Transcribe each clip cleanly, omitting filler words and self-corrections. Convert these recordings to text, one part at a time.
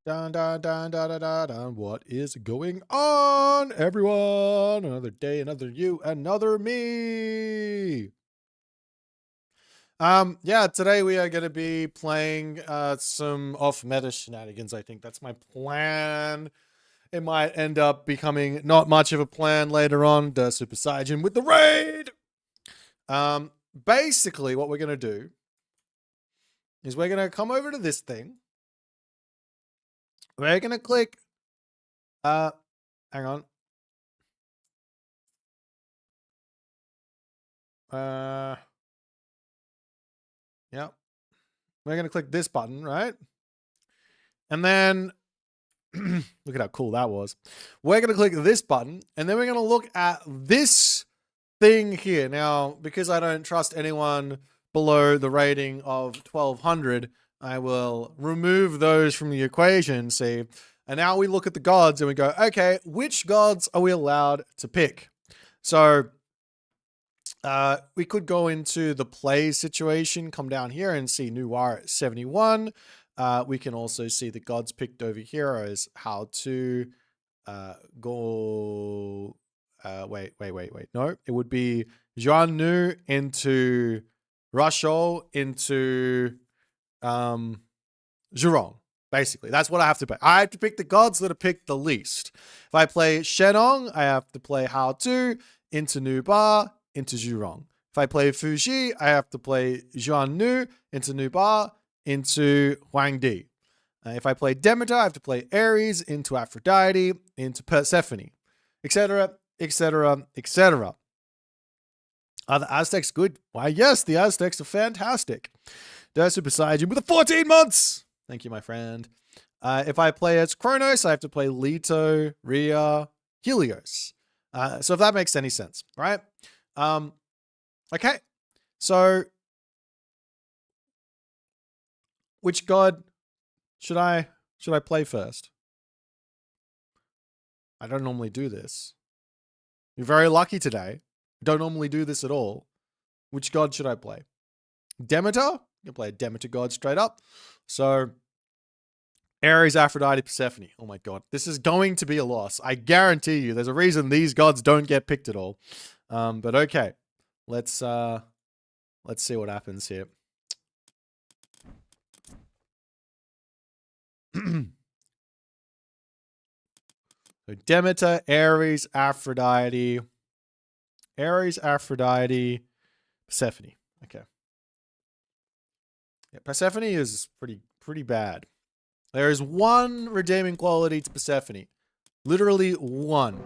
Dun, dun, dun, dun, dun, dun, dun. What is going on, everyone? Another day, another you, another me. Yeah, today we are going to be playing some off-meta shenanigans. I think that's my plan. It might end up becoming not much of a plan later on. The Super Saiyan with the raid. Basically, what we're going to do is we're going to come over to this thing. We're going to click, hang on. Yep. We're going to click this button, right? And then, look at how cool that was. We're going to click this button, and then we're going to look at this thing here. Now, because I don't trust anyone below the rating of 1200, I will remove those from the equation, see? And now we look at the gods and we go, okay, which gods are we allowed to pick? So we could go into the play situation, come down here and see Nuar at 71. We can also see the gods picked over here as how to go. Wait. No, it would be Juan Nu into Rashol into Zhurong. Basically, that's what I have to pick. I have to pick the gods that are picked the least. If I play Shenong, I have to play How To into Nubar into Zhurong. If I play Fuji, I have to play Juan Nu into Nubar into Huangdi. If I play Demeter, I have to play Ares into Aphrodite into Persephone, etc., etc., etc. Are the Aztecs good? Why, yes, the Aztecs are fantastic. They're Super Saiyan with the 14 months. Thank you, my friend. If I play as Kronos, I have to play Leto, Rhea, Helios. So if that makes any sense, right? Okay. So which god should I play first? I don't normally do this. You're very lucky today. Don't normally do this at all. Which god should I play? Demeter? You can play a Demeter god straight up. So Ares, Aphrodite, Persephone. Oh my god. This is going to be a loss. I guarantee you. There's a reason these gods don't get picked at all. But okay. Let's see what happens here. So Demeter, Ares, Aphrodite, Persephone. Okay. Yeah, Persephone is pretty bad. There is one redeeming quality to Persephone. Literally one.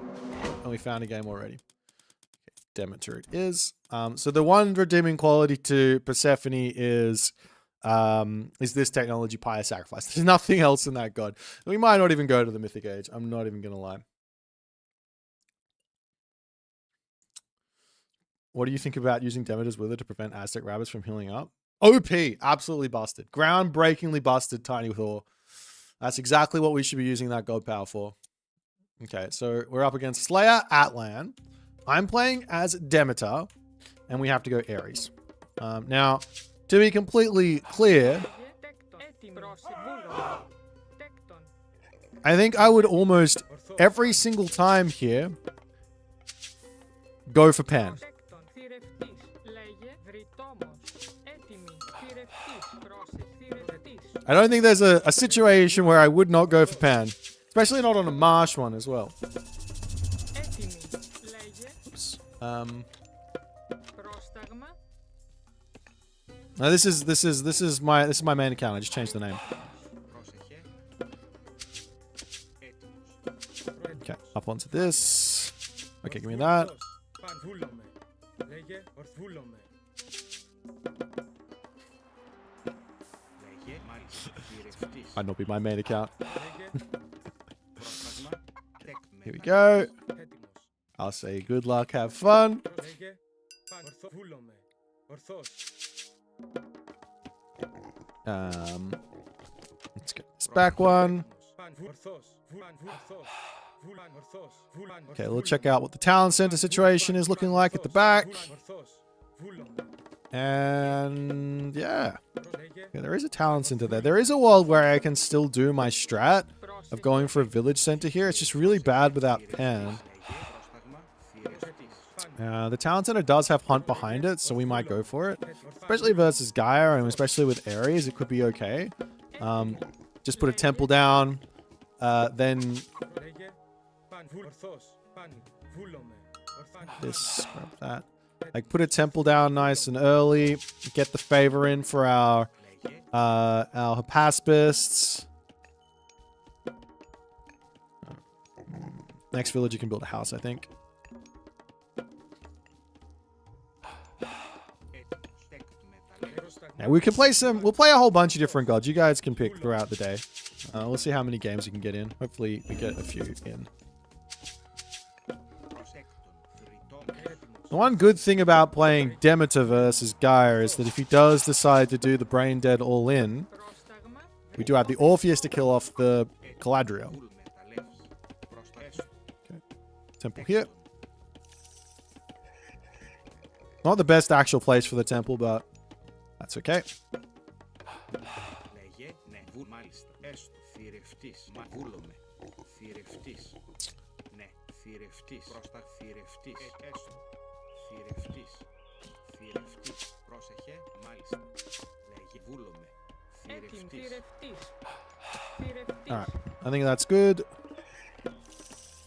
And we found a game already. Okay, Demeter it is. So the one redeeming quality to Persephone is this technology Pious Sacrifice. There's nothing else in that god. We might not even go to the Mythic Age. I'm not even going to lie. What do you think about using Demeter's Wither to prevent Aztec rabbits from healing up? OP. Absolutely busted. Groundbreakingly busted Tiny Thor. That's exactly what we should be using that god power for. Okay, so we're up against Slayer Atlan. I'm playing as Demeter, and we have to go Ares. Now, to be completely clear, I think I would almost every single time here go for Pan. I don't think there's a situation where I would not go for Pan. Especially not on a marsh one as well. Oops. No, this is my main account. I just changed the name. Okay, up onto this. Okay, give me that. Might not be my main account. Here we go. I'll say good luck, have fun. Let's get this back one. Okay, we'll check out what the talent center situation is looking like at the back. And yeah. There is a talent center there. There is a world where I can still do my strat of going for a village center here. It's just really bad without Pan. The talent center does have Hunt behind it, so we might go for it. Especially versus Gaia, and especially with Ares, it could be okay. Just put a temple down, then this, grab that. Like put a temple down nice and early, get the favor in for our Hypaspists. Next village you can build a house, I think. Yeah, we can play some. We'll play a whole bunch of different gods. You guys can pick throughout the day. We'll see how many games we can get in. Hopefully, we get a few in. The one good thing about playing Demeter versus Gaia is that if he does decide to do the brain dead all in, we do have the Orpheus to kill off the Galadriel. Okay. Temple here. Not the best actual place for the temple, but that's okay. Alright, I think that's good.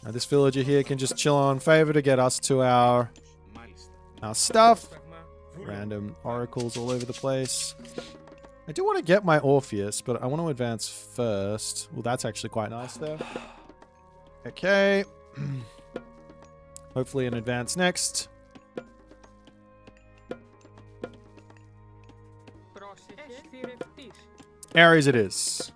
Now this villager here can just chill on favor to get us to our stuff. Random oracles all over the place. I do want to get my Orpheus, but I want to advance first. Well, that's actually quite nice there. Okay. Hopefully an advance next. Ares it is.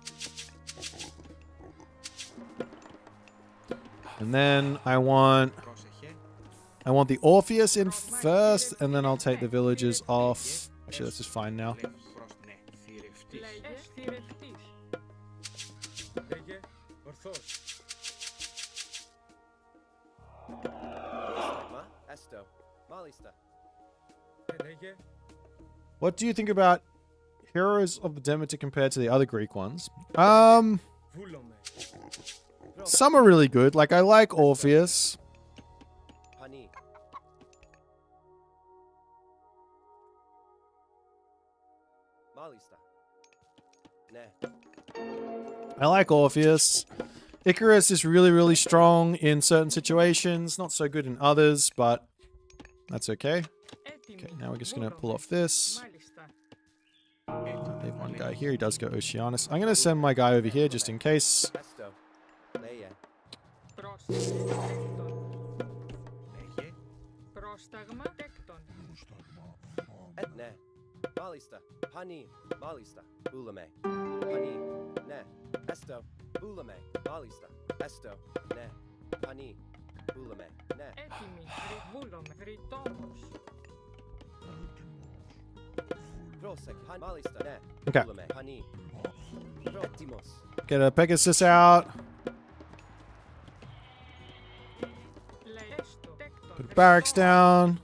And then I want the Orpheus in first, and then I'll take the villagers off. Actually, this is fine now. What do you think about Heroes of the Demeter compared to the other Greek ones? Some are really good. Like, I like Orpheus. I like Orpheus. Icarus is really, really strong in certain situations. Not so good in others, but that's okay. Okay, now we're just going to pull off this. Leave one guy here. He does go Oceanus. I'm going to send my guy over here just in case. Okay. Get a Pegasus out. Put barracks down.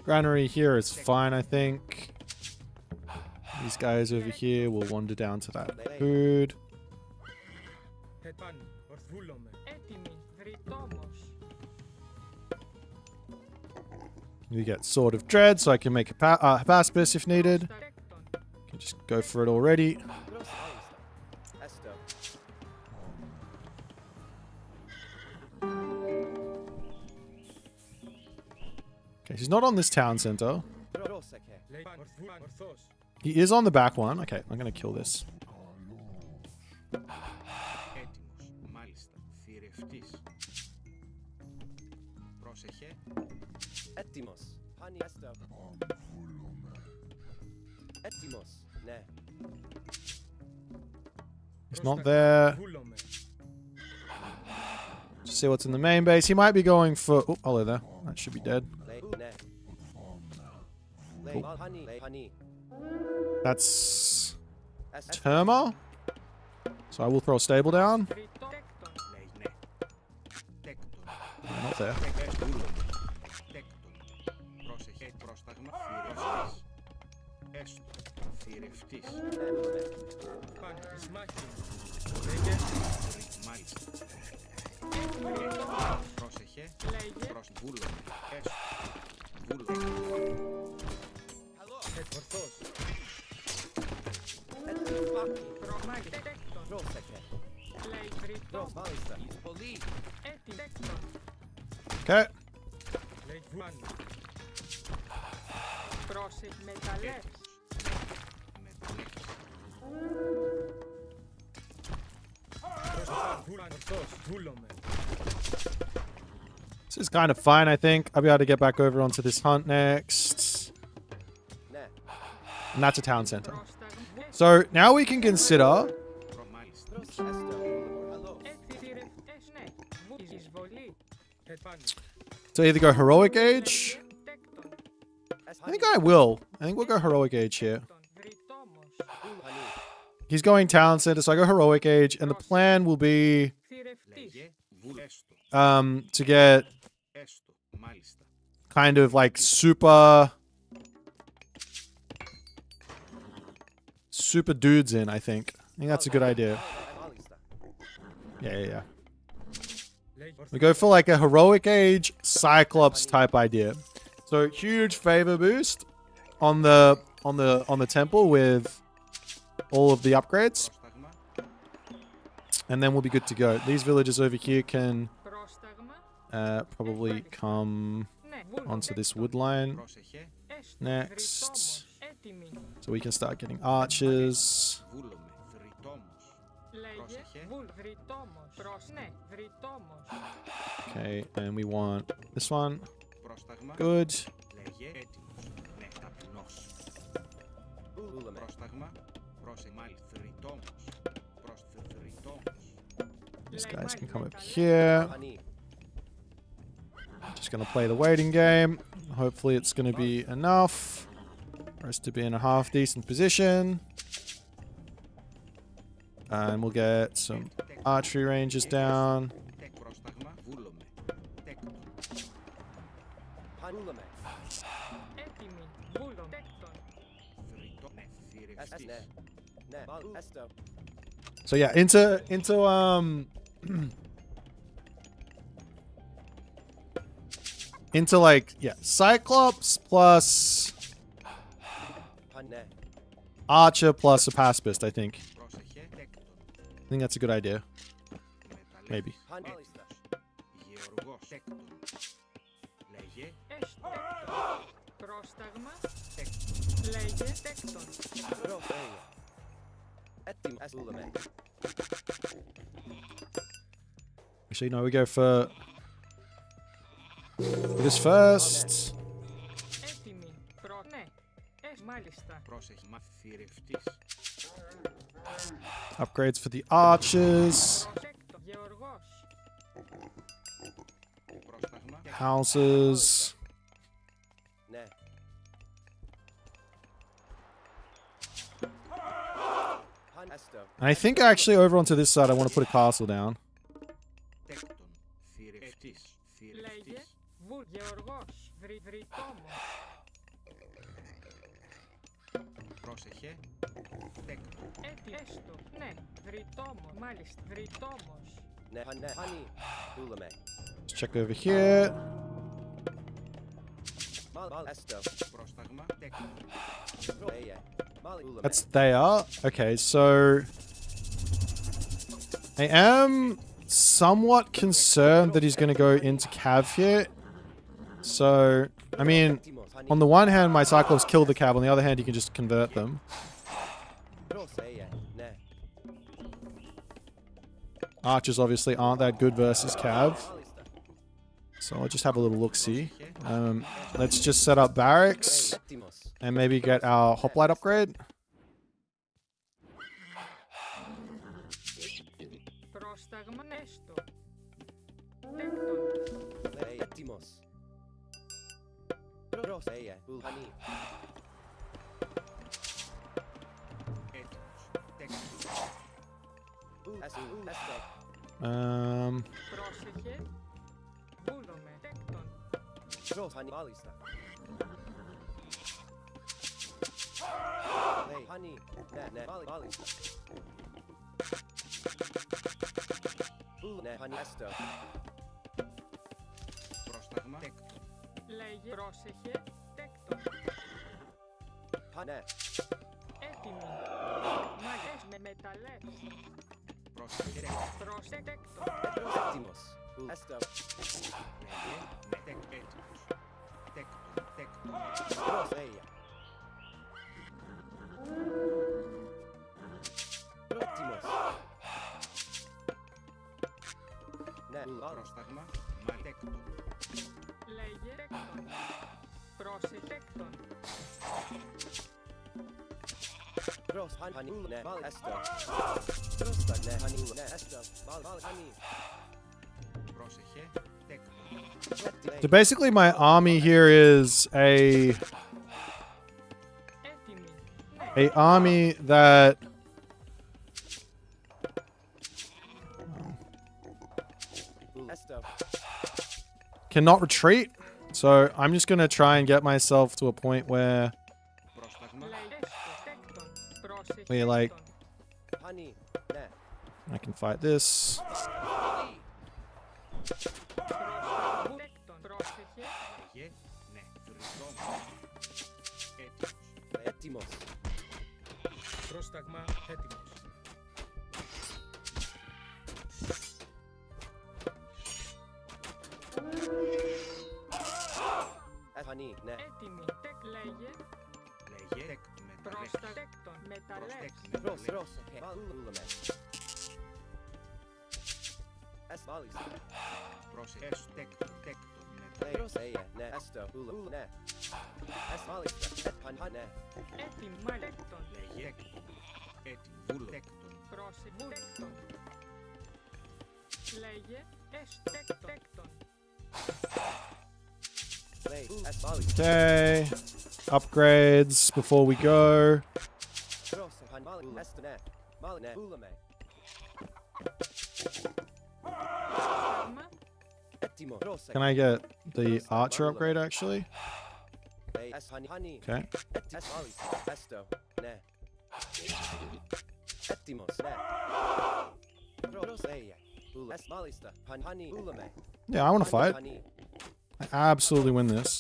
Granary here is fine, I think. These guys over here will wander down to that food. You get Sword of Dread, so I can make a Hypaspis if needed. Can just go for it already. Okay, he's not on this town center. He is on the back one. Okay, I'm going to kill this. He's not there. Just see what's in the main base. He might be going for... Oh, hello there. That should be dead. Cool. That's Terma. So I will throw a stable down. Not there. Okay. This is kind of fine, I think. I'll be able to get back over onto this hunt next. And that's a town center. So now we can consider... to either go heroic age. I think I will. I think we'll go heroic age here. He's going town center, so I go heroic age, and the plan will be to get kind of like super dudes in, I think. I think that's a good idea. Yeah. We go for like a heroic age Cyclops type idea. So huge favor boost on the temple with all of the upgrades. And then we'll be good to go. These villagers over here can probably come onto this wood line next. So we can start getting archers. Okay, and we want this one. Good. These guys can come up here. Just gonna play the waiting game. Hopefully it's gonna be enough for us to be in a half decent position. And we'll get some archery ranges down. So yeah, into like, yeah, Cyclops plus Archer plus a pacifist, I think. I think that's a good idea. Maybe. Actually, no, we go for this first. Upgrades for the archers. Houses. And I think actually over onto this side I want to put a castle down. Let's check over here. That's there. Okay, so I am somewhat concerned that he's going to go into Cav here. So, I mean, on the one hand, my Cyclops kill the Cav. On the other hand, you can just convert them. Archers obviously aren't that good versus Cav. So I'll just have a little look-see. Let's just set up barracks and maybe get our hoplite upgrade. Πρόσεχε. Βούλομε. Τέκτον. Μάλιστα. Honey. Ναι, μάλιστα. Ναι, honey, έστω. Πρόσταγμα. Τέκτον. Λέγε. Πρόσεχε. Τέκτον. Ναι. Έτοιμη. Μαγές με μεταλλές. Πρόσεχε. Πρόσεχε. Τέκτον. Έτοιμος. Έστω. Λέγε. Με έτοιμος. Τέκτον. Πρόσεχε. Έτοιμος. Ναι, Πρόσταγμα. Μα τέκτον. Λέγε. Τέκτον. Πρόσεχε. Τέκτον. ναι, έστω. Πρόσταγ, ναι, ναι, έστω. Honey. Πρόσεχε. Τέκτον. So basically my army here is Έτοιμη. a army that Έστω. cannot retreat. So I'm just going to try and get myself to a point where Πρόσταγμα. Λέγε. Τέκτον. Πρόσεχε. we like Τέκτον. Honey. Ναι. I can fight this. Τέκτον. Πρόσεχε. Λέγε. Ναι. Βρισκόμαστε. Έτοιμος. Έτοιμος. Πρόσταγμα. Έτοιμος. Honey. Ναι. Έτοιμη. Τεκ. Λέγε. Λέγε. Τέκτον. Μεταλλές. Πρόστα. Τέκτον. Μεταλλές. Πρόσεχε. Βούλομε. Μάλιστα. Πρόσεχε. Τέκτον. Μεταλλές. Πρόσεχε. Ναι, έστω. Ναι. Μάλιστα. Ναι. Έτοιμη. Τέκτον. Λέγε. Τέκτον. Έτοιμο. Βούλο. Τέκτον. Πρόσεχε. Τέκτον. Λέγε. Τέκτον. Τέκτον. Okay. Upgrades before we go. Can I get the archer upgrade actually? Okay. Yeah, I want to fight. I absolutely win this.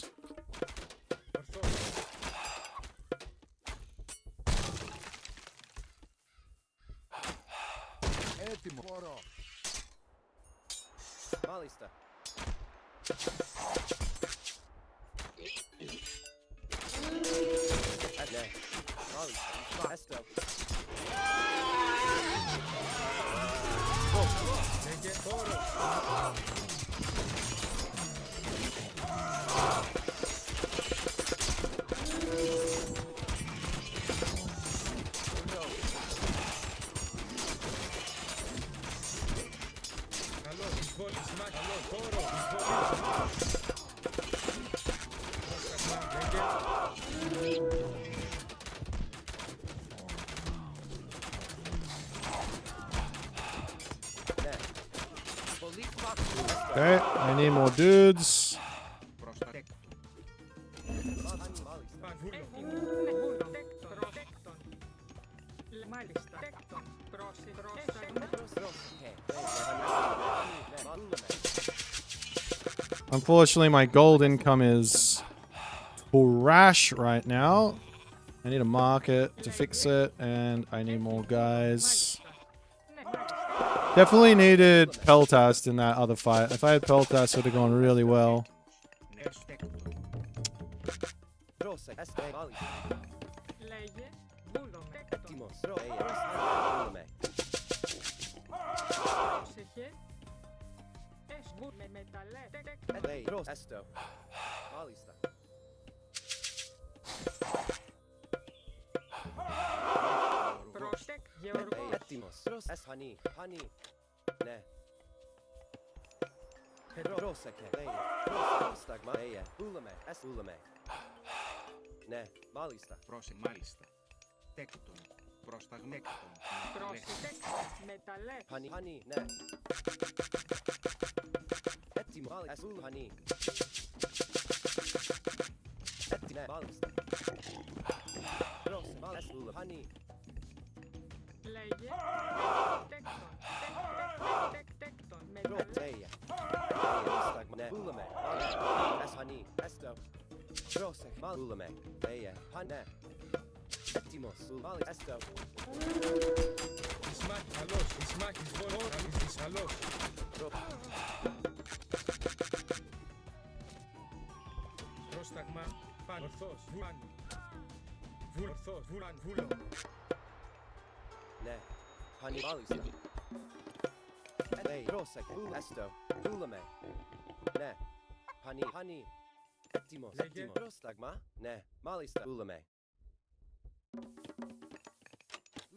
Μάλιστα. Ναι. Μάλιστα. Έστω. Λέγε. Θόρος. Καλό, εισβόλης, μάχη. Καλό, Θόρο, εισβόλης. Πρόσταγμα. Λέγε. Okay, I need more dudes. Πρόστα. Τέκτον. Έτοιμη. Βούλο. Τέκτον. Τέκτον. Μάλιστα. Τέκτον. Πρόσεχε. Unfortunately, my gold income is trash right now. I need a market to fix it, and I need more guys. Definitely needed Peltast in that other fight. If I had Peltast, it would have gone really well. Λέγε. Βούλο. Τέκτον. Πρόσεχε. Έσβου με μεταλλές. Τέκτον. Πρόσεχε. Γεωργός. Ναι. Πρόσεχε. Πρόσταγμα. Ναι, μάλιστα. Πρόσε, μάλιστα. Τέκτον. Προσταγνέκτον. Πρόσιτεκ. Μεταλλεύς. Honey, honey, ναι. Έτοιμο, μάλιστα. Honey. Έτοιμο, ναι, μάλιστα. Πρόσ, μάλιστα. Honey. Λέγε. Τέκτον. Τέκτον. Προ, Μεταλλεύς. Gaia. Πρόσταγμα, ναι. Ούλαμε. Honey. Έστω. Πρόσεχ, μάλουλαμε. Gaia. Honey, ναι. Έτοιμος, μάλιστα. Έστω. Ισμάχης καλός. Ισμάχης βόλος. Καλός. Προ, Πρόσταγμα. Πάνω. Ορθός. Πάνω. Ορθός. Βούλο. ναι. Honey, μάλιστα. Hey, πρόσεχ, έστω. Ούλαμε. Ναι. Honey, honey. Έτοιμος, Λέγε. έτοιμος. Πρόσταγμα, ναι. Μάλιστα. Ούλαμε.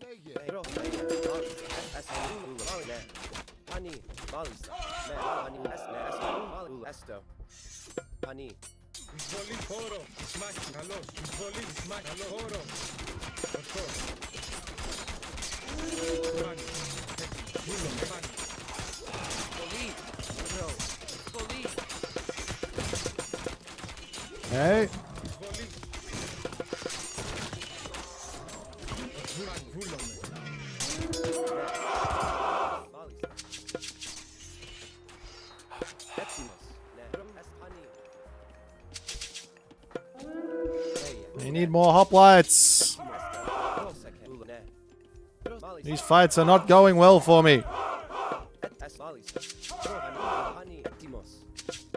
Λέγε. Προ, Gaia. Μάλιστα. Έστω. Ούλαμε. Ναι. Honey, μάλιστα. Ναι, honey. Ναι, έστω. Honey. Εισβολή. Χώρο. Ισμάχης καλός. Εισβολή. Ισμάχης καλός. Χώρο. Ορθός. Πάνω. Βούλο. Πάνω. Πολύ. Προ. Πολύ. Okay. Εισβολή. Βούλομαι. Μάλιστα. Έτοιμος. Ναι. Honey. Gaia. We need more hoplites. Πρόσεχε. Ναι. Μάλιστα. These fights are not going well for me. Μάλιστα. Honey. Έτοιμος.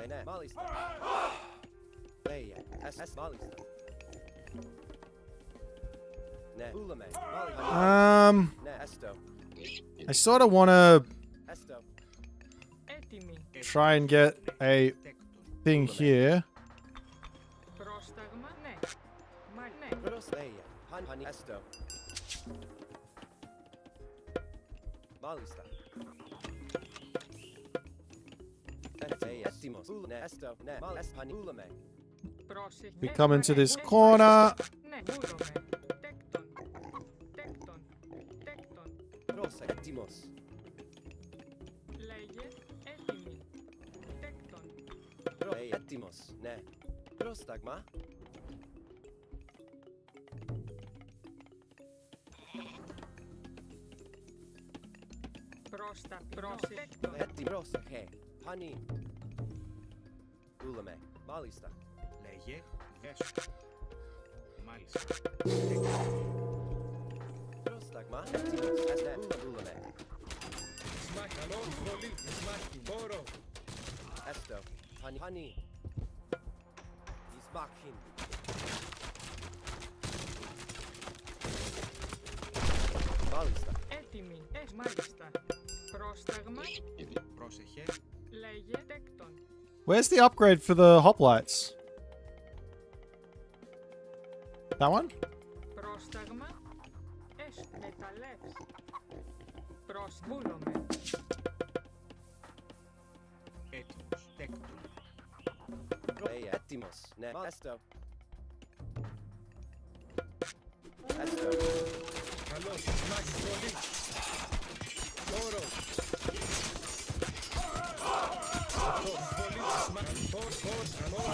Ναι, μάλιστα. Freya. Μάλιστα. Ναι. Ούλαμε. Μάλιστα. Ναι, έστω. I sort of want to Έστω. Έτοιμη. try and get a thing here. Πρόσταγμα. Ναι. Μα ναι. Προς Freya. Honey. Έστω. Μάλιστα. Έτοιμος. Ναι, έστω. Ναι, μάλιστα. Honey. Ούλαμε. Πρόσεχε. We come into this corner. Ναι. Βούλομαι. Τέκτον. Πρόσεχε. Έτοιμος. Λέγε. Έτοιμη. Τέκτον. Έτοιμος. Ναι. Πρόσταγμα. Πρόσεχε. Έτοιμος. Πρόσεχε. Honey. Ούλαμε. Μάλιστα. Λέγε. Δέσου. Μάλιστα. Πρόσταγμα. Έτοιμος. Ναι. Ούλαμε. Ισμάχη καλός. Εισβολή. Ισμάχη. Χώρο. Έστω. Honey. Εισμάχην. Μάλιστα. Έτοιμη. Μάλιστα. Πρόσταγμα. Πρόσεχε. Λέγε. Τέκτον. Where's the upgrade for the hoplites? That one? Πρόσταγμα. Μεταλλεύς. Βούλομαι. Έτοιμος. Τέκτον. Έτοιμος. Ναι. Έστω. Έστω. Καλός. Ισμάχης βολή. Χώρο. Εισβολή. Ισμάχη. Χώρο.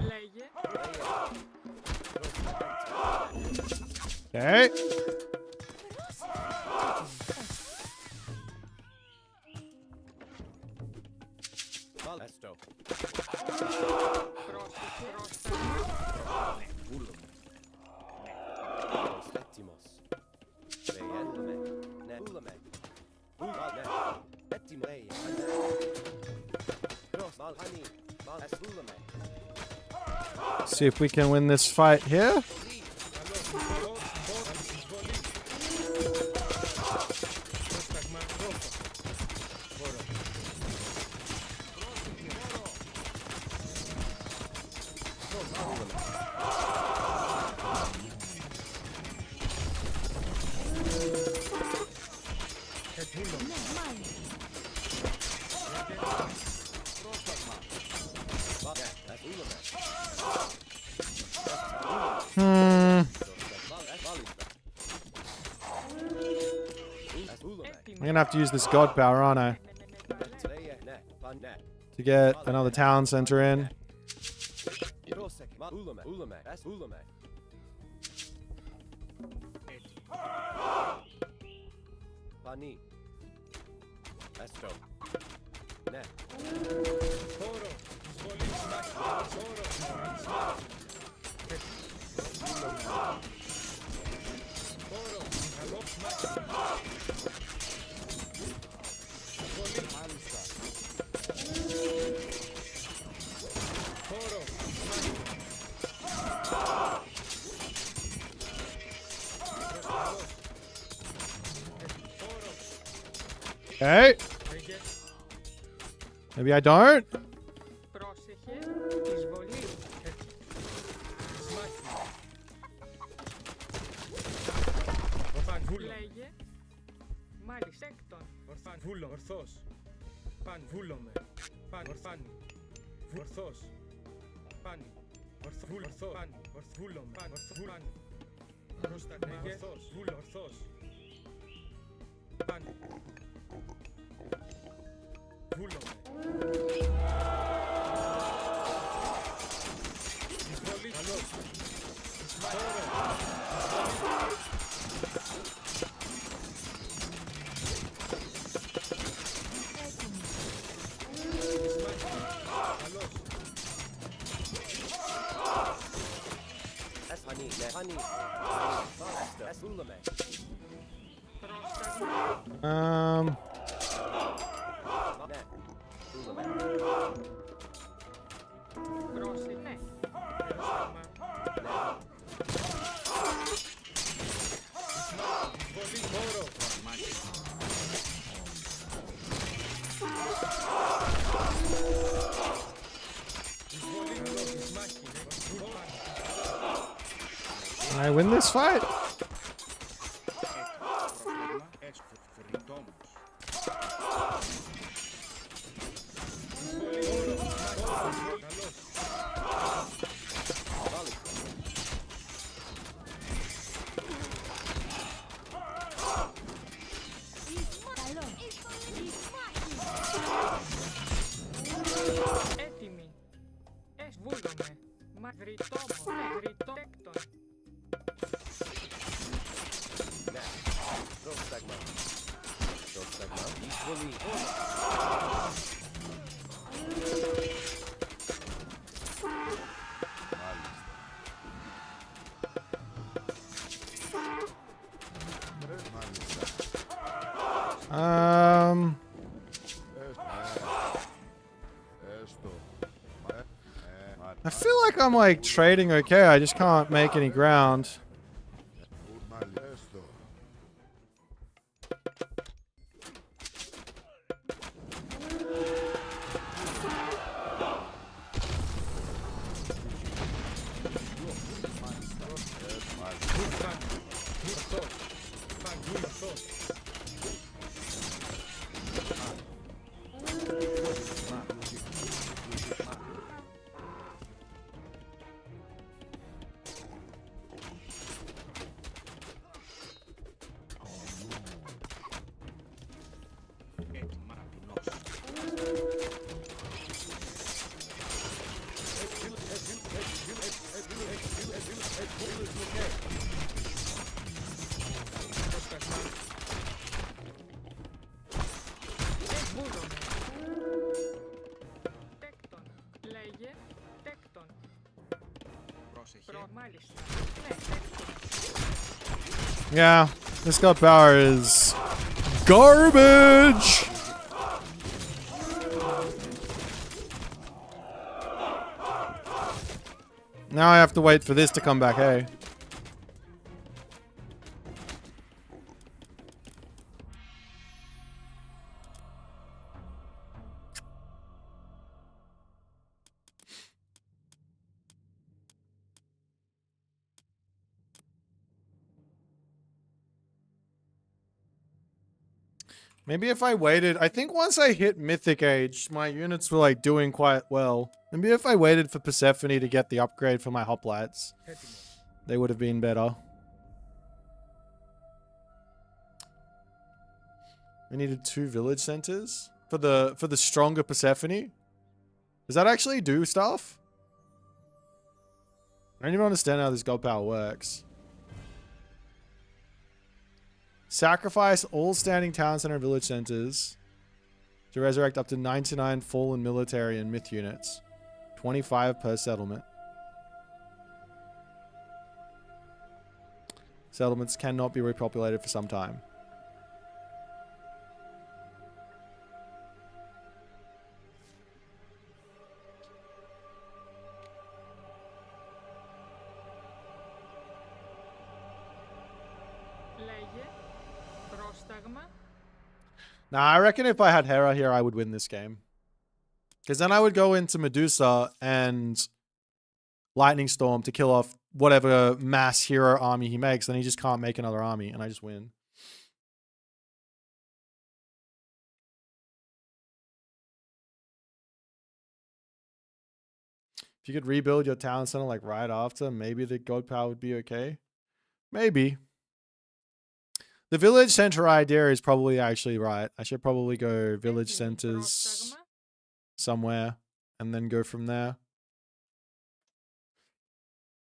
Λέγε. Okay. Έστω. Έτοιμος. Ναι. Ούλαμε. Ναι. Έτοιμος. Honey. Ούλαμε. See if we can win this fight here. I'm gonna have to use this god power, aren't I? To get another town center in. Pani. Esto. Ne. Χώρο. Εισβολή σμάχη. Χώρο. Σμάχη. Χώρο. Καλό σμάχη. Εισβολή. Χώρο. Σμάχη. Okay. Maybe I don't. Πρόσεχε. Εισβολή. Λέγε. Μάλιστα. Έκτον. Ορθάν. Βούλο. Ορθός. Παν. Βούλομε. Παν. Ορθάν. Ορθός. Παν. Ορθούλ. Ορθό. Παν. Ορθούλομε. Παν. Ορθούλαν. Πρόσταγμα. Ορθός. Βούλο. Ορθός. Παν. Βούλομε. Εισβολή. Καλώς. Πρόσεχε. Εισβολή. Χώρο. Εισβολή. Καλώς. Εισμάχη. Can I win this fight? Έτοιμη. Βούλομε. Μα βρυτόμο. Βρυτό. Έκτον. Πρόσταγμα. Πρόσταγμα. Εισβολή. I feel like I'm like trading okay. I just can't make any ground. Τέκτον. Λέγε. Τέκτον. Μάλιστα. Ναι, τέκτον. Yeah, this god power is garbage. Now I have to wait for this to come back, hey? Maybe if I waited, I think once I hit Mythic Age, my units were like doing quite well. Maybe if I waited for Persephone to get the upgrade for my hoplites, they would have been better. We needed 2 village centers for the stronger Persephone. Does that actually do stuff? I don't even understand how this god power works. Sacrifice all standing town center and village centers to resurrect up to 99 fallen military and myth units. 25 per settlement. Settlements cannot be repopulated for some time. Λέγε πρόσταγμα. Nah, I reckon if I had Hera here, I would win this game. Because then I would go into Medusa and Lightning Storm to kill off whatever mass hero army he makes. Then he just can't make another army, and I just win. If you could rebuild your town center like right after, maybe the god power would be okay. Maybe. The village center idea is probably actually right. I should probably go village Έτοιμη centers πρόσταγμα. somewhere and then go from there.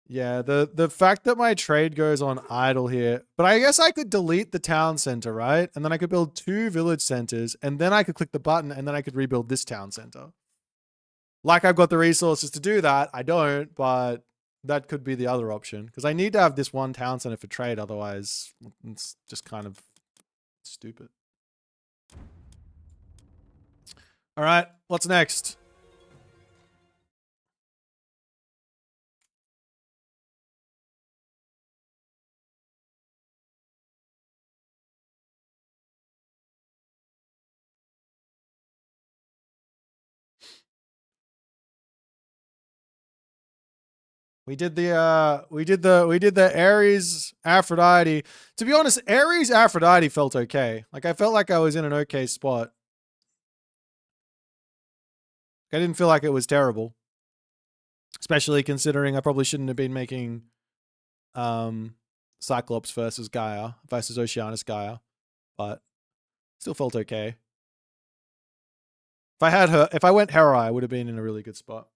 Yeah, the fact that my trade goes on idle here, but I guess I could delete the town center, right? And then I could build 2 village centers, and then I could click the button, and then I could rebuild this town center. Like I've got the resources to do that. I don't, but that could be the other option. Because I need to have this one town center for trade, otherwise it's just kind of stupid. All right, what's next? We did the Ares Aphrodite. To be honest, Ares Aphrodite felt okay. Like I felt like I was in an okay spot. I didn't feel like it was terrible. Especially considering I probably shouldn't have been making Cyclops versus Gaia, versus Oceanus Gaia. But still felt okay. If I went Hera, I would have been in a really good spot.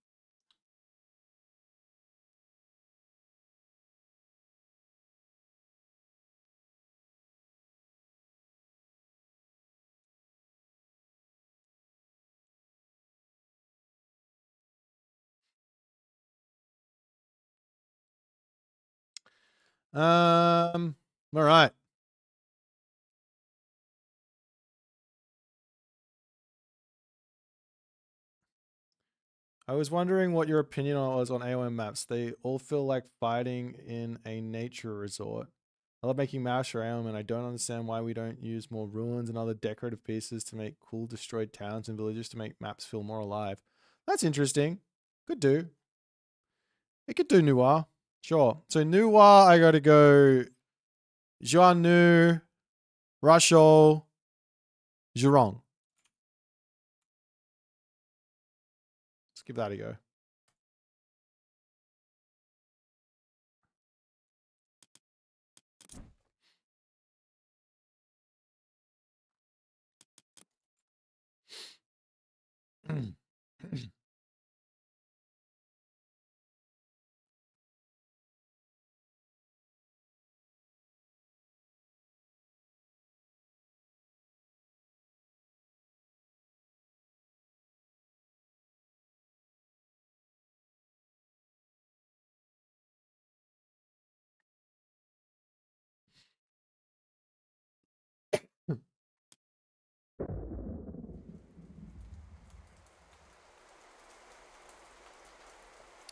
All right. I was wondering what your opinion was on AOM maps. They all feel like fighting in a nature resort. I love making maps for AOM, and I don't understand why we don't use more ruins and other decorative pieces to make cool destroyed towns and villages to make maps feel more alive. That's interesting. Could do. It could do Noir. Sure. So Noir, I got to go Jianu, Rushol, Jurong. Let's give that a go.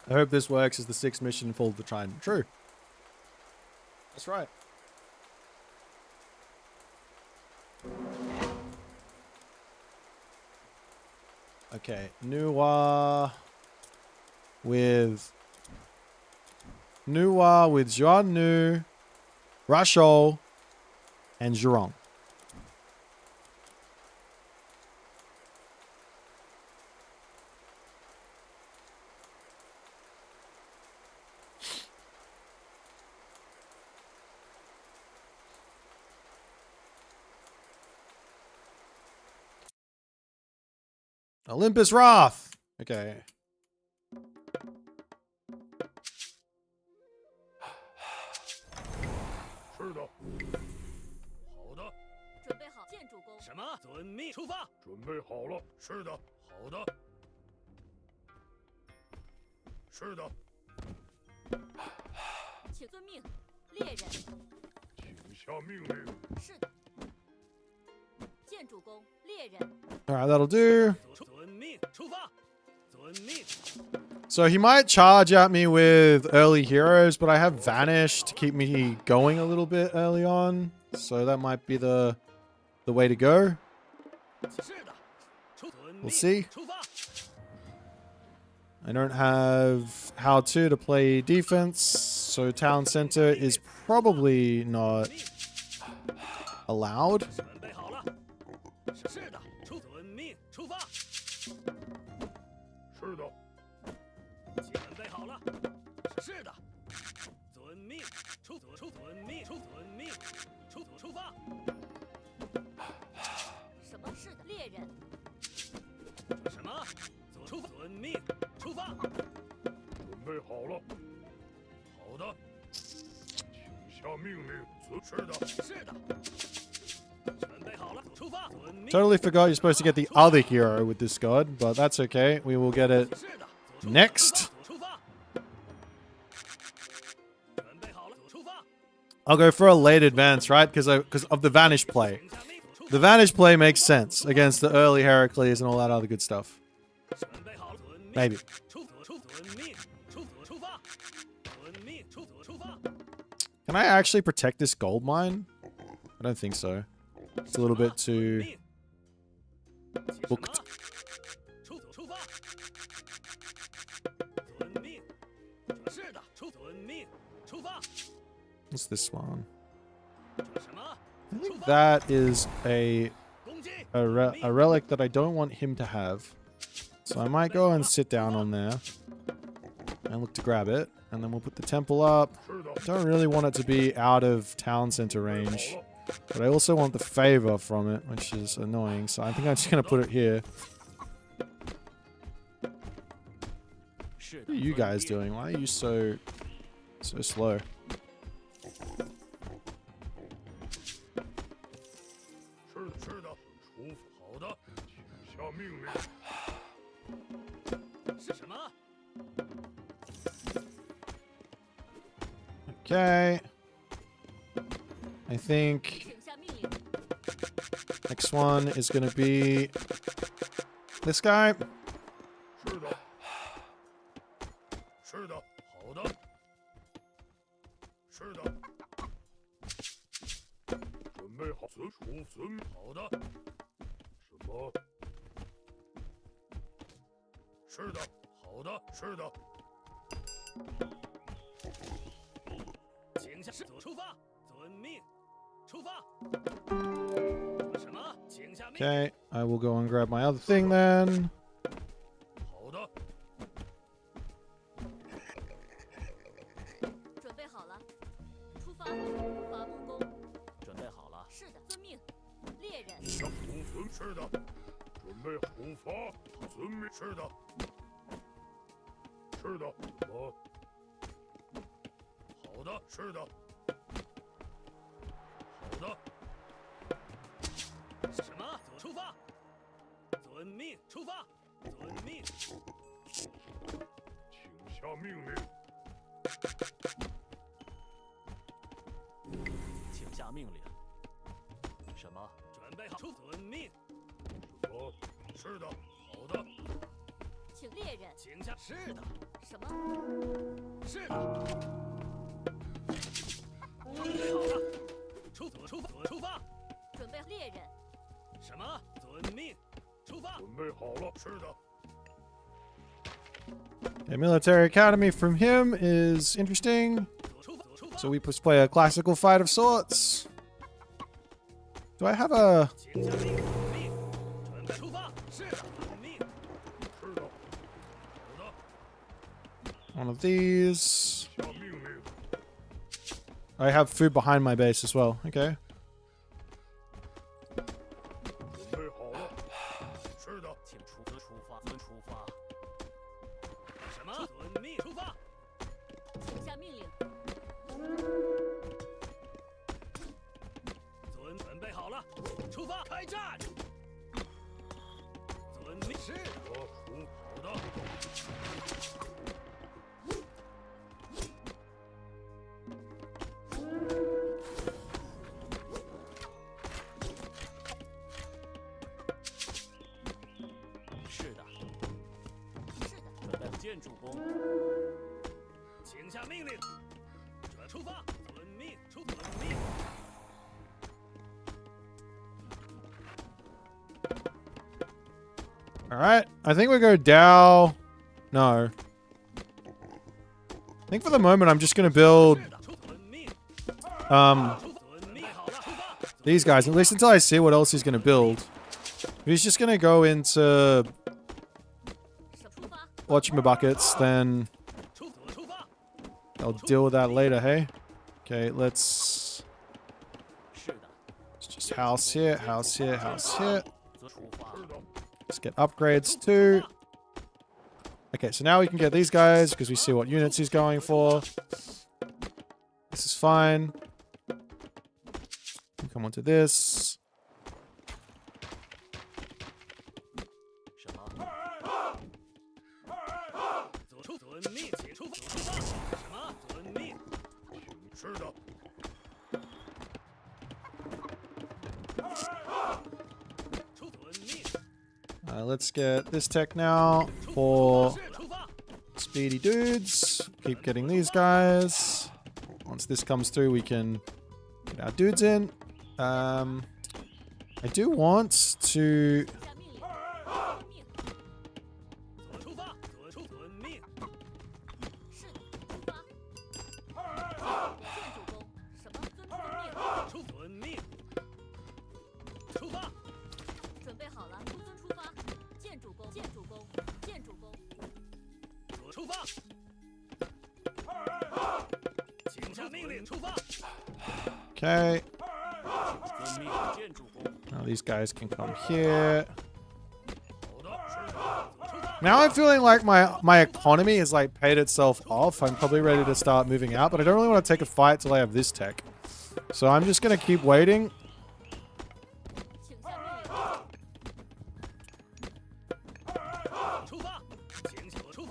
I hope this works as the 6th mission for the Trident. True. That's right. Okay, Noir with Jianu, Rushol, and Jurong. Olympus Wrath. Okay. 是的。好的，准备好，建筑工。什么？遵命出发。准备好了。是的。好的。是的。请遵命，猎人。请下命令。是的。建筑工，猎人。 All right, that'll do. 遵命出发。遵命。 So he might charge at me with early heroes, but I have Vanish to keep me going a little bit early on. So that might be the way to go. 是的。遵 We'll 命 see. 出发。 I don't have how to play defense, so town center is probably not allowed. 准备好了。是的。遵命出发。是的。 准备好了。是的。遵命遵命出发。什么？是的，猎人。什么？遵命出发。准备好了。好的。请下命令。是的。是的。准备好了，出发。遵命。 Totally forgot you're supposed to get the other hero with this god, but that's okay. We will get it 是的。 next. 出发。准备好了，出发。 I'll go for a late advance, right? Because of the Vanish play. 请下命令。 The Vanish play makes sense against the early Heracles and all that other good stuff. 准备好了，遵命。 Maybe. 遵命出发。遵命出发。 Can I actually protect this gold mine? I don't think so. It's a little bit too booked. 出发。遵命。是的，遵命出发。 What's this one? 什么？ I think that is a 攻击。 relic that I don't want him to have. So I might go and sit down on there and look to grab it. And then we'll put the temple up. 是的。 Don't really want it to be out of town center range. But I also want the favor from it, which is annoying. So I think I'm just going to put it here. What are you guys doing? Why are you so slow? 是的。好的。请下命令。是什么？ Okay. I think 请下命令。 next one is going to be this guy. 是的。是的。好的。是的。准备好。好的。什么？是的。好的。是的。 请下出发，遵命出发。什么？请下命令。 Okay. I will go and grab my other thing then. 好的。准备好了，出发。伐木工。准备好了。是的，遵命。猎人。是的。准备出发。遵命。是的。是的。好的。是的。好的。什么？出发，遵命出发，遵命。请下命令。请下命令。什么？准备好，遵命。什么？是的。好的。请猎人。请下。是的。什么？是的。准备好了，出发。准备猎人。什么？遵命出发。准备好了。是的。 A military academy from him is interesting. So we just play a classical fight of sorts. Do I have a... 请下命令，准备出发。是的，遵命。是的。好的。 one of these? 下命令。 I have food behind my base as well. Okay. 准备好了。是的。请出遵命，出发。请下命令。准备好了，出发，开战。遵命，是我出好的。是的，是的，准备建筑工，请下命令，准出发，遵命，遵命。 All right. I think we go Dow. No. I think for the moment I'm just going to build these guys, at least until I see what else he's going to build. If he's just going to go into whatchamabuckets, then I'll deal with that later, hey? Okay, let's just house here, house here, house here. Let's get upgrades too. Okay, so now we can get these guys because we see what units he's going for. This is fine. Come on to this. Let's get this tech now for speedy dudes. Keep getting these guys. Once this comes through, we can get our dudes in. I do want to... Okay. Now these guys can come here. Now I'm feeling like my economy has like paid itself off. I'm probably ready to start moving out, but I don't really want to take a fight till I have this tech. So I'm just going to keep waiting.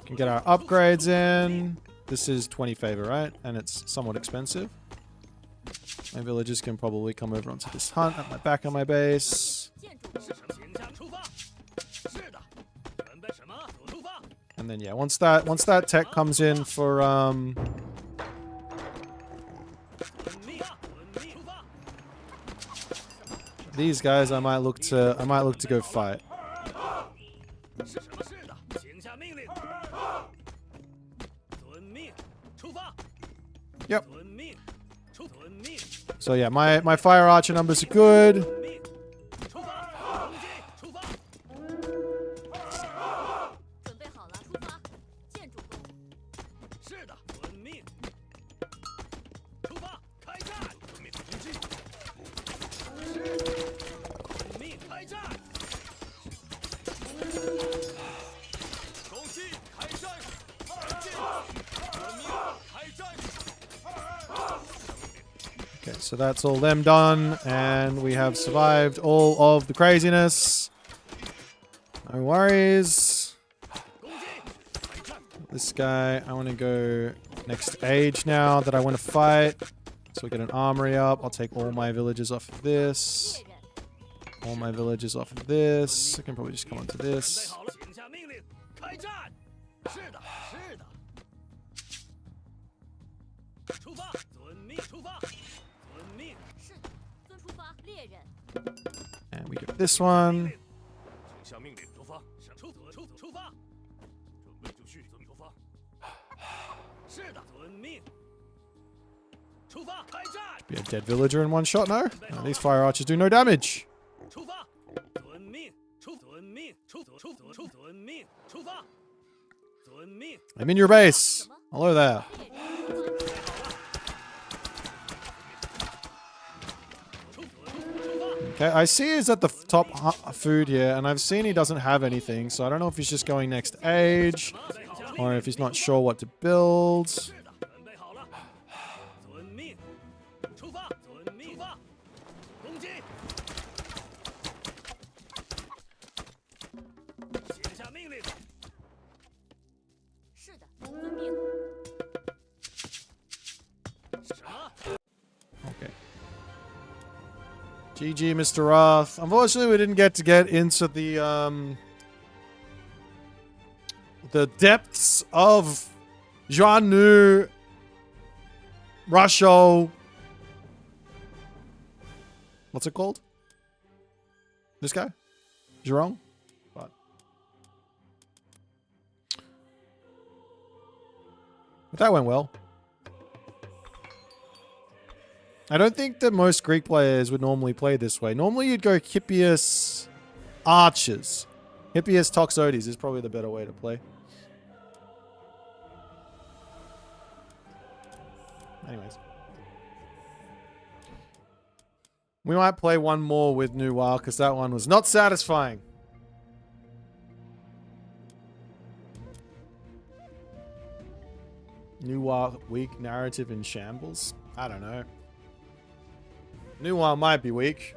Can get our upgrades in. This is 20 favor, right? And it's somewhat expensive. My villagers can probably come over onto this hunt at my back of my base. And then yeah, once that tech comes in for these guys, I might look to go fight. Yep. So yeah, my fire archer numbers are good. So that's all them done, and we have survived all of the craziness. No worries. This guy, I want to go next age now that I want to fight. So we get an armory up. I'll take all my villagers off of this. All my villagers off of this. I can probably just come onto this. And we get this one. Be a dead villager in one shot, no? No, these fire archers do no damage. I'm in your base. Hello there. Okay, I see he's at the top food here, and I've seen he doesn't have anything, so I don't know if he's just going next age, Or if he's not sure what to build. 是的，准备好了。遵命，出发。遵命，出发。攻击。写下命令。是的，遵命。什么？ Okay. GG, Mr. Roth. Unfortunately, we didn't get into the depths of Jianu, Russia. What's it called? This guy? Zhurong? But that went well. I don't think that most Greek players would normally play this way. Normally you'd go Hippias Archers. Hippias Toxotes is probably the better way to play. Anyways. We might play one more with Noir because that one was not satisfying. Noir weak narrative in shambles? I don't know. Noir might be weak.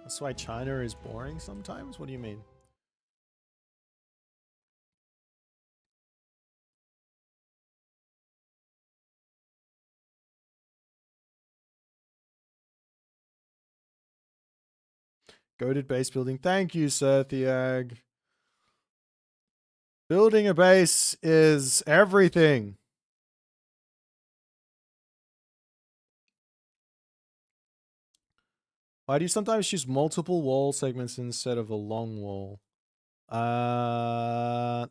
That's why China is boring sometimes? What do you mean? Goated base building. Thank you, Serthiag. Building a base is everything. Why do you sometimes choose multiple wall segments instead of a long wall? I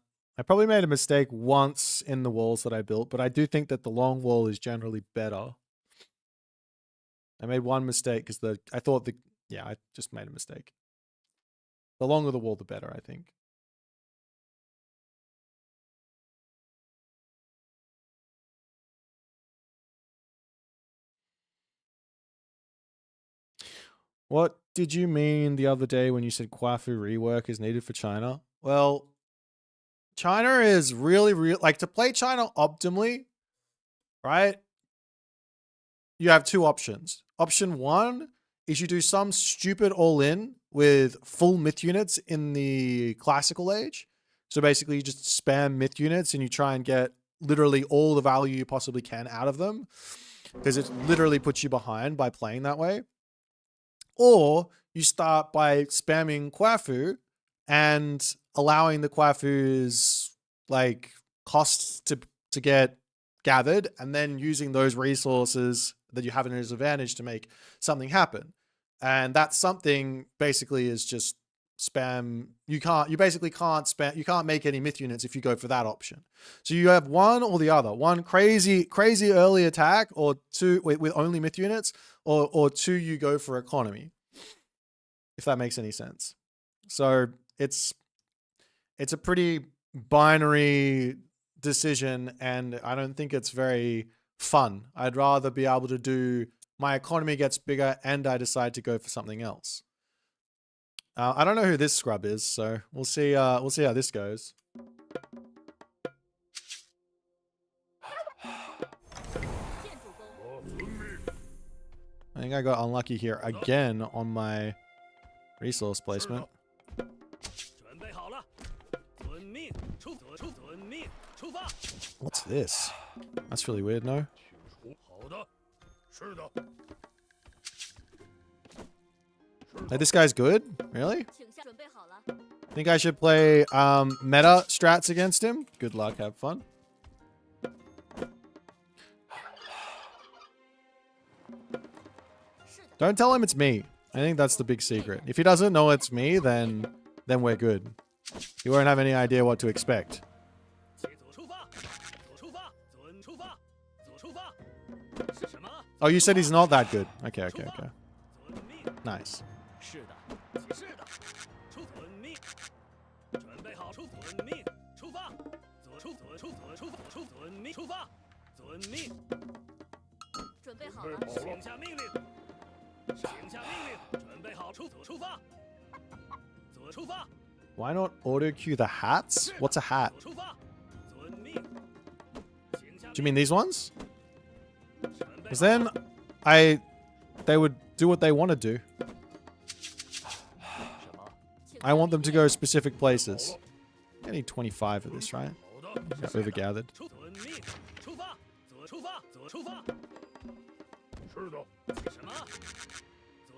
probably made a mistake once in the walls that I built, but I do think that the long wall is generally better. I made one mistake because I just made a mistake. The longer the wall, the better, I think. What did you mean the other day when you said Kwafu rework is needed for China? Well, China is really, like to play China optimally, right? You have two options. Option one is you do some stupid all-in with full myth units in the classical age. So basically you just spam myth units and you try and get literally all the value you possibly can out of them because it literally puts you behind by playing that way. Or you start by spamming Kwafu and allowing the Kwafu's like costs to get gathered and then using those resources that you have in his advantage to make something happen. And that something basically is just spam. You basically can't spam, you can't make any myth units if you go for that option. So you have one or the other. One crazy early attack, or two with only myth units, or two you go for economy. If that makes any sense. So it's a pretty binary decision, and I don't think it's very fun. I'd rather be able to do my economy gets bigger and I decide to go for something else. I don't know who this scrub is, so we'll see how this goes. I think I got unlucky here again on my resource placement. What's this? That's really weird, no? Hey, this guy's good? Really? Think I should play meta strats against him? Good luck, have fun. Don't tell him it's me. I think that's the big secret. If he doesn't know it's me, then we're good. He won't have any idea what to expect. Oh, you said he's not that good. Okay. Nice. 是的，是的，遵命，准备好，遵命，出发，遵命，出发，遵命，准备好了，请下命令，请下命令，准备好，出发，出发， Why not auto queue the hats? What's a hat? 出发，遵命，请下 Do you mean these ones? 准备 Because then they would do what they want to do. 什么？ I want them to go specific places. I need 25 of this, right? 好的， Got overgathered. 遵命，出发，出发，出发，是的，什么？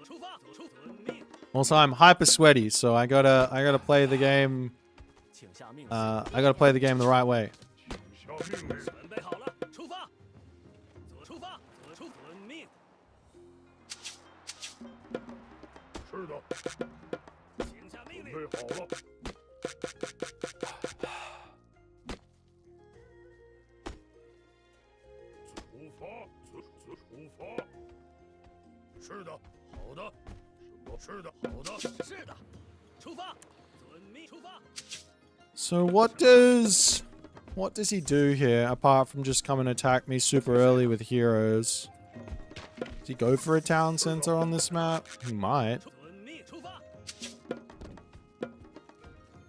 出发，遵命， Also, I'm hyper sweaty, so I gotta play the game. 请下命令。 I gotta play the game the right way. 请下命令。准备好了，出发！出发！遵命！是的，请下命令！准备好了。出发，出发。是的，好的。什么？是的，好的。是的，出发！遵命！出发！ So what does he do here apart from just come and attack me super early with heroes? Does he go for a town center on this map? He might. 遵命！出发！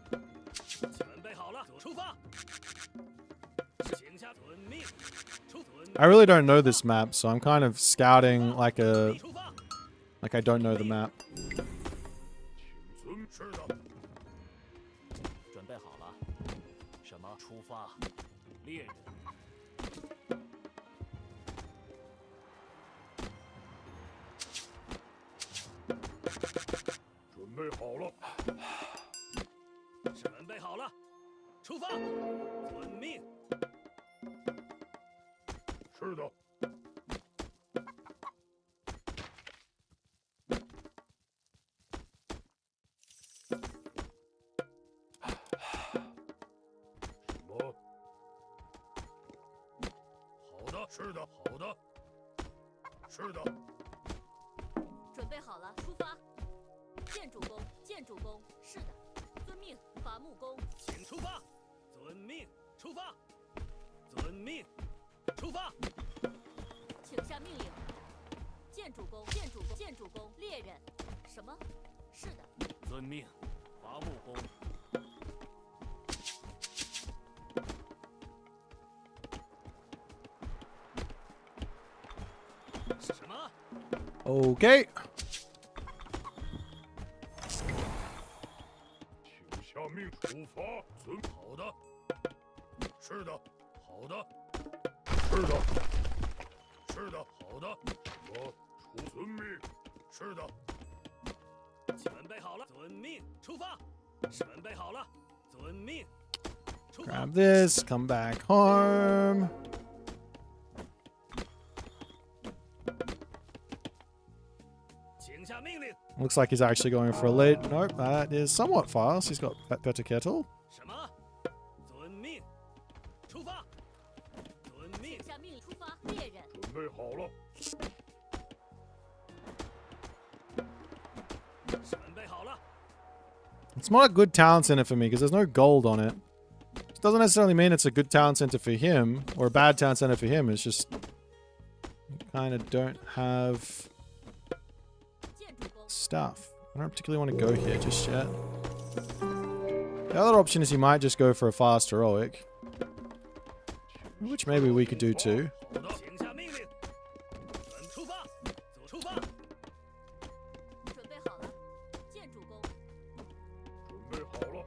准备好了，出发！请下遵命！出遵命！ I really don't know this map, so I'm kind of scouting like I don't know the map. 请遵。是的，准备好了，什么？出发！猎人。准备好了。准备好了，出发！遵命！是的，什么？好的，是的，好的，是的，准备好了，出发。建筑工，建筑工，是的，遵命。伐木工，请出发！遵命！出发！遵命！出发！请下命令。建筑工，建筑工，建筑工，猎人，什么？是的，遵命！伐木工。什么？ Okay. 请下命出发。遵好的，是的，好的，是的，是的，好的。我出遵命。是的，准备好了，遵命！出发！准备好了，遵命！出发！ Grab this, come back home. 请下命令！ Looks like he's actually going for a lead. Nope, that is somewhat fast. He's got better kettle. 什么？遵命！出发！遵命！请下命令，出发。猎人，准备好了。准备好了， It's not a good town center for me because there's no gold on it. It doesn't necessarily mean it's a good town center for him or a bad town center for him. It's just kind of don't have 建筑工， stuff. I don't particularly want to go here just yet. The other option is he might just go for a fast heroic, which maybe we could do too. 好的，请下命令！出发！出发！准备好了。建筑工，准备好了。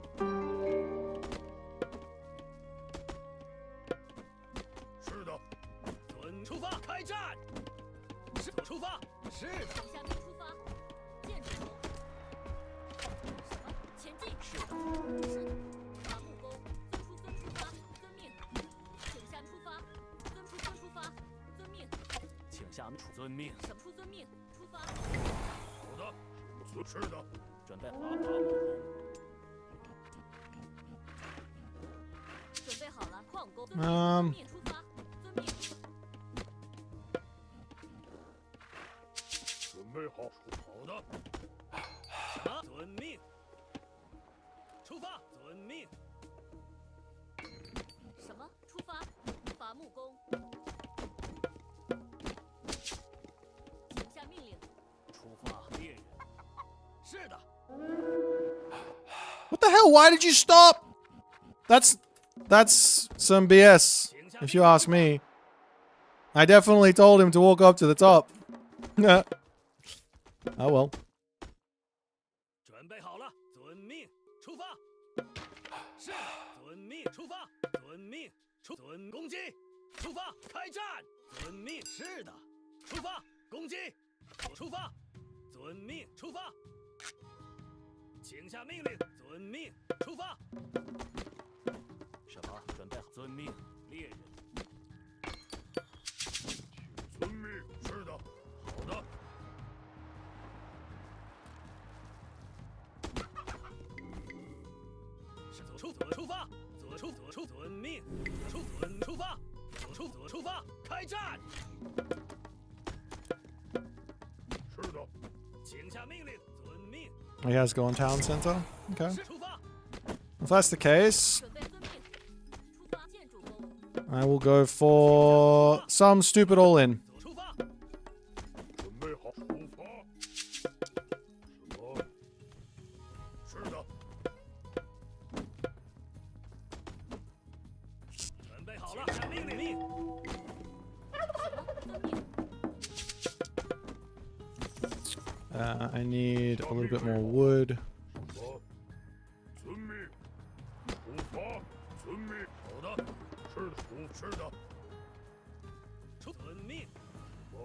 是的，出发！开战！是出发！是的，请下命出发。建筑工，什么？前进。是的，是的。伐木工，遵出发。遵命。请下出发。遵出发。遵命。请下遵命！什么出遵命？出发。好的，是的，准备伐木工。准备好了，矿工。遵命出发。遵命。准备备好，好的。什么？遵命。出发，遵命。什么？出发！伐木工。请下命令。出发，猎人。是的。 What the hell? Why did you stop? That's some BS, if you ask me. I definitely told him to walk up to the top. Oh well. 准备好了，遵命，出发。是的，遵命，出发，遵命，遵攻击，出发，开战，遵命，是的，出发，攻击，出发，遵命，出发。请下命令，遵命，出发。什么？准备好，遵命，猎人。遵命，是的，好的。出发，遵命，出发，出发，开战。是的。请下命令，遵命。 He has gone town center. Okay. 出发。 If that's the case, 准备遵命。出发！建筑工。 I will go for some stupid all in. 出发。准备好，出发。什么？是的。准备好了，下命令。 I need a little bit more wood. 什么？遵命。出发。遵命。好的。是的。是的。遵命。什么？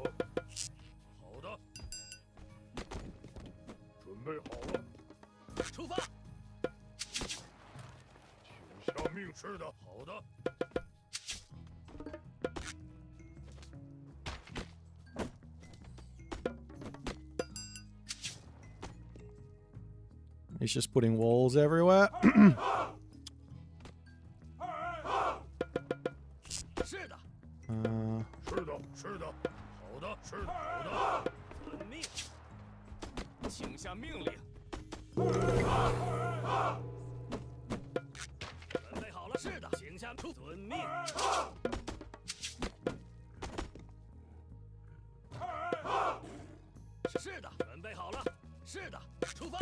好的。准备好了。出发。请下命。是的。好的。 He's just putting walls everywhere. 是的。是的。是的。好的。是的。好的。遵命。请下命令。准备好了。是的。请下出遵命。是的。准备好了。是的。出发。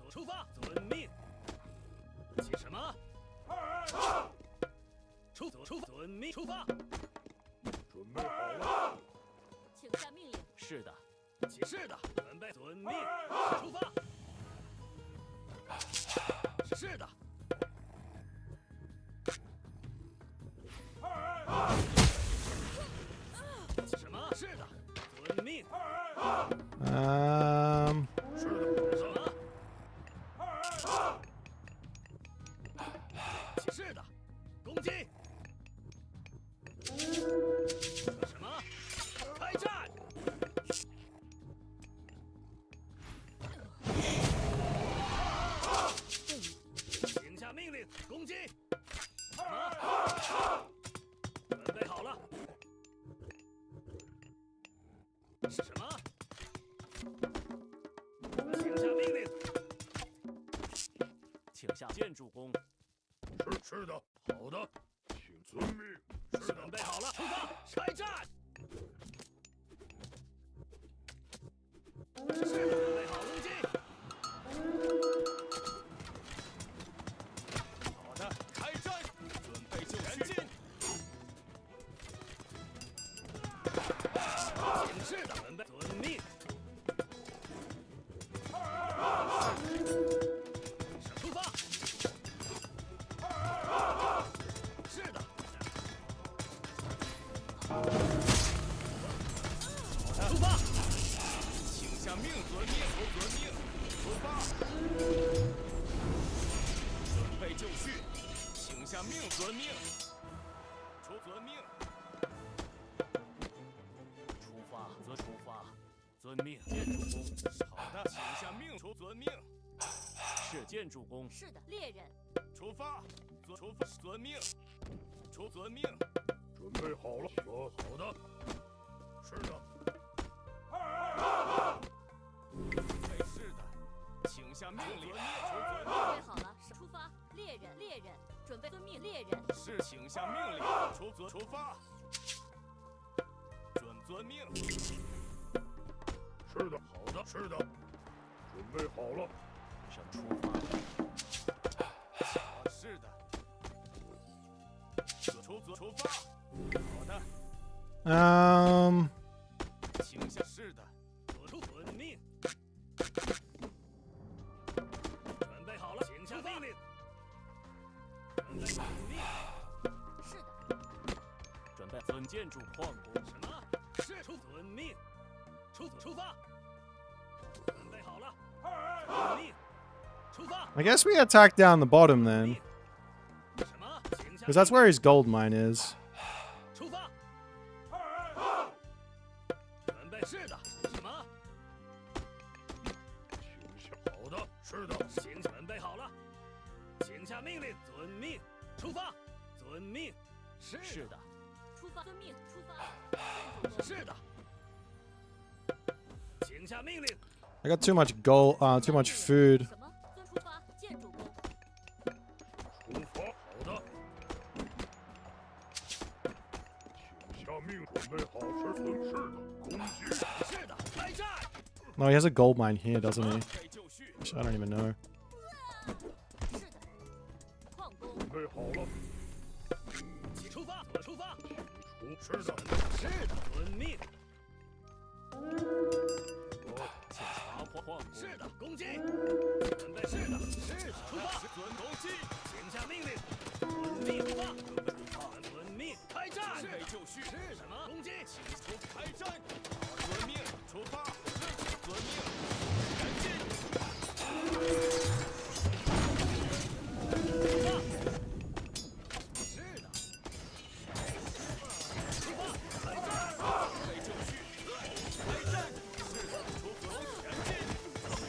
出发，遵命。起什么？遵命，出发。准备好了。请下命令。是的。是的。准备，遵命。出发。是的。什么？是的。遵命。是的。什么？ 是的，攻击。什么？开战！请下命令，攻击。什么？准备好了。什么？请下命令。请下建筑工。 是的，好的，请遵命。是的，准备好了，出发，开战。是的，准备好攻击。好的，开战，准备就绪。是的，准备遵命。出发。 是的。出发。请下命，遵命，遵命。出发。准备就绪。请下命，遵命。遵命。出发，出发。遵命。建筑工。好的，请下命，遵命。是建筑工。是的，猎人。出发，遵命。出遵命。准备好了。好的。是的。是的，请下命令。准备好了，出发！猎人，准备遵命，猎人。是，请下命令。出发。准遵命。是的。好的。是的。准备好了。出发。是的。出发。好的。请下。是的。遵命。准备好了，请下命令。准备遵命。是的。准备遵建筑矿工。什么？是遵命。出发。准备好了。遵命。出发。 I guess we attack down the bottom then. 什么？请下 Because that's where his gold mine is. 出发。准备。是的。什么？请下。好的。是的。请准备好了，请下命令。遵命。出发。遵命。是的。出发，遵命，出发。是的。请下命令。 I got too much gold, too much food. 什么？出发，建筑工。出发。好的。请下命。准备好。是的。攻击。是的。开战。 No, he has a gold mine here, doesn't he? 被就绪。 Which I don't even know. 是的。矿工。准备好了。出发。出发。是的。是的。遵命。请查矿工。是的。攻击。准备。是的。是的。出发。遵攻击。请下命令。遵命。出发。遵命。开战。被就绪。是什么？攻击。请出开战。遵命。出发。遵命。赶紧。出发。是的。出发。开战。被就绪。开战。是的。出发。赶紧。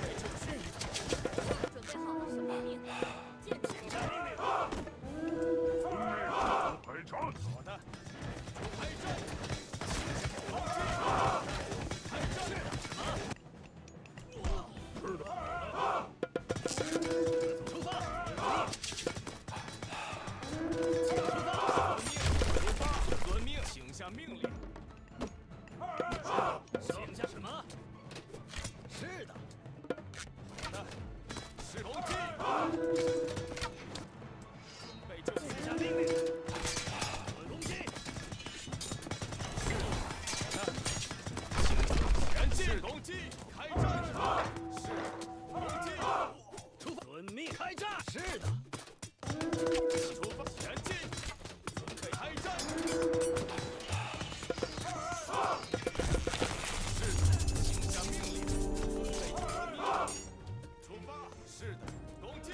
被就绪。准备好了，什么命？建筑。请下命令。开战。好的。开战。开战。什么？是的。出发！遵命！请下命令。请下什么？是的。好的。是攻击。准备就绪。下命令。攻击。好的。前进！攻击！开战！是。攻击！出发！遵命！开战！是的。出发！前进！准备开战！是的，请下命令。准备遵命。出发！是的，攻击！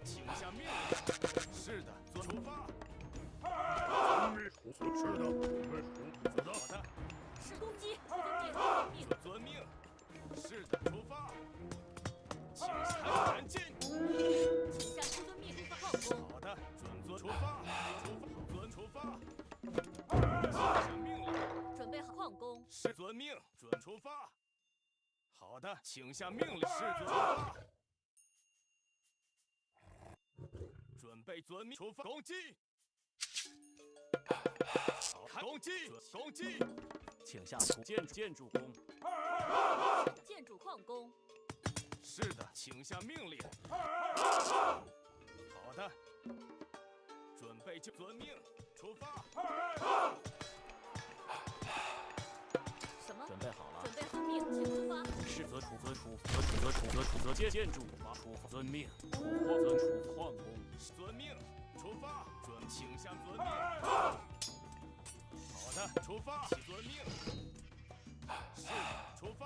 请下命令。是的，出发！是的。准备好的。是攻击，遵命。遵命。是的，出发。请下前进。请下出遵命，出发矿工。好的，准出发。出发。请下命令。准备好矿工。是遵命，准出发。好的，请下命令。是准出发。准备遵命，出发。攻击。好，攻击，攻击。请下建筑工。建筑矿工。是的，请下命令。好的，准备就遵命，出发。什么？准备好了。准备遵命，请出发。是则建筑出发。遵命，出矿工。遵命，出发。请下遵命。好的，出发。遵命。是的，出发。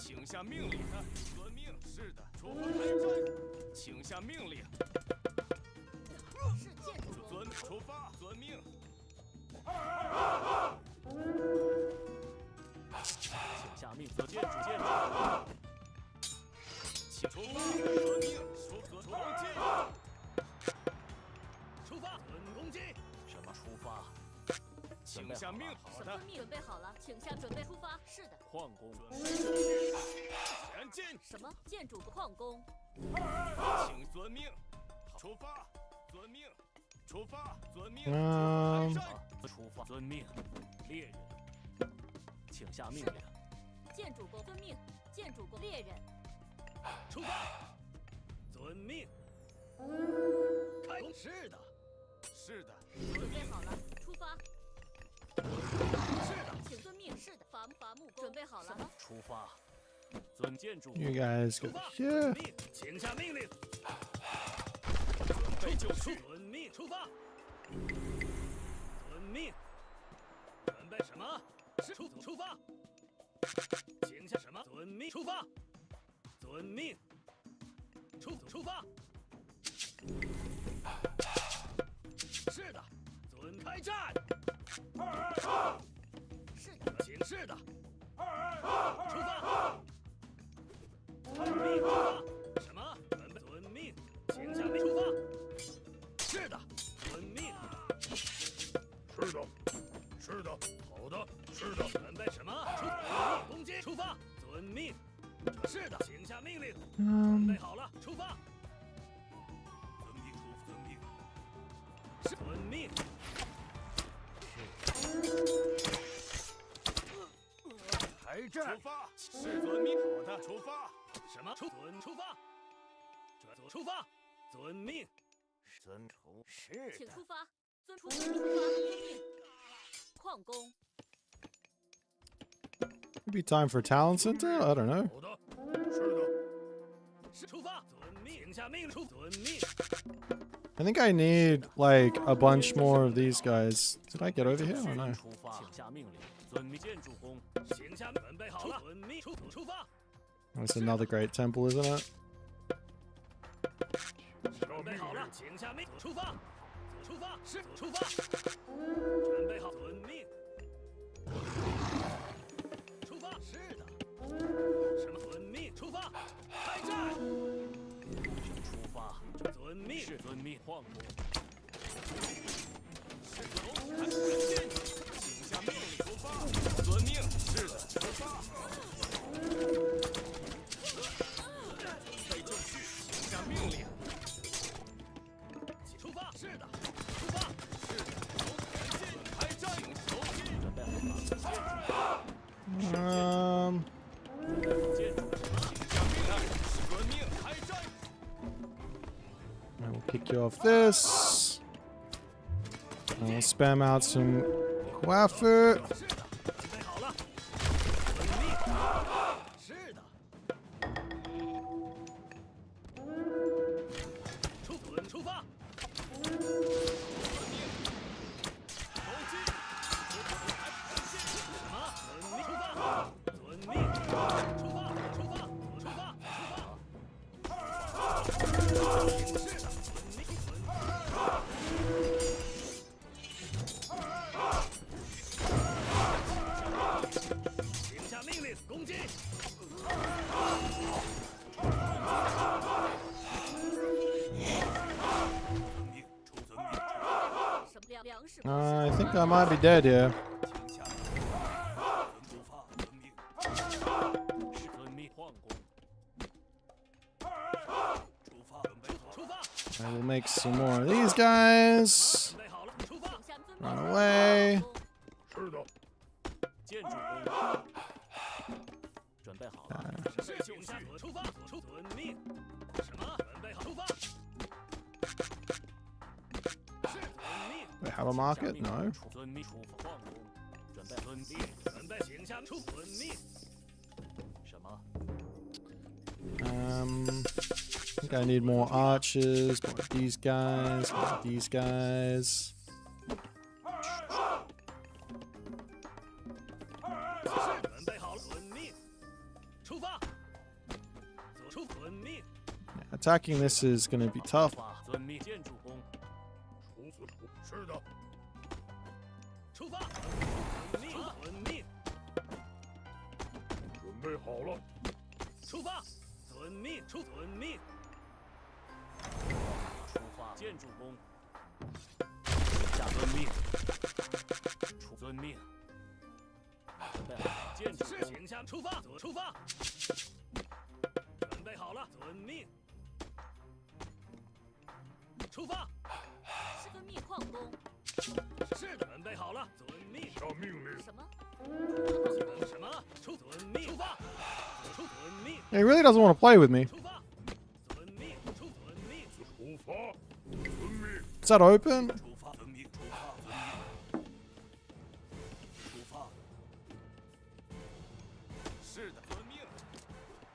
请下命令。遵命。是的，出发开战。请下命令。是建筑工。出发。遵命。请下命则建筑建筑，请出发，遵命，出攻击，出发，攻击，什么出发？请下命，好的，遵命，准备好了，请下准备出发。是的，矿工，前进，什么建筑矿工？请遵命，出发，遵命，出发，遵命，出发，遵命，猎人，请下命令。建筑工遵命，建筑工猎人，出发，遵命。开工，是的，是的，准备好了，出发。是的，请遵命。是的，伐木工准备好了。出发，遵建筑。 You guys 出 go 发， here. 请下命令。准备就绪，遵命，出发。遵命。准备什么？是出发。请下什么？遵命，出发。遵命。出发。是的，遵开战。是的，请是的。出发。遵命，出发。什么？遵命，请下命，出发。是的，遵命。是的，是的，好的，是的。准备什么？攻击，出发。遵命。是的，请下命令。准备好了，出发。遵命，遵命。是遵命。开战！出发！是遵命。好的，出发。什么？出发。出发。遵命。遵从。是的。请出发。遵命。矿工。 Maybe time for talent center? I don't know. 好的，是的。是出发。遵命。请下命令。遵命。 I think I need like a bunch more of these guys. Did I get over here or no? 出发。请下命令。遵命。建筑工。请下。准备好了。遵命。出发。 That's another great temple, isn't it? 准备好了，请下命。出发。出发。是出发。准备好。遵命。 出发，是的。什么？遵命，出发，开战。出发，遵命，是遵命。矿工，是从开进，请下命令，出发。遵命，是的，出发。准备就绪，请下命令。出发，是的，出发，是的，从前进，开战，手击，准备好了。 I will kick you off this. I will spam out some Quafu. 准备好了，是的。出发。请下命令，攻击！ I think I might be dead here. I will make some more of these guys. Run away. 是的，建筑工，准备好了，是就绪，出发，遵命。什么？准备好，出发。是遵命。 They have a market? No. 遵命，出发，矿工，准备遵命，准备请下出遵命。什么？ I think I need more archers, more of these guys, more of these guys. 准备好了，遵命，出发，走出遵命。 Attacking this is going to be tough. 遵命，建筑工，是的，出发，遵命，遵命。准备备好了，出发，遵命，遵命。出发，建筑工。下遵命，遵命。准备好，建筑工。请下出发，出发。准备好了，遵命。出发。遵命矿工。是的，准备好了，遵命。下命令。什么？什么？出遵命，出发。出遵命， He really doesn't want to play with me. 出发。遵命，出遵命。出发，遵命。 Is that open? 出发，遵命，出发，遵命。出发。是的，遵命。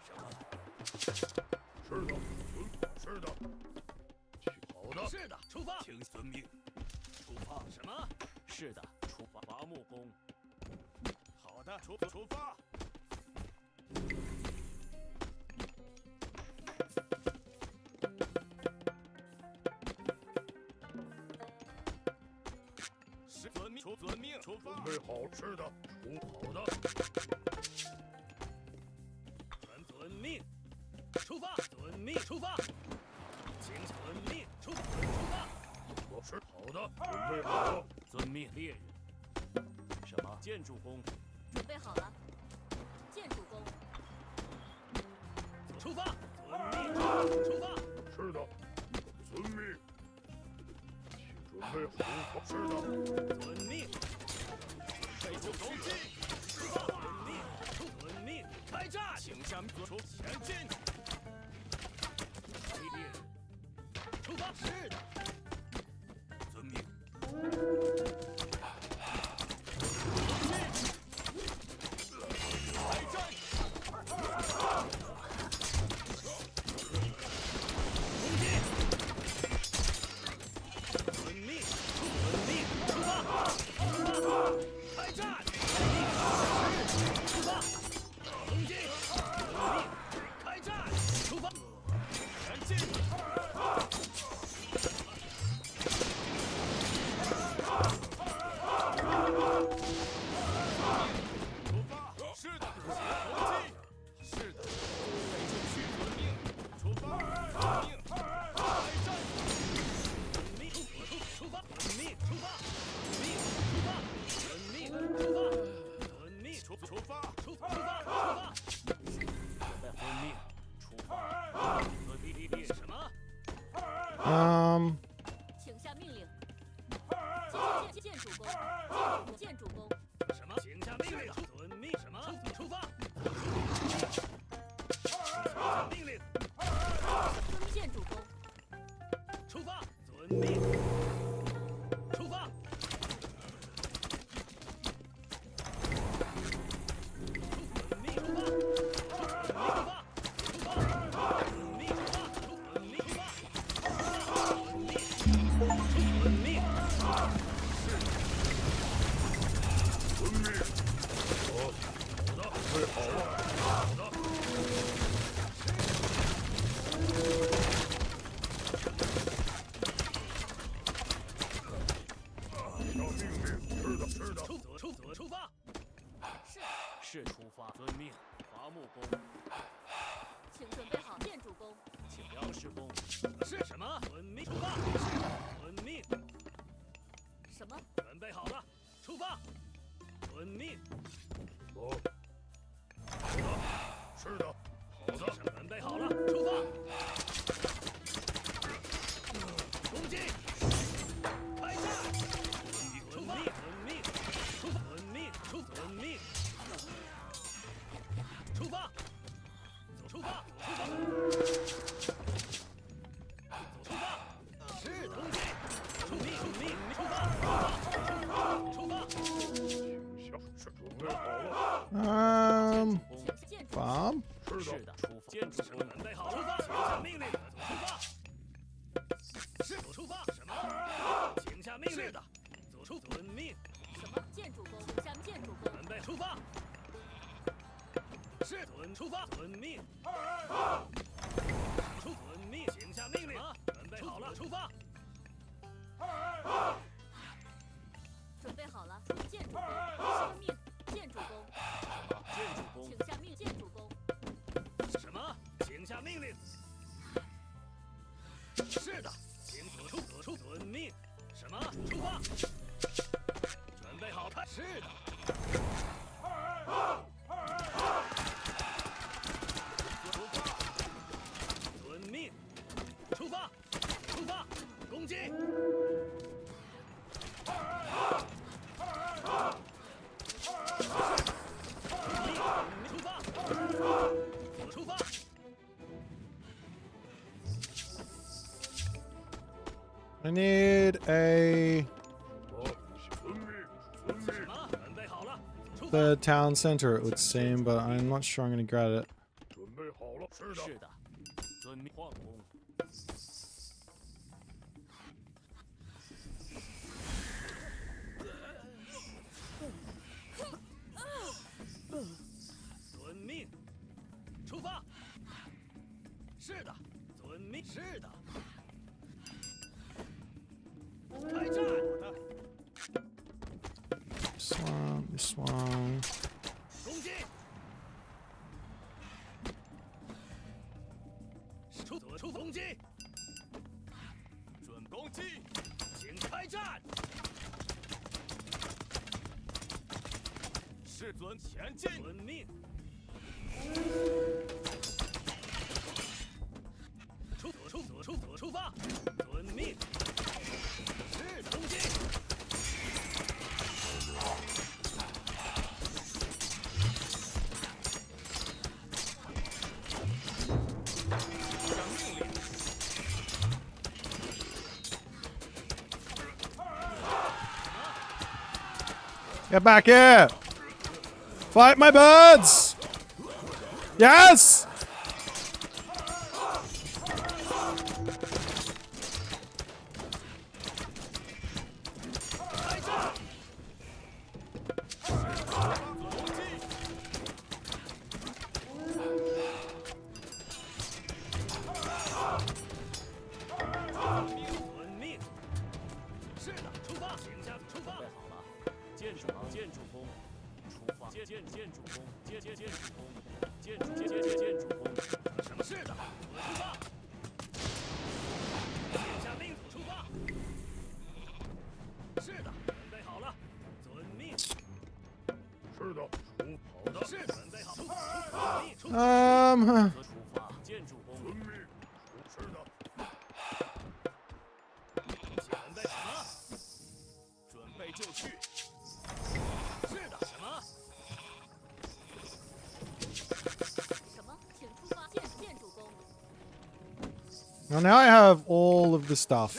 什么？是的，是的。好的，是的，出发。请遵命。出发。什么？是的，出发。伐木工。好的，出发。是遵命，遵命，出发。准备好，是的，好的。遵命，出发。遵命，出发。请遵命，出发。出发。我是好的，准备好了。遵命，猎人。什么？建筑工。准备好了。建筑工。出发。遵命，出发。是的，遵命。请准备好，是的。遵命。备就攻击。出发。遵命，遵命，开战。请向出前进。猎人。出发。是的。遵命。请下命令。建筑工。建筑工。什么？请下命令。遵命。什么？出发。请下命令。建筑工。出发。遵命。出发。遵命。出发。出发。是出发。遵命。伐木工。请准备好。建筑工。请粮食工。是什么？遵命。出发。遵命。什么？准备好了，出发。遵命。是的，好的。准备好了，出发。攻击！开战！遵命，遵命，出发，遵命，遵命，出发，出发，出发，出发，是的，攻击！遵命，遵命，出发，出发，是准备好了。Farm? 是的，出发。建筑工准备好了，出发。请下命令，出发。是出发。什么？请下命令。是的，走出遵命。什么？建筑工。请下建筑工。准备出发。是出发。遵命。出遵命，请下命令。准备好了，出发。准备好了。建筑工。遵命。建筑工。建筑工。请下命。建筑工。下命令。是的，请出遵命。什么？出发！准备好看。是的。遵命。出发！出发！攻击！出发！出发！ I need a 准备好了，出发！ the town center, it would seem, but I'm not sure I'm gonna get it. 准备好了。是的。是的，遵命换工。遵命，出发。是的，遵命。是的。 开战！ Swung. 攻击！出攻击！准攻击！请开战！是准前进！遵命！出发！遵命！是攻击！ Get back here! Fight my birds! Yes! Well, now I have all of the stuff.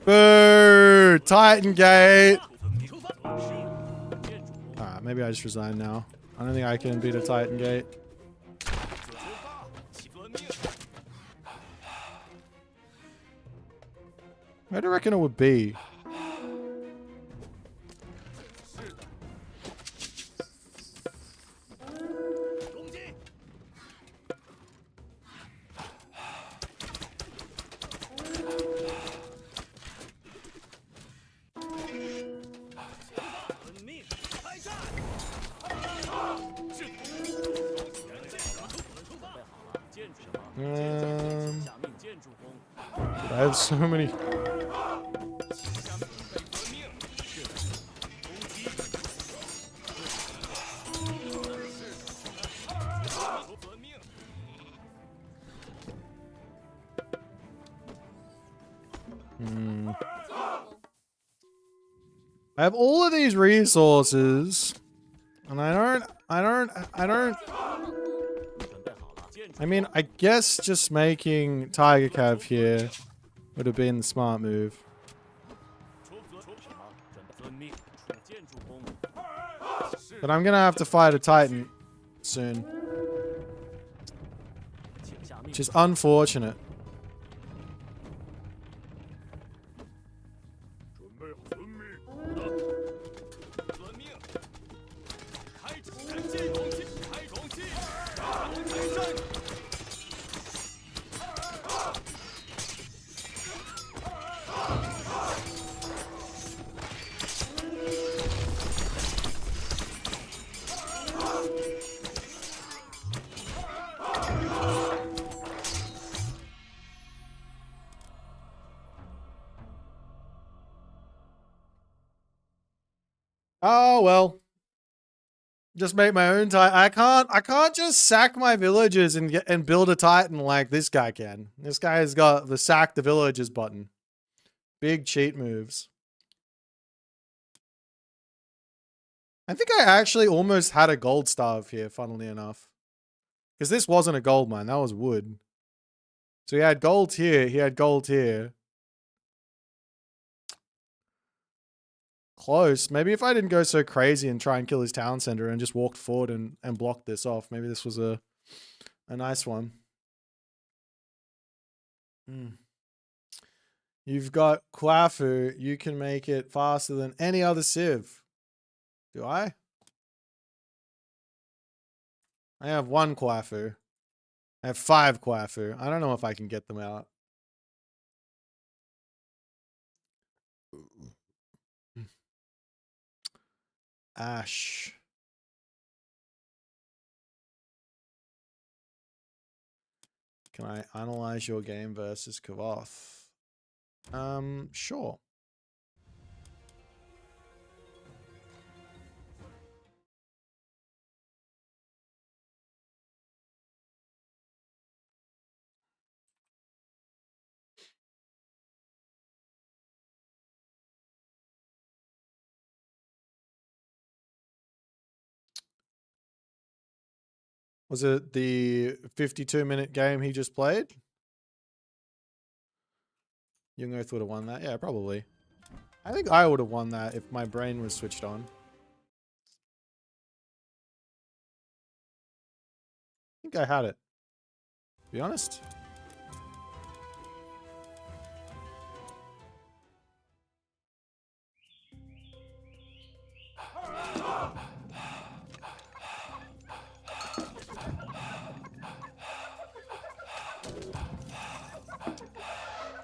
Boo! Titan Gate! Alright, maybe I just resign now. I don't think I can beat a Titan Gate. Where do you reckon it would be? 下命建筑工， I have so many. 下命被革命，是的，攻击，革命， I have all of these resources, and I don't. 准备好了，建筑 I mean, I guess just making Tiger Cav here would have been the smart move. 出什么？准备遵命，出建筑工， But I'm gonna have to fight a Titan soon, 请下命 which。is unfortunate. 准备好遵命。遵命，开燃建容器，开容器，开战。 Oh well. Just make my own Titan. I can't just sack my villagers and build a Titan like this guy can. This guy has got the sack the villagers button. Big cheat moves. I think I actually almost had a gold starve here, funnily enough. Because this wasn't a gold mine, that was wood. So he had gold here, he had gold here. Close. Maybe if I didn't go so crazy and try and kill his town center and just walked forward and blocked this off, maybe this was a nice one. You've got Kwafu. You can make it faster than any other Civ. Do I? I have 1 Kwafu. I have 5 Kwafu. I don't know if I can get them out. Ash. Can I analyze your game versus Kavoth? Sure. Was it the 52-minute game he just played? Young Earth would have won that. Yeah, probably. I think I would have won that if my brain was switched on. I think I had it. To be honest.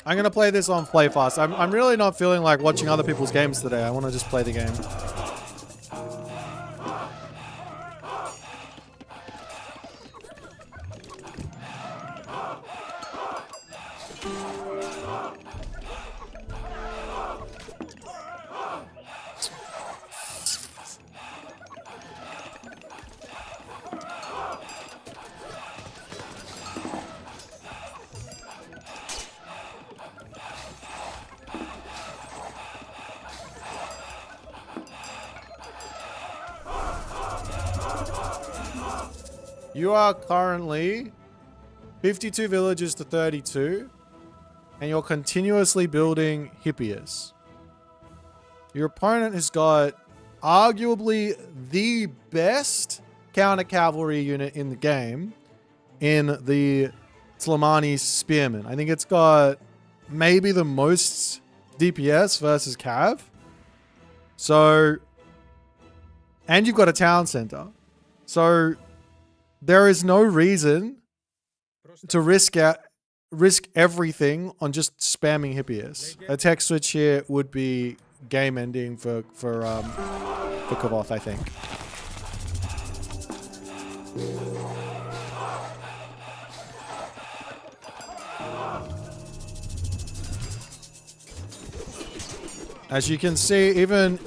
I'm gonna play this on Play Fast. I'm really not feeling like watching other people's games today. I want to just play the game. You are currently 52 villages to 32, and you're continuously building Hippias. Your opponent has got arguably the best counter cavalry unit in the game in the Tlemani Spearmen. I think it's got maybe the most DPS versus Cav. So, and you've got a town center. So, there is no reason to risk everything on just spamming Hippias. A tech switch here would be game ending for Kavoth, I think. As you can see, even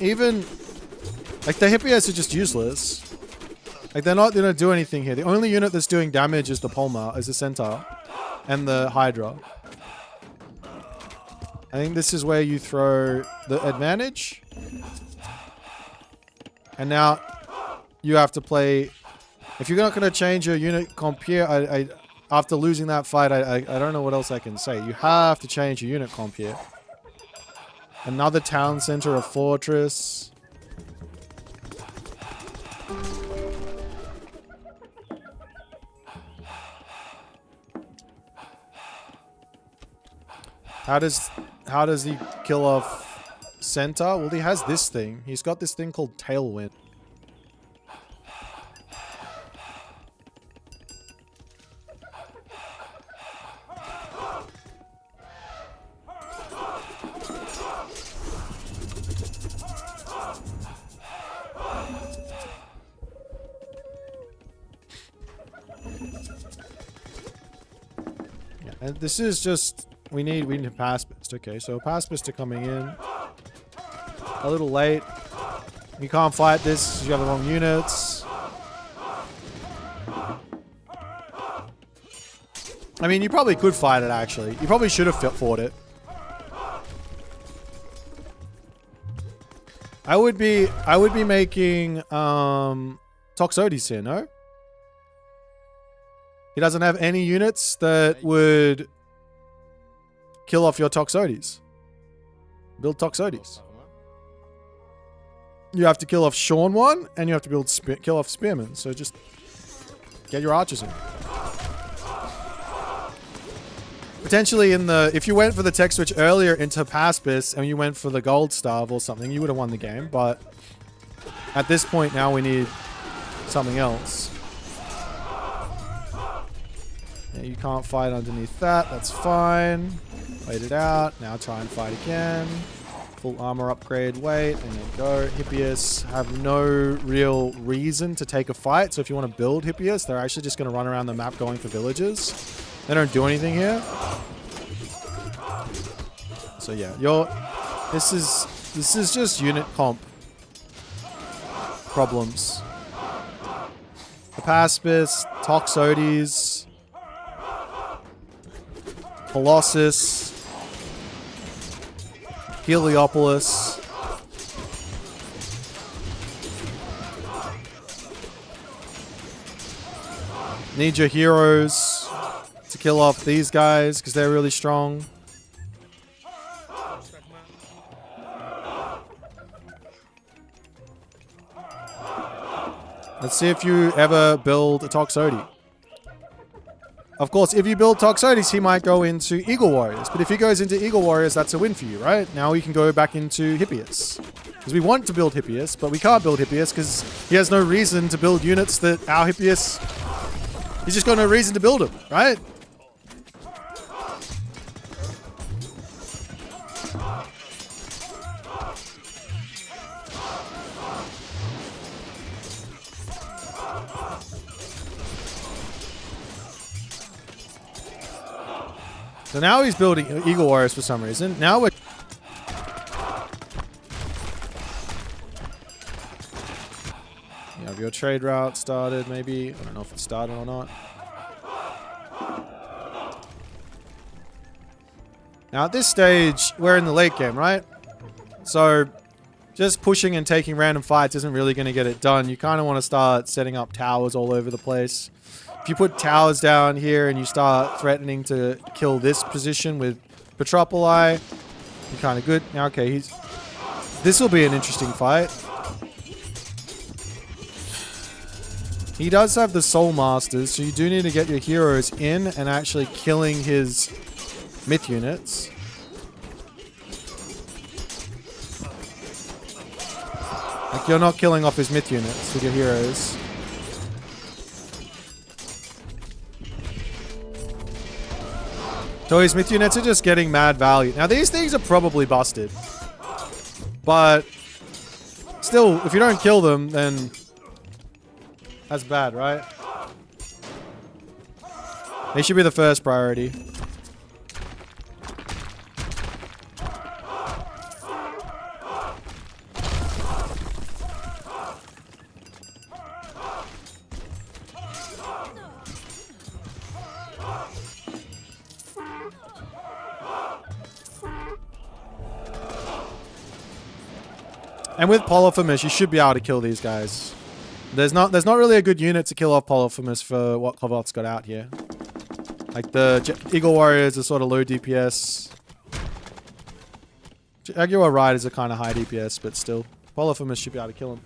like the Hippias are just useless. Like they're not gonna do anything here. The only unit that's doing damage is the Palmer, is the Centaur, and the Hydra. I think this is where you throw the advantage. And now you have to play. If you're not gonna change your unit comp here, I after losing that fight, I don't know what else I can say. You have to change your unit comp here. Another town center, a fortress. How does he kill off Centaur? Well, he has this thing. He's got this thing called Tailwind. And this is just, we need a pacifist. Okay, so a pacifist are coming in. A little late. You can't fight this because you have the wrong units. I mean, you probably could fight it actually. You probably should have fought it. I would be making Toxotes here, no? He doesn't have any units that would kill off your Toxotes. Build Toxotes. You have to kill off Sean one, and you have to build kill off Spearmen. So just get your archers in. Potentially if you went for the tech switch earlier into Paspis and you went for the gold starve or something, you would have won the game. But at this point now we need something else. Yeah, you can't fight underneath that. That's fine. Wait it out. Now try and fight again. Full armor upgrade, wait, and then go. Hippias have no real reason to take a fight. So if you want to build Hippias, they're actually just going to run around the map going for villages. They don't do anything here. So yeah, this is just unit comp problems. The Paspis, Toxotes, Colossus, Heliopolis. Need your heroes to kill off these guys because they're really strong. Let's see if you ever build a Toxotes. Of course, if you build Toxotes, he might go into Eagle Warriors. But if he goes into Eagle Warriors, that's a win for you, right? Now we can go back into Hippias. Because we want to build Hippias, but we can't build Hippias because he has no reason to build units that our Hippias... He's just got no reason to build them, right? So now he's building Eagle Warriors for some reason. Now we're... You have your trade route started, maybe. I don't know if it started or not. Now at this stage, we're in the late game, right? So just pushing and taking random fights isn't really going to get it done. You kind of want to start setting up towers all over the place. If you put towers down here and you start threatening to kill this position with Petropoli, you're kind of good. Now, okay, this will be an interesting fight. He does have the Soul Masters, so you do need to get your heroes in and actually killing his myth units. Like, you're not killing off his myth units with your heroes. So his myth units are just getting mad value. Now these things are probably busted. But still, if you don't kill them, then that's bad, right? They should be the first priority. And with Polyphemus, you should be able to kill these guys. There's not really a good unit to kill off Polyphemus for what Kavoth's got out here. Like the Eagle Warriors are sort of low DPS. Jaguar Riders are kind of high DPS, but still, Polyphemus should be able to kill him.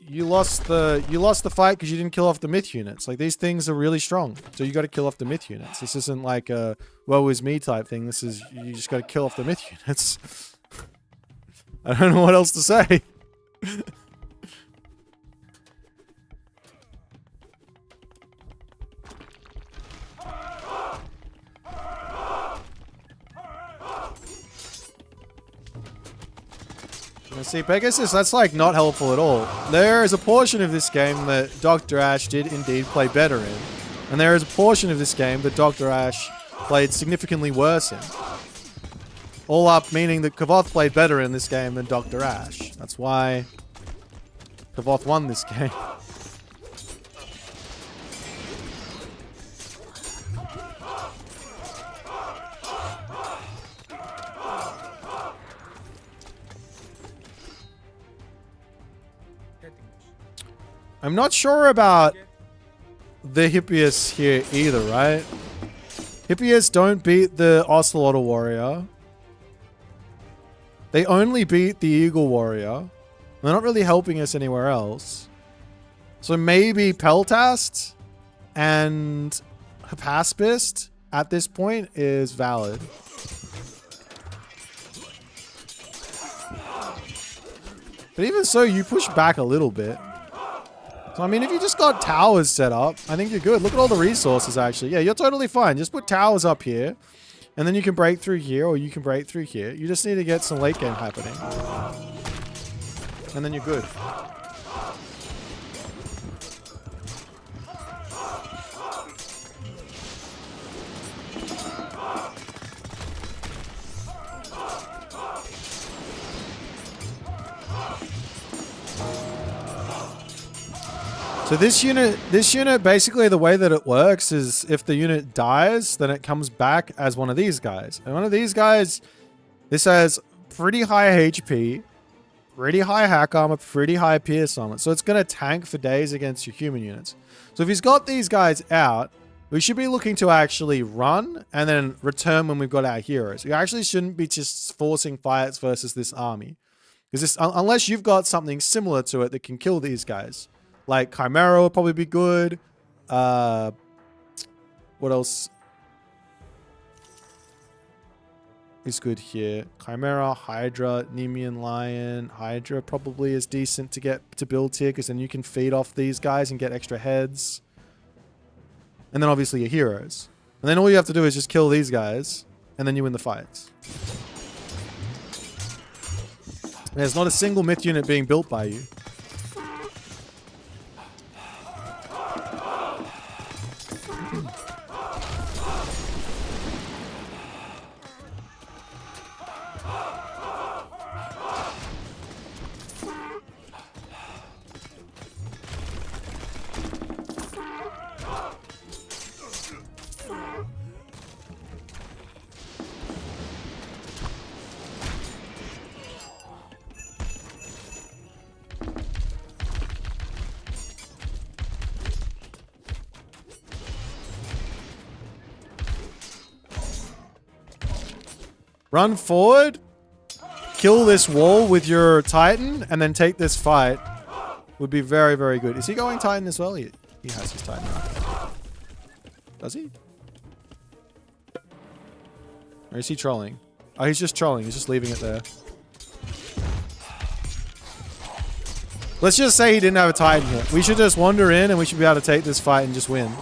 You lost the fight because you didn't kill off the myth units. Like, these things are really strong, so you got to kill off the myth units. This isn't like a woe is me type thing. This is, you just got to kill off the myth units. I don't know what else to say. See, Pegasus, that's like not helpful at all. There is a portion of this game that Dr. Ash did indeed play better in. And there is a portion of this game that Dr. Ash played significantly worse in. All up meaning that Kavoth played better in this game than Dr. Ash. That's why Kavoth won this game. I'm not sure about the Hippias here either, right? Hippias don't beat the Ocelot Warrior. They only beat the Eagle Warrior. They're not really helping us anywhere else. So maybe Peltast and Hypaspist at this point is valid. But even so, you push back a little bit. So, I mean, if you just got towers set up, I think you're good. Look at all the resources, actually. Yeah, you're totally fine. Just put towers up here, and then you can break through here, or you can break through here. You just need to get some late game happening. And then you're good. So this unit, basically the way that it works is if the unit dies, then it comes back as one of these guys. And one of these guys, this has pretty high HP, pretty high hack armor, pretty high pierce armor. So it's going to tank for days against your human units. So if he's got these guys out, we should be looking to actually run and then return when we've got our heroes. We actually shouldn't be just forcing fights versus this army. Because this, unless you've got something similar to it that can kill these guys. Like Chimera would probably be good. What else is good here? Chimera, Hydra, Nemean Lion. Hydra probably is decent to get to build here because then you can feed off these guys and get extra heads. And then obviously your heroes. And then all you have to do is just kill these guys and then you win the fights. There's not a single myth unit being built by you. Run forward, kill this wall with your Titan, and then take this fight. Would be very, very good. Is he going Titan as well? He has his Titan. Does he? Or is he trolling? Oh, he's just trolling. He's just leaving it there. Let's just say he didn't have a Titan here. We should just wander in and we should be able to take this fight and just win.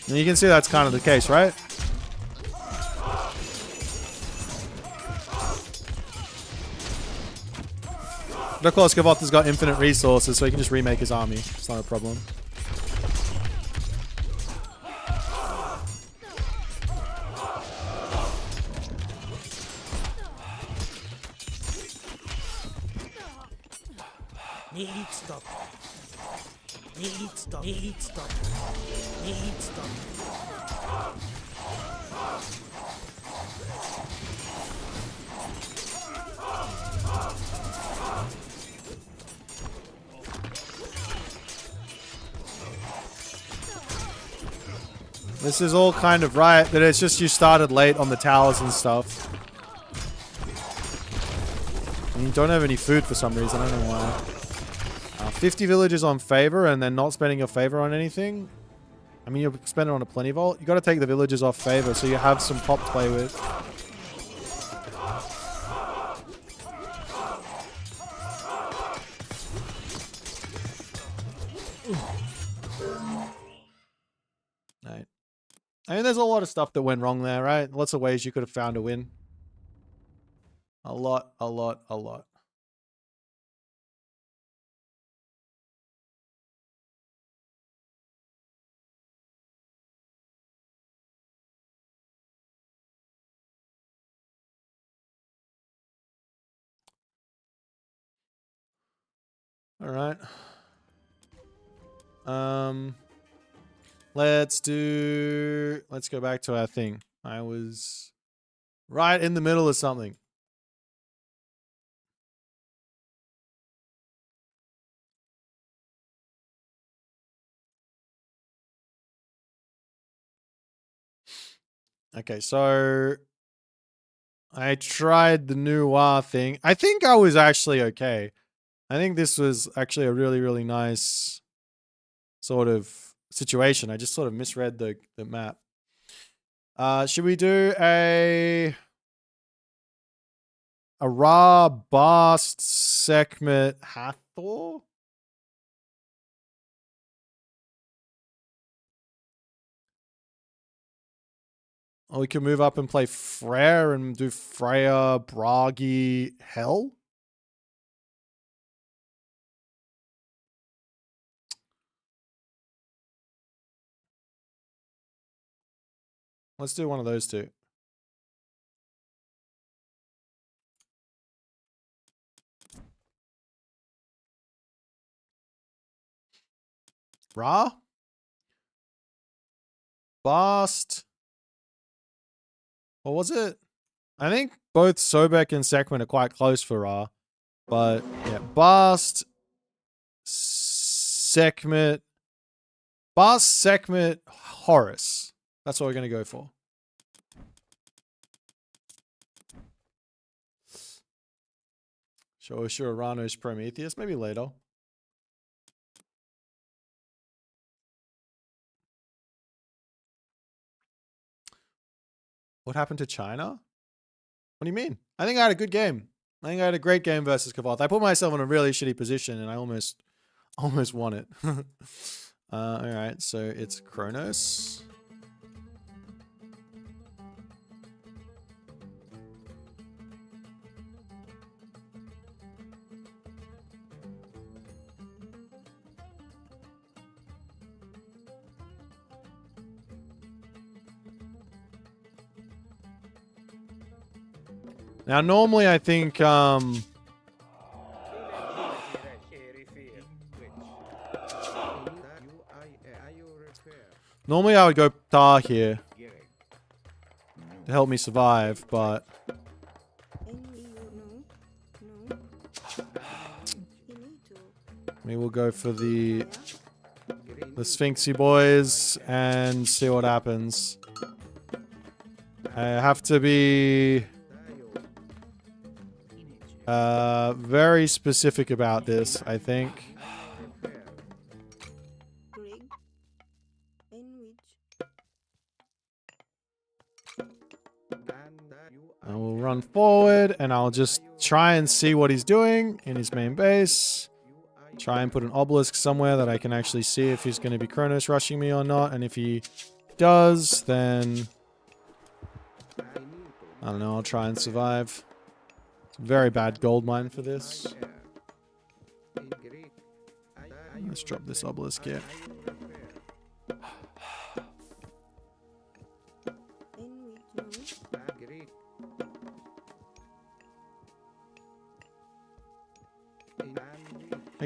And you can see that's kind of the case, right? But of course, Kavoth has got infinite resources, so he can just remake his army. It's not a problem. Need stop. Need stop. Need stop. This is all kind of right, but it's just you started late on the towers and stuff. And you don't have any food for some reason, I don't know why. 50 villages on favor and then not spending your favor on anything. I mean, you're spending on a plenty vault. You got to take the villages off favor so you have some pop to play with. Right. I mean, there's a lot of stuff that went wrong there, right? Lots of ways you could have found a win. A lot, a lot, a lot. All right. Let's go back to our thing. I was right in the middle of something. Okay, so I tried the noir thing. I think I was actually okay. I think this was actually a really, really nice sort of situation. I just sort of misread the map. Should we do a Ra Bast Sekhmet Hathor? Or we can move up and play Freya and do Freya, Bragi, Hell. Let's do one of those two. Ra? Bast. What was it? I think both Sobek and Sekhmet are quite close for Ra. But yeah, Bast, Sekhmet, Horus. That's what we're going to go for. Sure, Ouranos, Prometheus. Maybe later. What happened to China? What do you mean? I think I had a good game. I think I had a great game versus Kavoth. I put myself in a really shitty position and I almost won it. All right, so it's Kronos. Now, normally I think, normally I would go Thor here to help me survive, but we will go for the Sphinxy boys and see what happens. I have to be very specific about this, I think. I will run forward and I'll just try and see what he's doing in his main base. Try and put an obelisk somewhere that I can actually see if he's going to be Kronos rushing me or not. And if he does, then I don't know, I'll try and survive. Very bad gold mine for this. Let's drop this obelisk here.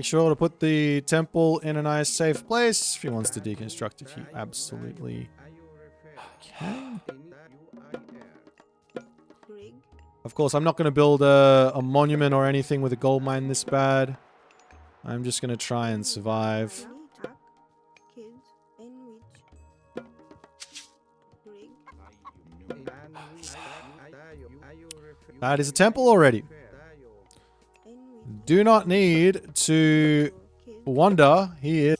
Make sure to put the temple in a nice safe place. If he wants to deconstruct it, he absolutely can. Of course, I'm not going to build a monument or anything with a gold mine this bad. I'm just going to try and survive. That is a temple already. Do not need to wonder. He is.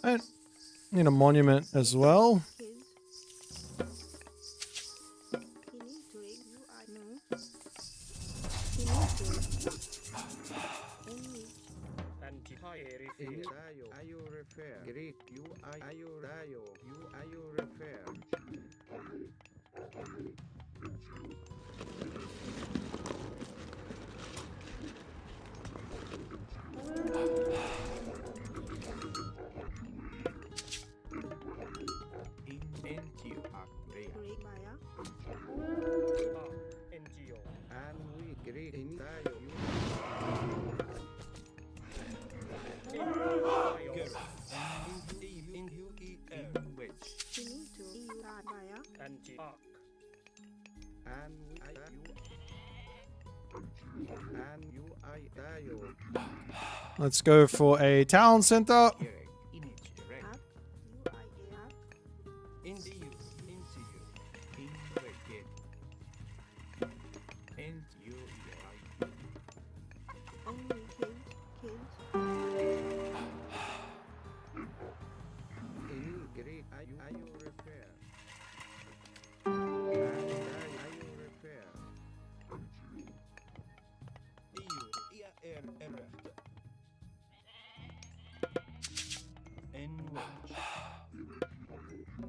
I need a monument as well. Let's go for a town center.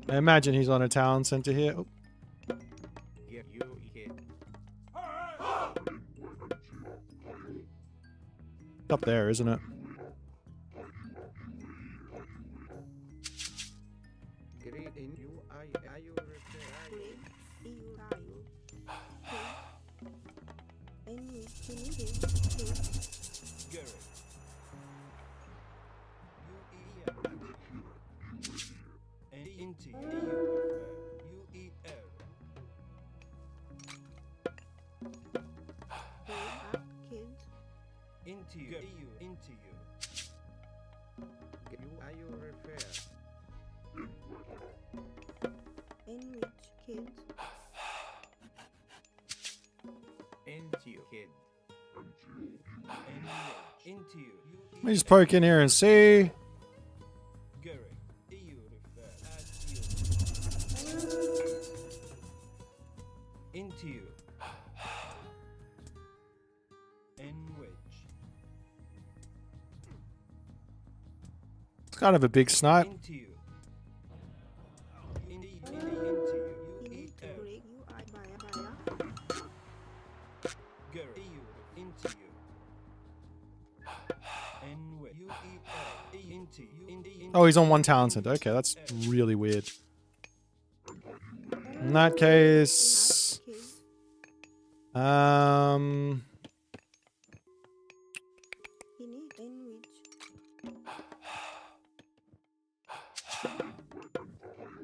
I imagine he's on a town center here. Oh. Up there, isn't it? Into you. Let me just poke in here and see. Garrick. EU refer. Into you. Wedge. It's kind of a big snipe. Into you. Into you. Break you are by Garrick. EU into you. Wedge. Into you. Oh, he's on one talent center. Okay, that's really weird. In that case,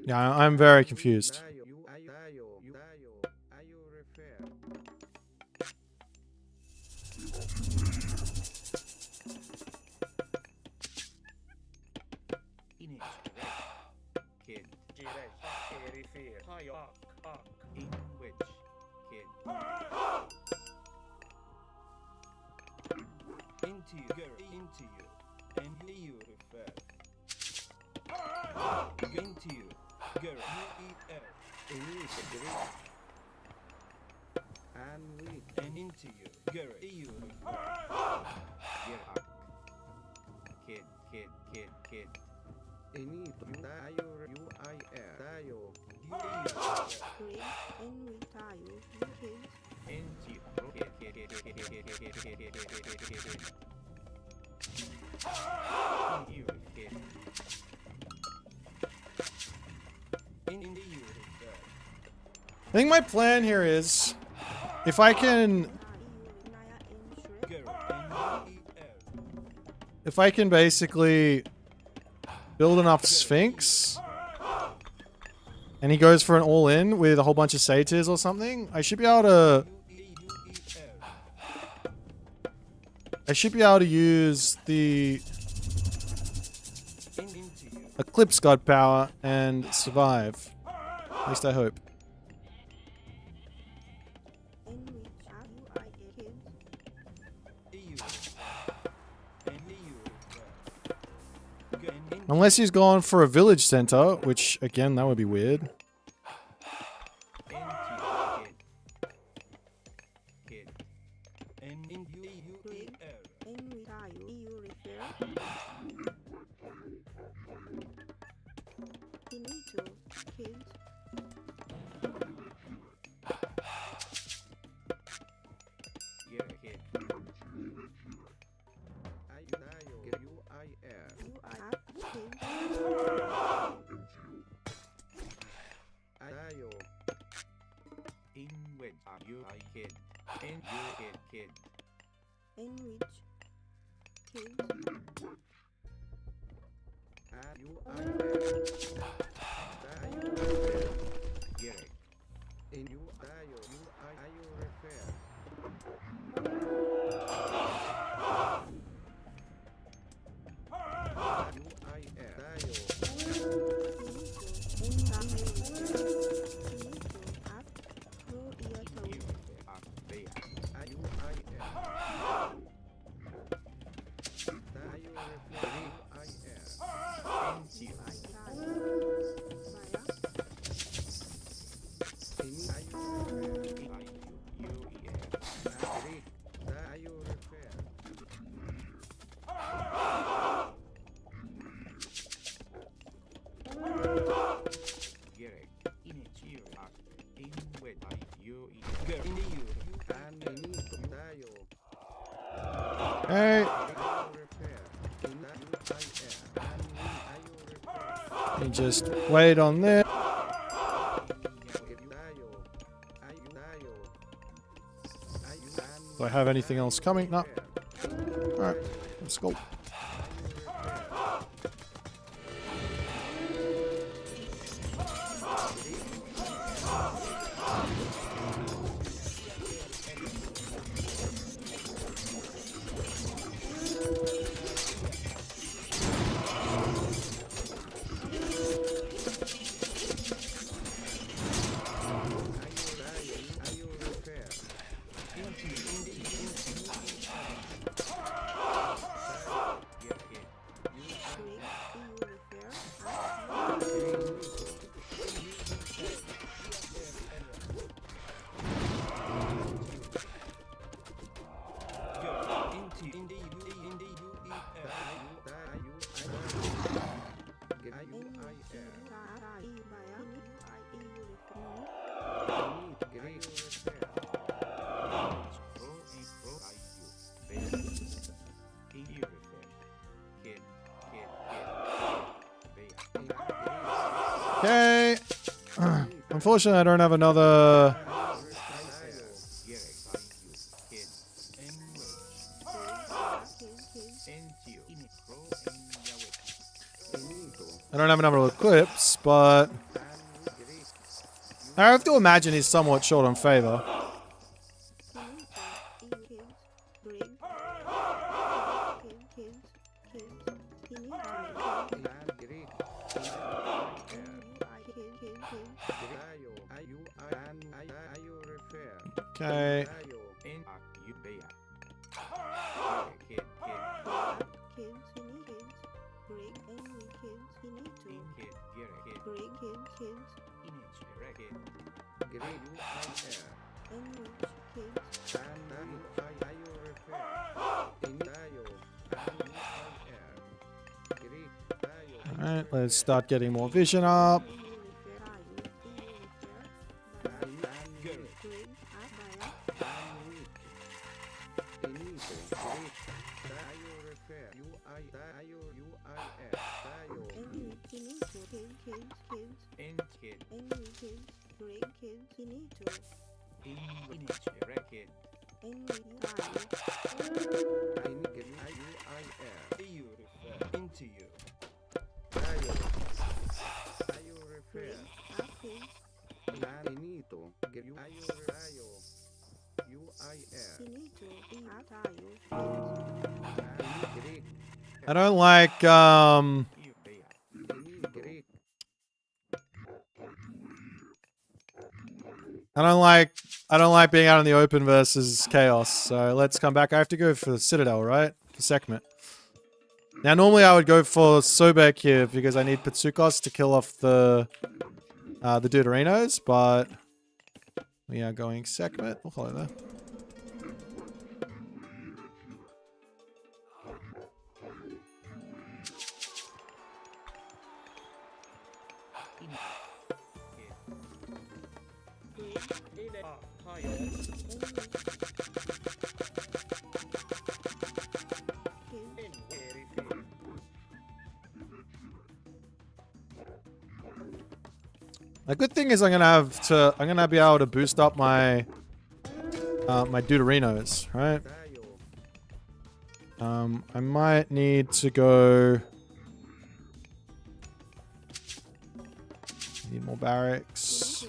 yeah, I'm very confused. Into you, into you, and you refer. Into you, girl, and into you, girl, you refer. Kid. Any I think my plan here is, if I can basically build enough Sphinx, and he goes for an all-in with a whole bunch of satyrs or something, I should be able to use the Eclipse God power and survive. At least I hope. Unless he's gone for a village center, which, again, that would be weird. Hey. You just wait on there. Do I have anything else coming? No. Alright, let's go. Okay. Unfortunately, I don't have another. I don't have another eclipse, but I have to imagine he's somewhat short on favor. Okay. Alright, let's start getting more vision up. I don't like I don't like being out in the open versus chaos. So let's come back. I have to go for the Citadel, right? For Sekhmet. Now normally I would go for Sobek here because I need Pitsukos to kill off the Deuterinos, but we are going Sekhmet. We'll follow there. The good thing is I'm gonna be able to boost up my my Deuterinos, right? I might need to go. Need more barracks.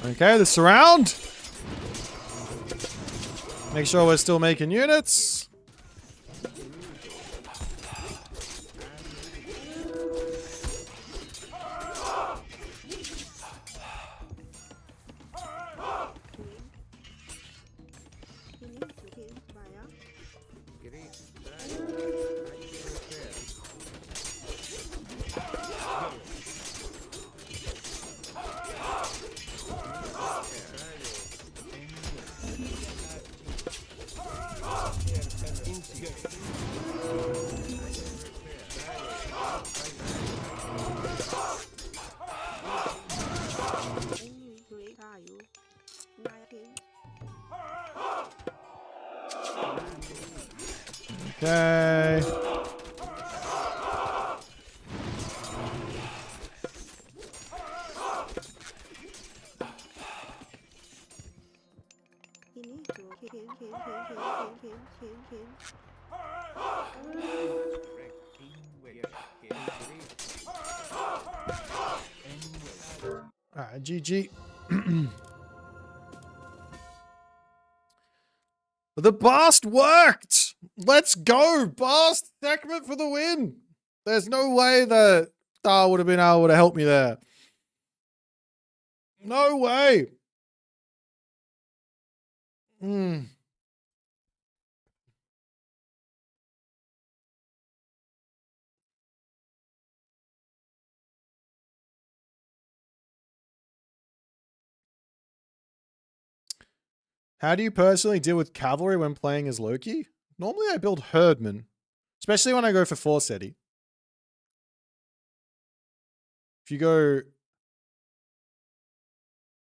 Okay, the surround. Make sure we're still making units. Okay. Alright, GG. The Bast worked! Let's go! Bast segment for the win! There's no way that Thor would have been able to help me there. No way! How do you personally deal with cavalry when playing as Loki? Normally I build herdmen, especially when I go for Forseti. If you go...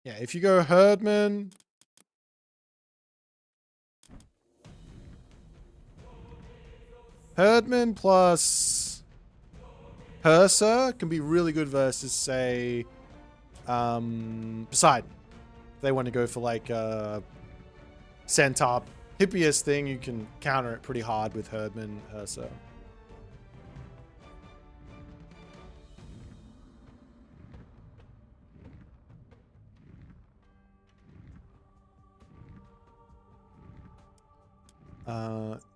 Yeah, if you go herdman... Herdman plus Persa can be really good versus, say, Poseidon. If they want to go for like Centaur hippiest thing, you can counter it pretty hard with Herdman Persa.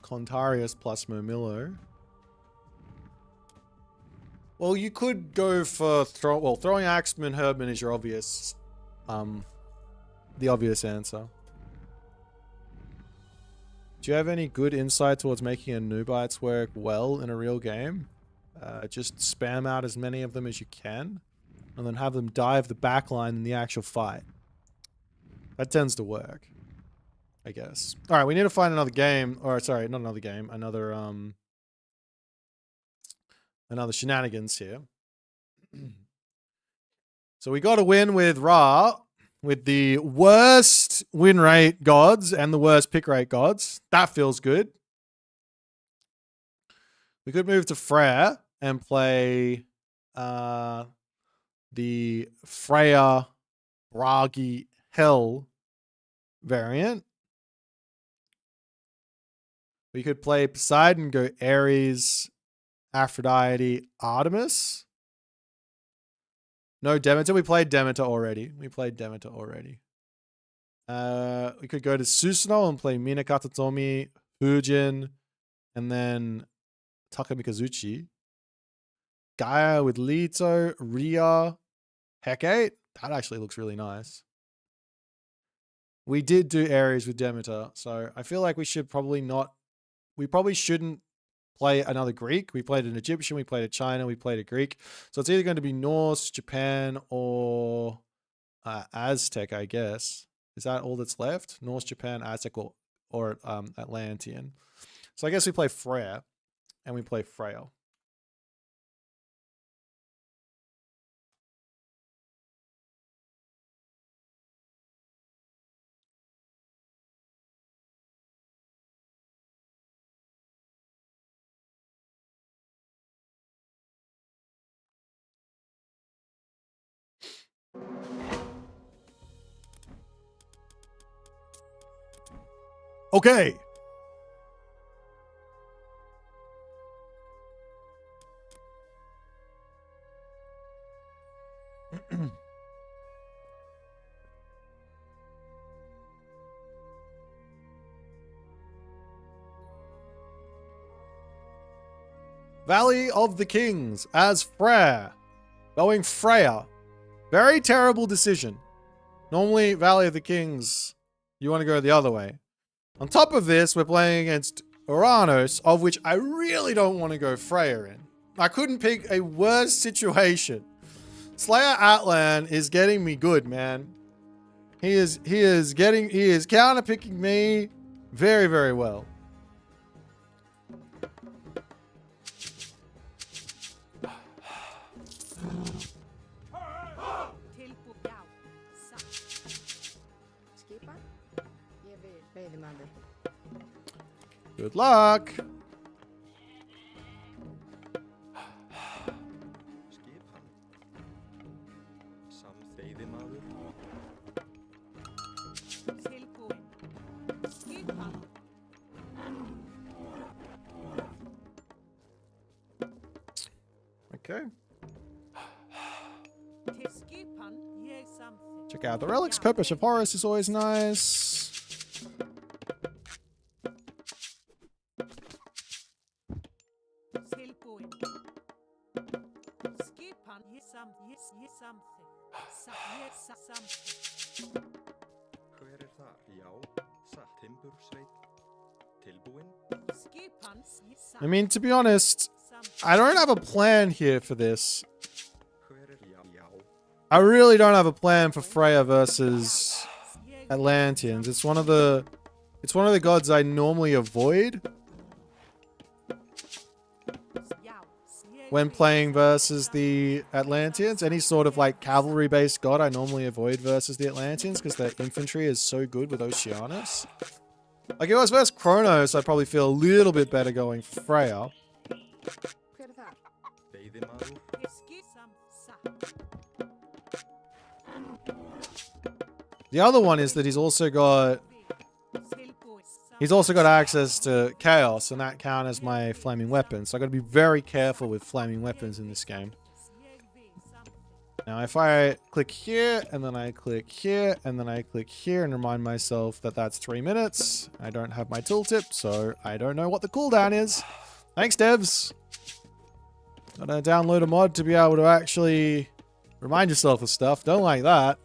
Contarius plus Momillo. Well, you could go for throwing Axeman Herdman is your obvious, the obvious answer. Do you have any good insight towards making a Nubites work well in a real game? Just spam out as many of them as you can, and then have them dive the backline in the actual fight. That tends to work, I guess. All right, we need to find another game, or sorry, not another game, another shenanigans here. So we got to win with Ra, with the worst win rate gods and the worst pick rate gods. That feels good. We could move to Freya and play the Freya Bragi Hell variant. We could play Poseidon, go Ares, Aphrodite, Artemis. No, Demeter. We played Demeter already. We could go to Susanoo and play Minakata Tomi, Fujin, and then Taka Mikazuchi. Gaia with Leto, Rhea, Hecate. That actually looks really nice. We did do Ares with Demeter, so I feel like we probably shouldn't play another Greek. We played an Egyptian, we played a China, we played a Greek. So it's either going to be Norse, Japan, or Aztec, I guess. Is that all that's left? Norse, Japan, Aztec, or Atlantean. So I guess we play Freya, and we play Freya. Okay. Valley of the Kings as Freya. Going Freya. Very terrible decision. Normally, Valley of the Kings, you want to go the other way. On top of this, we're playing against Ouranos, of which I really don't want to go Freya in. I couldn't pick a worse situation. Slayer Atlan is getting me good, man. He is counter picking me very, very well. Good luck. Okay. Til skipan ég samþykk. Check out the relics. Purpose of Horus is always nice. Tilbúin. Skipan ég samþykk. Ég samþykk. Hver þar? Já, satt timbursveit. Tilbúin. Skipan ég I mean, to be honest, samþykk. I don't have a plan here for this. Hver já. I really don't have a plan for Freya versus Atlanteans. It's one of the gods I normally avoid when playing versus the Atlanteans. Any sort of like cavalry-based god I normally avoid versus the Atlanteans because their infantry is so good with Ouranos. Like if it was versus Kronos, I'd probably feel a little bit better going for Freya. Hver það? Veiðimaður. The other one is that he's also got access to chaos, and that counts as my flaming weapon. So I got to be very careful with flaming weapons in this game. Now, if I click here, and then I click here, and then I click here, and remind myself that that's 3 minutes, I don't have my tooltip, so I don't know what the cooldown is. Thanks, devs. Gotta download a mod to be able to actually remind yourself of stuff. Don't like that.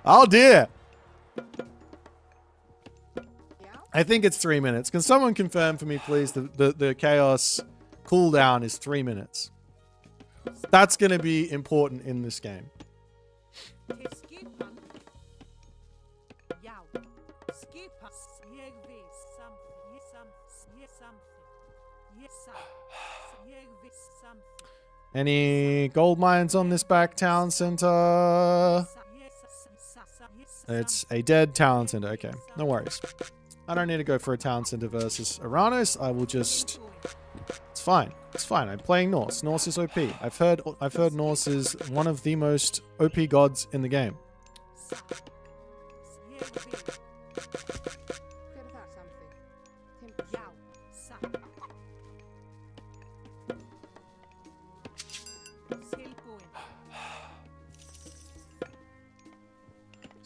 Oh dear. I think it's 3 minutes. Can someone confirm for me, please, the chaos cooldown is 3 minutes? That's going to be important in this game. Any gold mines on this back town center? It's a dead town center. Okay, no worries. I don't need to go for a town center versus Ouranos. I will just... It's fine. It's fine. I'm playing Norse. Norse is OP. I've heard Norse is one of the most OP gods in the game. Hver það samþykk?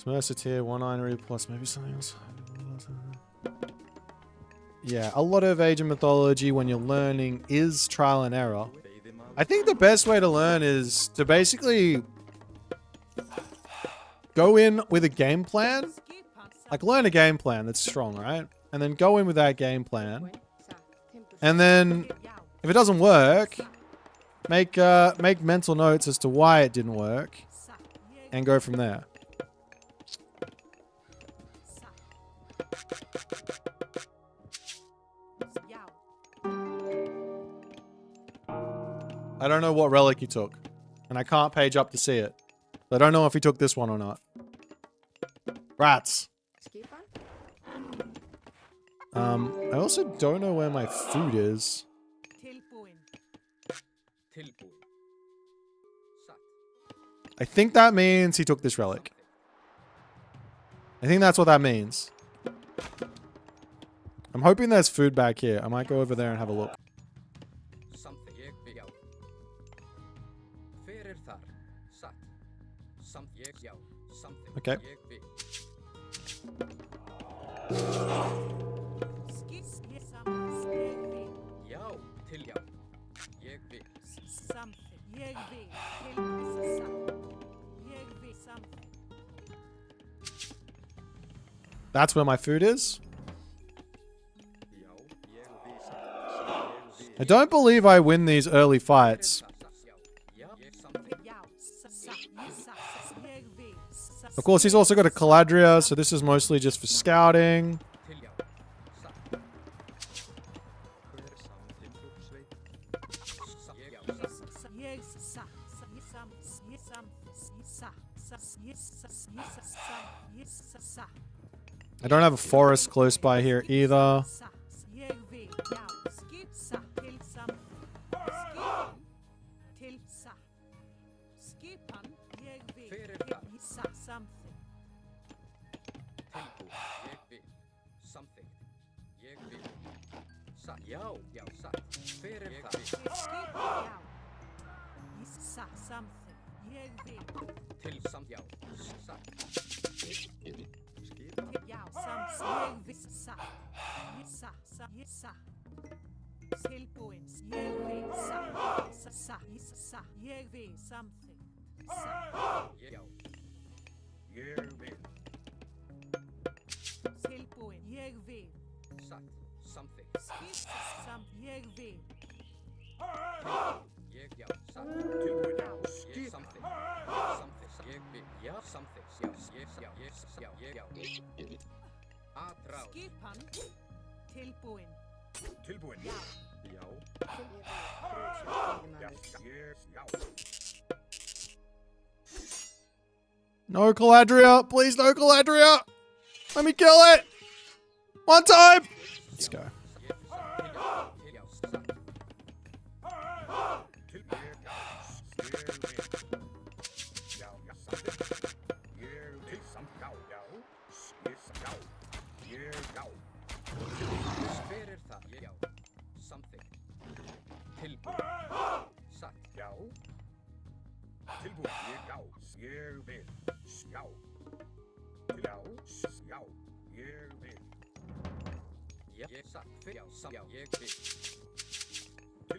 Mercer 1 ironry plus maybe something else. Yeah, a lot of Age of Mythology when you're learning is trial and error. I think the best way to learn is to basically go in with a game plan. Like learn a game plan that's strong, right? And then go in with that game plan. And then if it doesn't work, make mental notes as to why it didn't work and go from there. I don't know what relic he took, and I can't page up to see it. I don't know if he took this one or not. Rats. I also don't know where my food is. I think that means he took this relic. I think that's what that means. I'm hoping there's food back here. I might go over there and have a look. Okay. That's where my food is. I don't believe I win these early fights. Of course, he's also got a Caladria, so this is mostly just for scouting. I don't have a forest close by here either. satt, já, satt. Hver er það? Já. Something. Ég vil. Til samt, já, satt. Skipan. Já, ég vil. Tilbúin. Ég vil. Ég vil. Something. Já. Ég vil. Tilbúin. Ég vil. Satt. Something. Ég vil. Ég, já, satt. Tilbúin. Ég, something. Something. Ég vil. Já, something. Já. Atrás. Skipan. Tilbúin. Tilbúin. Já. Já. Já. No Caladria. Please, no Caladria. Let me kill it. One time. Let's go. Hver er það? Já. Something. Tilbúin. Satt. Já. Tilbúin. Já. Ég vil. Já. Já. Já. Ég vil. Já. Ég satt. Já. Já. Ég vil.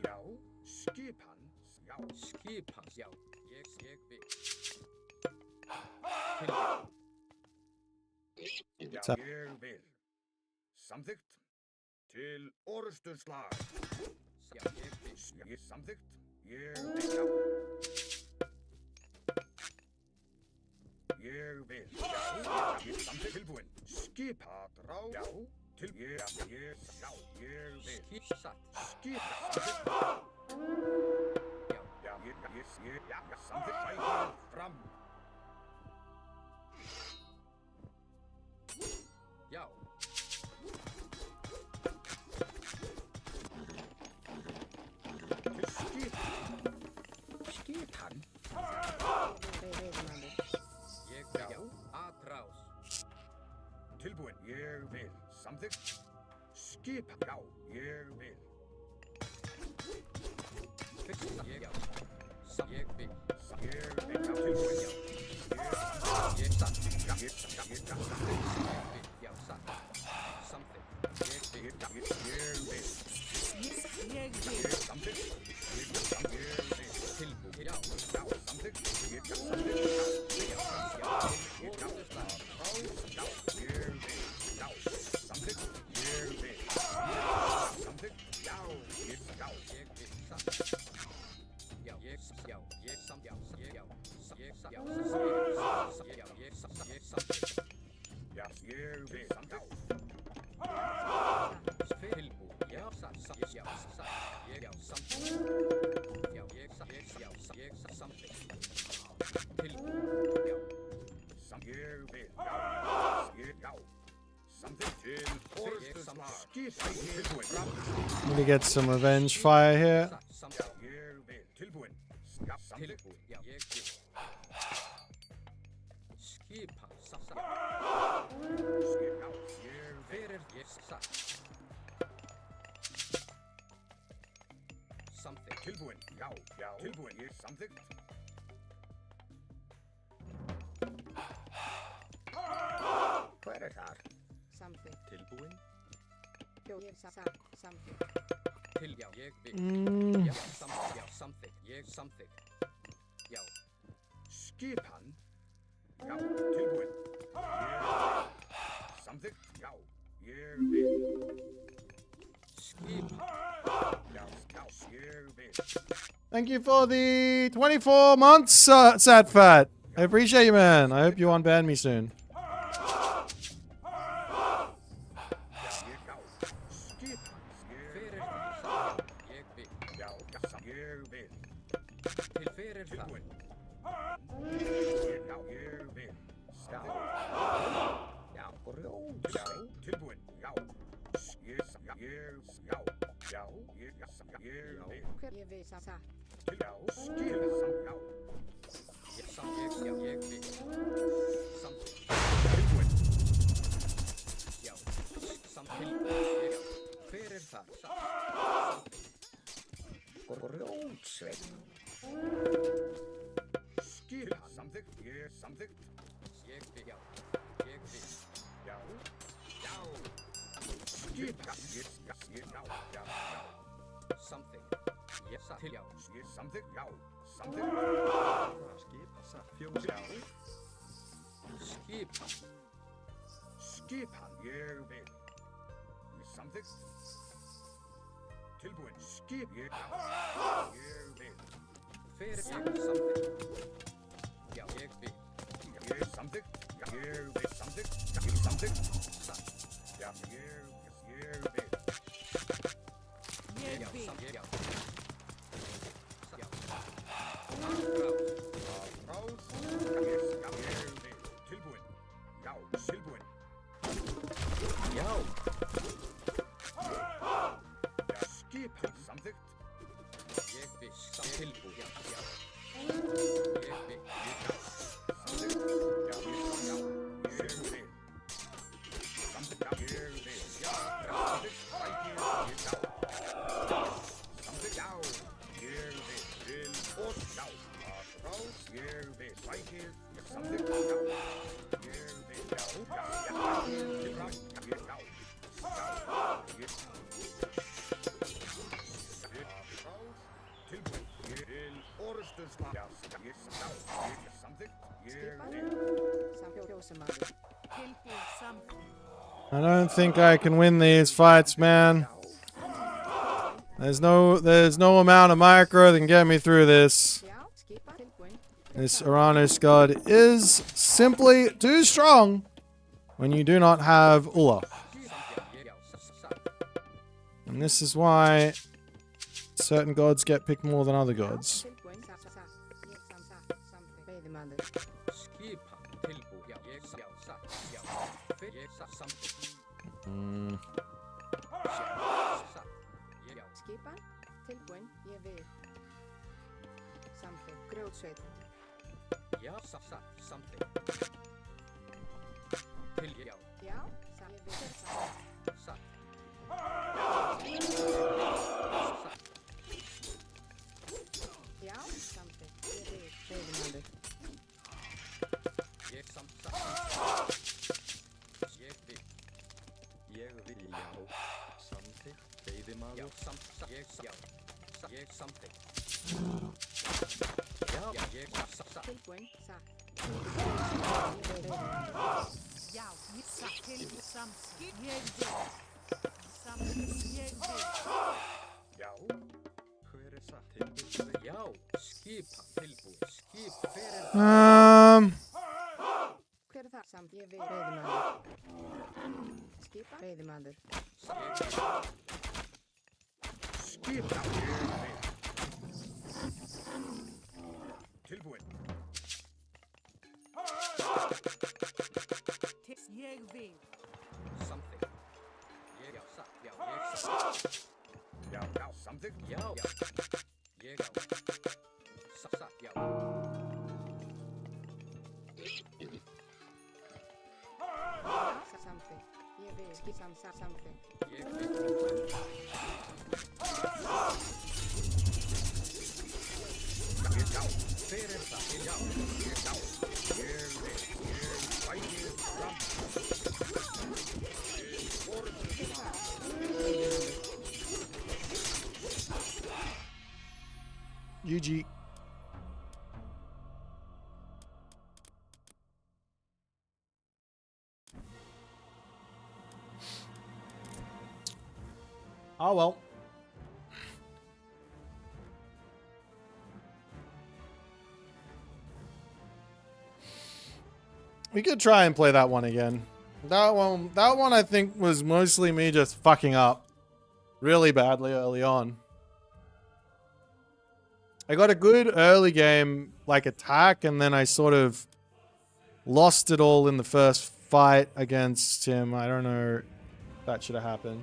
Já. Skipan. Já. Skipan. Já. Ég vil. Tilbúin. Já. Tap. Ég vil. Samþykkt. Til orrustuslag. Já. Ég vil. Ég samþykkt. Ég vil. Já. Ég vil. Já. Ég samþykkt. Tilbúin. Skipa drá. Já. Til ég. Já. Ég vil. Satt. Skipa. Samþykkt. Já. Já. Já. Samþykkt. Sækir fram. Já. Til skipan. Skipan. Ég, já. Atrás. Tilbúin. Ég vil. Samþykkt. Skipan. Já. Ég vil. Ég, já. Ég vil. Ég vil. Já. Tilbúin. Já. Ég satt. Já. Ég samþykkt. Já, satt. Something. Ég vil. Ég vil. Ég vil. Ég samþykkt. Ég vil. Tilbúin. Já. Já. Samþykkt. Ég samþykkt. Já. Orrustuslag. Já. Ég vil. Já. Samþykkt. Ég vil. Samþykkt. Já. Ég já. Ég vil. Satt. Já. Ég, já. Ég samt. Já. Ég, já. Ég, já. Ég samt. Já. Ég vil. Samþykkt. Tilbúin. Já. Satt. Já. Satt. Ég, já. Samt. Já. Ég satt. Já. Ég samt. Tilbúin. Já. Ég vil. Já. Ég já. Samþykkt. Til orrustuslag. Skipa. Tilbúin. Fram. Need to get some revenge fire here. Satt. Samt. Já. Ég vil. Tilbúin. Já. Samþykkt. Tilbúin. Já. Ég vil. Skipan. Satt. Já. Ég vil. Fyrir. Ég satt. Something. Tilbúin. Já. Já. Tilbúin. Ég samþykkt. Hver er þar? Something. Tilbúin. Something. Til. Já. Ég vil. Já. Something. Já. Something. Ég something. Já. Skipan. Já. Tilbúin. Ég samþykkt. Já. Ég vil. Skipan. Já. Já. Ég vil. Thank you for the 24 months, Sad Fat. I appreciate you, man. I hope you unban me soon. Já. Ég já. Skipan. Fyrir það. Ég vil. Já. Ég vil. Til fyrir það. Tilbúin. Já. Ég vil. Já. Já. Grjót. Já. Tilbúin. Já. Ég já. Ég já. Já. Ég vil. Ég vil. Til já. Skipan. Já. Ég samt. Já. Ég vil. Samt. Tilbúin. Já. Samt. Tilbúin. Já. Hver það? Grjótsveit. Skil samþykkt. Ég samþykkt. Ég vil. Já. Ég vil. Já. Já. Skip. Ég já. Já. Something. Ég til já. Ég samþykkt. Já. Samþykkt. Skip. Fjós. Já. Skip. Skipan. Ég vil. Ég samþykkt. Tilbúin. Skip. Ég vil. Hver something. Já. Ég vil. Ég samþykkt. Ég vil samþykkt. Ég samþykkt. Já. Ég vil. Ég vil. Já. Rás. Ég vil. Tilbúin. Já. Tilbúin. Já. Já. Skipan. Samþykkt. Ég vil. Tilbú. Já. Ég vil. Tilbúin something. I don't think I can win these fights, man. There's no amount of micro that can get me through this. This Ouranos god is simply too strong when you do not have Ulla. And this is why certain gods get picked more than other gods. Skipan, tilbúin, ég vil. Samþykkt, grjótsveit. Já, something. Til já. Já, ég vil. Satt. Já, samþykkt, ég vil. Veiðimaður. Ég satt. Ég vil. Ég vil já. Something. Veiðimaður. Já, ég já. Ég something. Já, ég satt. Tilbúin, satt. Já, ég satt tilbúin something. Ég vil. Something. Ég vil. Já. Hver satt tilbúin? Já, skipa tilbúin. Skip, hver Hver það? Samt, ég vil. Veiðimaður. Skipan, veiðimaður. Skipan. Tilbúin. Ég vil. something. Já, satt. Já, ég satt. Já. Samþykkt. Já. Ég já. Satt, já. Samþykkt, ég vil. Samþykkt. Ég vil. Já. Hver það? Já. Ég vil. Bæði fram. GG. Oh well. We could try and play that one again. That one I think was mostly me just fucking up really badly early on. I got a good early game like attack, and then I sort of lost it all in the first fight against him. I don't know if that should have happened.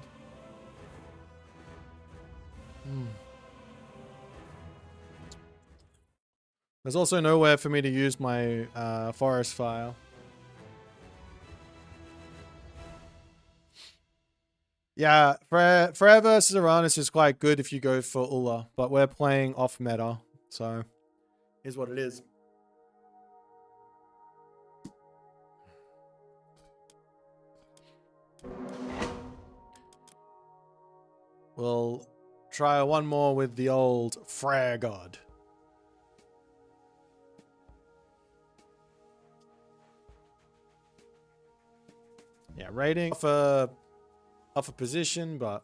There's also nowhere for me to use my forest file. Yeah, Freya versus Ouranos is quite good if you go for Ulla, but we're playing off meta, so is what it is. We'll try one more with the old Freya god. Yeah, rating off a position, but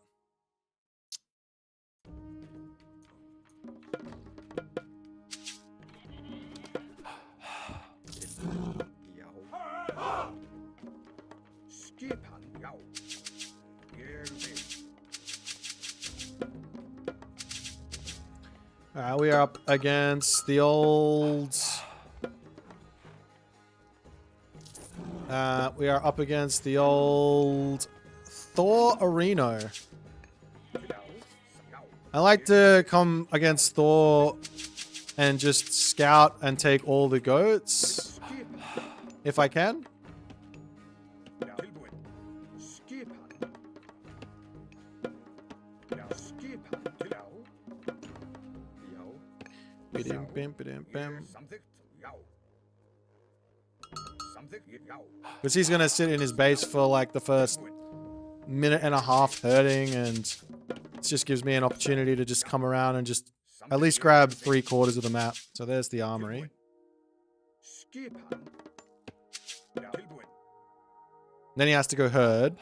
we are up against the old. We are up against the old Thor Ouranos. I like to come against Thor and just scout and take all the goats if I can. Because he's going to sit in his base for like the first minute and a half herding, and it just gives me an opportunity to just come around and just at least grab 3/4 of the map. So there's the armory. Then he has to go herd.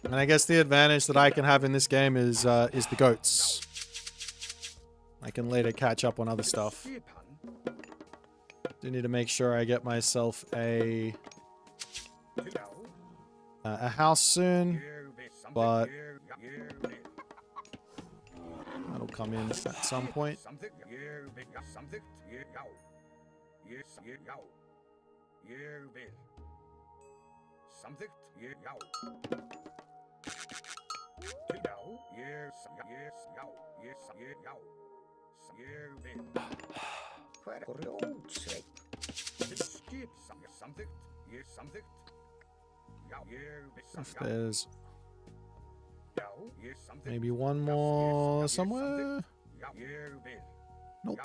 And I guess the advantage that I can have in this game is the goats. I can later catch up on other stuff. Do need to make sure I get myself a house soon, but that'll come in at some point. If there's maybe one more somewhere. Nope.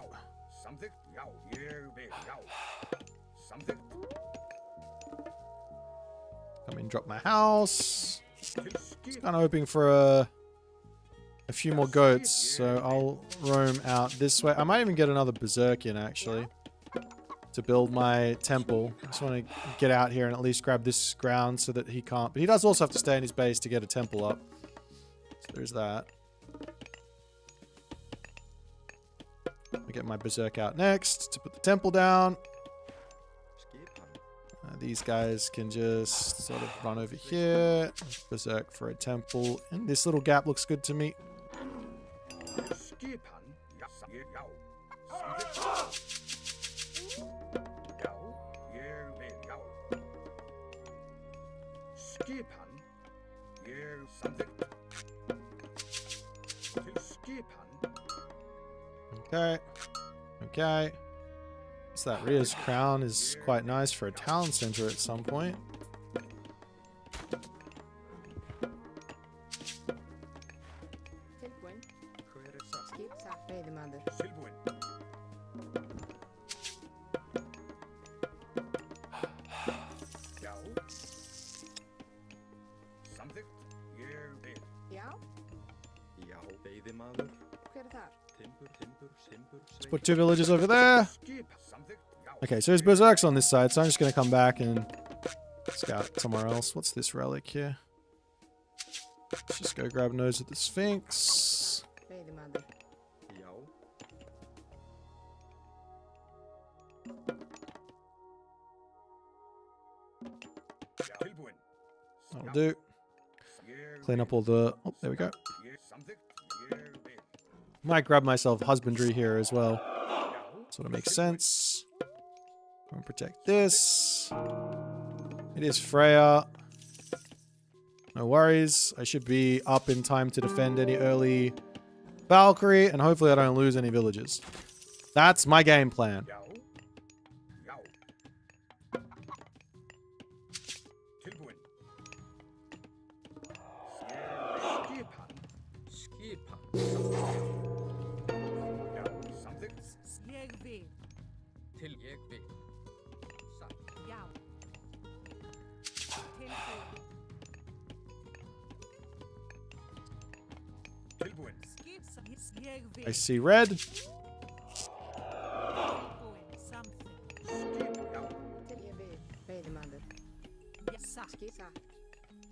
Come in, drop my house. Just kind of hoping for a few more goats, so I'll roam out this way. I might even get another berserk in, actually, to build my temple. I just want to get out here and at least grab this ground so that he can't. But he does also have to stay in his base to get a temple up. So there's that. I'll get my berserk out next to put the temple down. These guys can just sort of run over here. Berserk for a temple. And this little gap looks good to me. Okay. Okay. So that Rhea's crown is quite nice for a town center at some point. Let's put 2 villages over there. Okay, so his berserk's on this side, so I'm just going to come back and scout somewhere else. What's this relic here? Let's just go grab Nose of the Sphinx. That'll do. Clean up all the... Oh, there we go. Might grab myself husbandry here as well. Sort of makes sense. Go and protect this. It is Freya. No worries. I should be up in time to defend any early Valkyrie, and hopefully I don't lose any villagers. That's my game plan. Yao. Yao. Tilbuin. Skipan. Yao. Something. Slegvi. Till jeg vil. Satt. Jau. Tilbud. Tilbuin. Skip. Slegvi. I see red. Tilbud. Something. Skip. Yao. Till ég við. Veiðimaður. Satt. Skipa.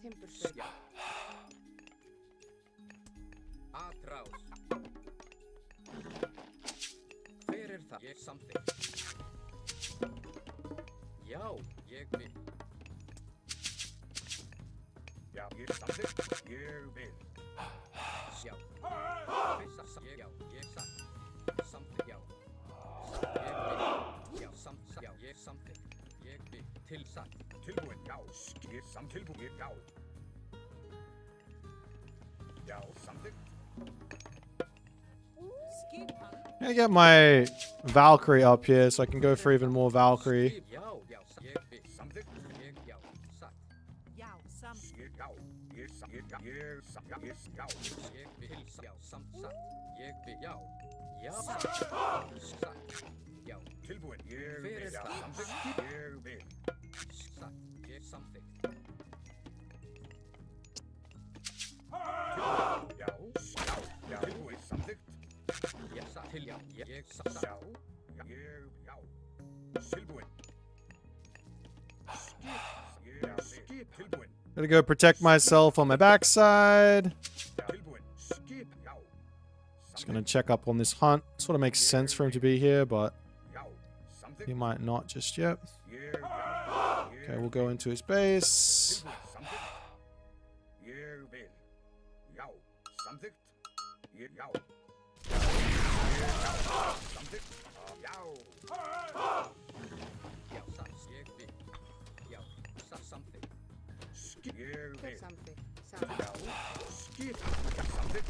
Timbursveit. Atrás. Hver það? Ég something. Já, ég vil. Yao. Ég something. Ég vil. Sjá. Fyrsta ég já, ég satt. Something já. Ég vil. Já, samt já, ég something. Ég vil. Til satt. Tilbuin. Yao. Skip. Some tilbuin. Yao. Yao. Something. Skipan. I'm gonna get my Valkyrie up here so I can go for even more Valkyrie. Skip, já, já, ég vil. Something. Ég já, satt. Jau. Something. Skip. Yao. Ég some. Ég some. Ég Yao. Ég vil. Já, samt satt. Ég vil. Já. Já. Satt. Já. Tilbuin. Ég Hver vil. það? Something. Ég vil. Satt. Ég something. Yao. Yao. Yao. Tilbuin. Something. Ég satt. Til já, ég satt. Yao. Ég Yao. Tilbuin. Skip. Yao. Skip. Tilbuin. Gonna go protect myself on my backside. Tilbuin. Skip. Yao. Just gonna check up on this hunt. Sort of makes sense for him to be here, but Yao. Something. he might not just yet. Yao. Okay, we'll go into his base. Tilbuin. Something. Ég vil. Yao. Something. Yao. Something. Yao. Já, satt. Ég vil. Já, satt something. Skip. Ég Til vil. samþykk. Samþykk. Yao. Skip. Something.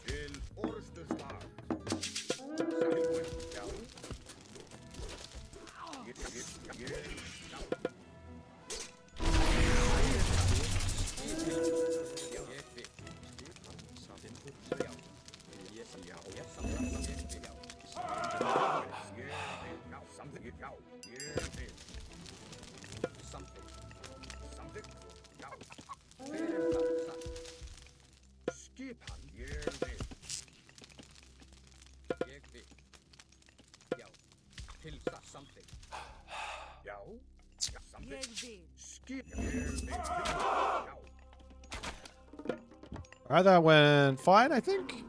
Til orðstöðsvar. Tilbuin. Yao. Ég. Yao. Já, ég vil. Já. Ég satt. Já, ég satt. Ég vil. Já. Something. Yao. Ég vil. Something. Something. Yao. Hver það? Satt. Skip hann. Ég vil. Ég vil. Já. Til satt something. Yao. Something. Ég vil. Skip. Ég vil. Yao. Alright, that went fine, I think.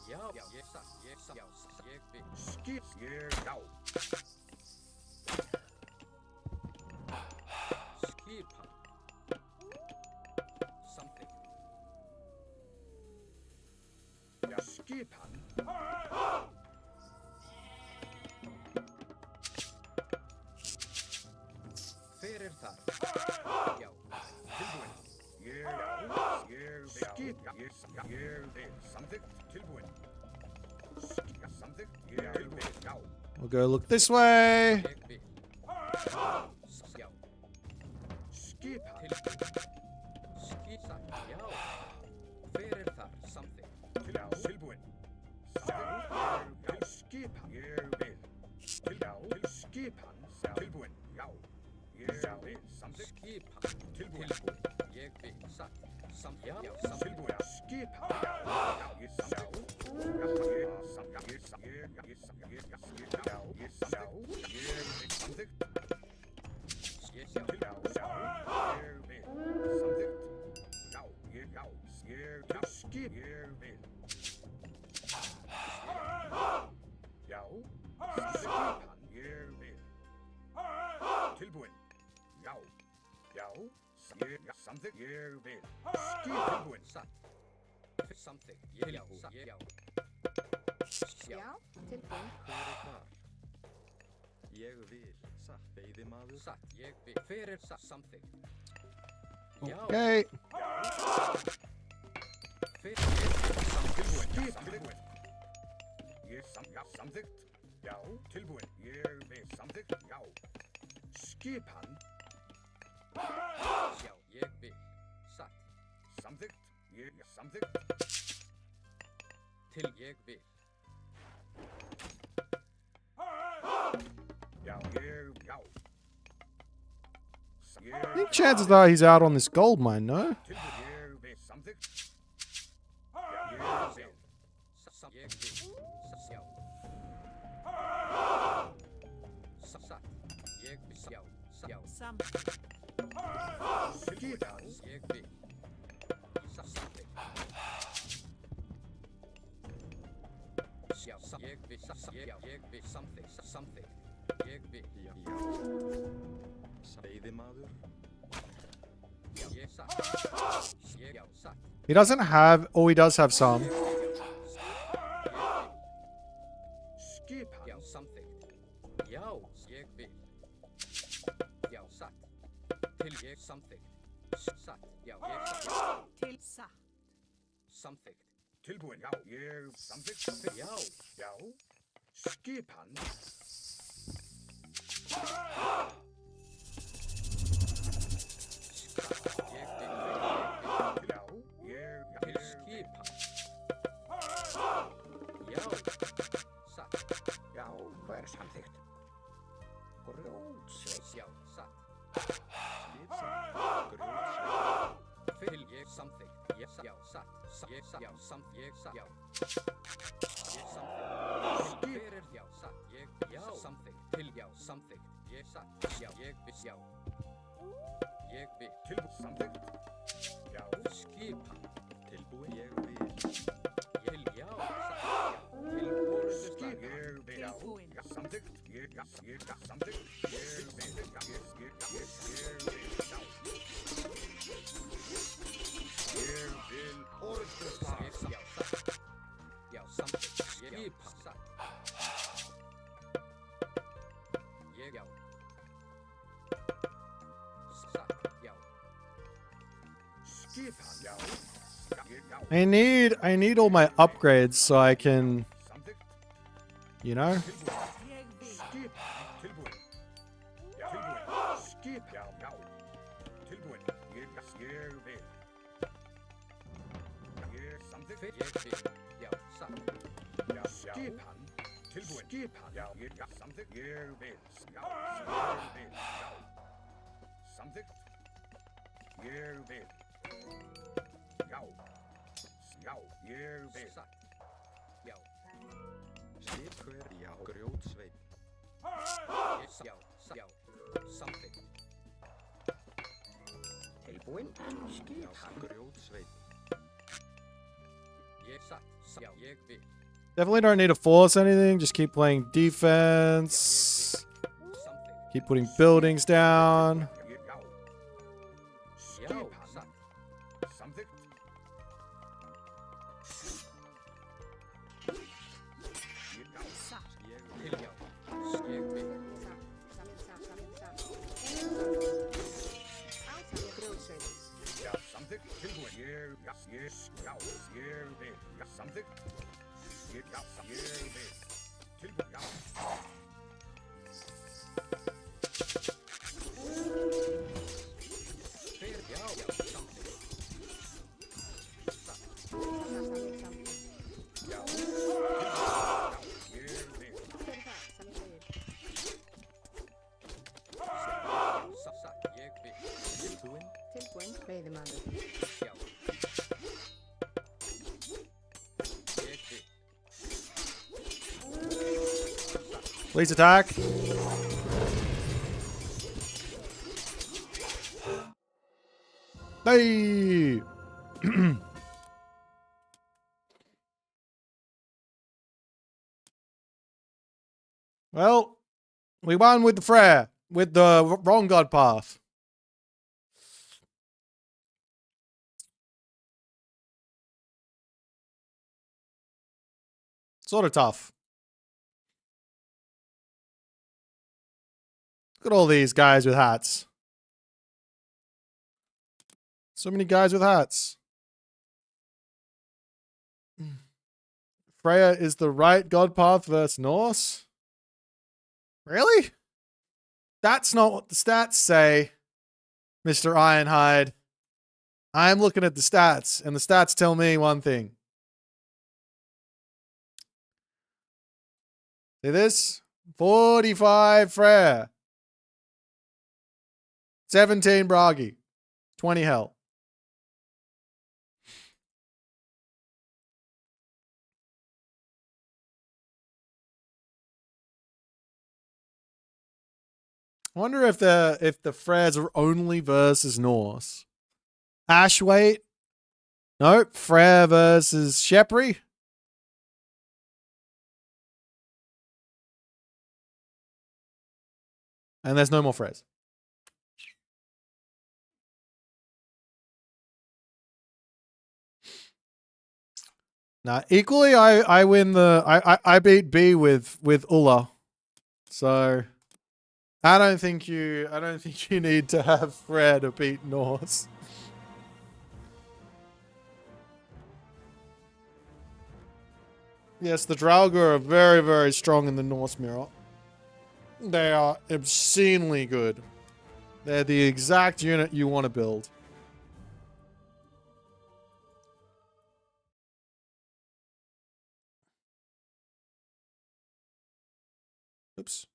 Já, já, ég satt. Ég satt. Já, ég vil. Skip. Ég Yao. Skip hann. Something. Ja, skip hann. Hver þar? Já. Tilbúin. Ég vil. Skip. Ég vil. Something. Tilbúin. Something. Ég vil. Já. We'll go look this way. Ég vil. Já. Skip hann. Tilbúin. Skip satt. Já. Hver þar? Something. Tilbúin. Something. Skip hann. Ég vil. Skip hann. Tilbúin. Já. Ég vil. Something. Skip hann. Tilbúin. Ég vil. Satt. Já. Tilbúin. Skip hann. Ég Something. Ég vil. Skip tilbúin. Satt. Something. Já. Satt. Já. Já, tilbúin. Hver þar? Ég vil, satt veiðimaður. Satt. Ég vil. Hver satt? Something. Okay. Samtidigt. Já, tilbúin. Ég við samtidigt. Já. Skipan. Já, ég vil. Satt. Samtidigt. Ég samtidigt. Til ég vil. Já, ég, já. I think chances are he's out on this gold mine, no? Tilbúin. Ég við samtidigt. Já, ég vil. Ég vil. Já. Satt. Ég vil. Já. Já. Sam. Skipan. Ég vil. Satt. Já, ég vil. Já, ég vil. Something. Ég vil. Já. Veiðimaður. Já, ég satt. Ég, já, satt. He doesn't have, oh, he does have some. Skipan. Já, something. Já, ég vil. Já, satt. Til ég something. Satt. Já, ég satt. Til satt. Something. Tilbúin. Já, ég samtidigt. Já. Já. Skipan. Ég vil. Já, ég, Til skipan. Já. Satt. Já, hvað er samþykkt? Grjótsveit. Já, satt. Grjótsveit. Til ég something. Já, satt. Ég satt. Já, ég satt. Já. Ég something. Fyrir já, satt. Ég já something. Til já something. Ég satt. Já, ég vil. Já. Ég vil. Tilbúin. Samþykkt. Já. Skipan. Tilbúin. Ég vil. Til já, satt. Já. Til orðuslag. Ég vil. Já. Tilbúin. Já, samþykkt. Ég samþykkt. Ég vil. Já, ég vil. Já. Ég vil. Orðuslag. Ég já, satt. Já, something. Skipan. Satt. Ég já. Satt. Já. Skipan. Já. Ég, já. I need all my upgrades so I can, Samþykkt. you know? Ég vil. Skipan. Tilbúin. Já. Tilbúin. Skip. Já, já. Tilbúin. Ég vil. Ég samþykkt. Ég vil. Já, satt. Já. Skipan. Tilbúin. Skipan. Já, ég samþykkt. Ég vil. Já. Ég vil. Já. Samþykkt. Ég vil. Já. Já, ég vil. Satt. Já. Skiphver. Já. Grjótsveit. Ég já. Satt. Já. Something. Tilbúin. Já. Skipan. Grjótsveit. Ég satt. Já, ég vil. Definitely don't need to force anything. Just keep playing defense. Something. Keep putting buildings down. Ég, já. Já, Skipan. satt. Samþykkt. Ég, já. Satt. Ég Til vil. já. Ég vil. Já, samþykkt. Tilbúin. Ég, já. Ég vil. Já, samþykkt. Ég, já. Ég vil. Tilbúin. Já. Fyrir já. Já, something. Satt. Já. Já, ég vil. Satt. Ég vil. Tilbúin. Tilbúin. Veiðimaður. Já. Ég vil. Please attack. Hey! Well, we won with the Freya, with the wrong god path. Sort of tough. Look at all these guys with hats. So many guys with hats. Freya is the right god path versus Norse. Really? That's not what the stats say, Mr. Ironhide. I'm looking at the stats, and the stats tell me one thing. See this? 45 Freya. 17 Bragi. 20 Hell. I wonder if the Freyas are only versus Norse. Ashweight. Nope. Freya versus Shepri. And there's no more Freyas. Nah, equally I win the I beat B with Ulla. So I don't think you need to have Freya to beat Norse. Yes, the Draugr are very, very strong in the Norse mirror. They are obscenely good. They're the exact unit you want to build. Oops.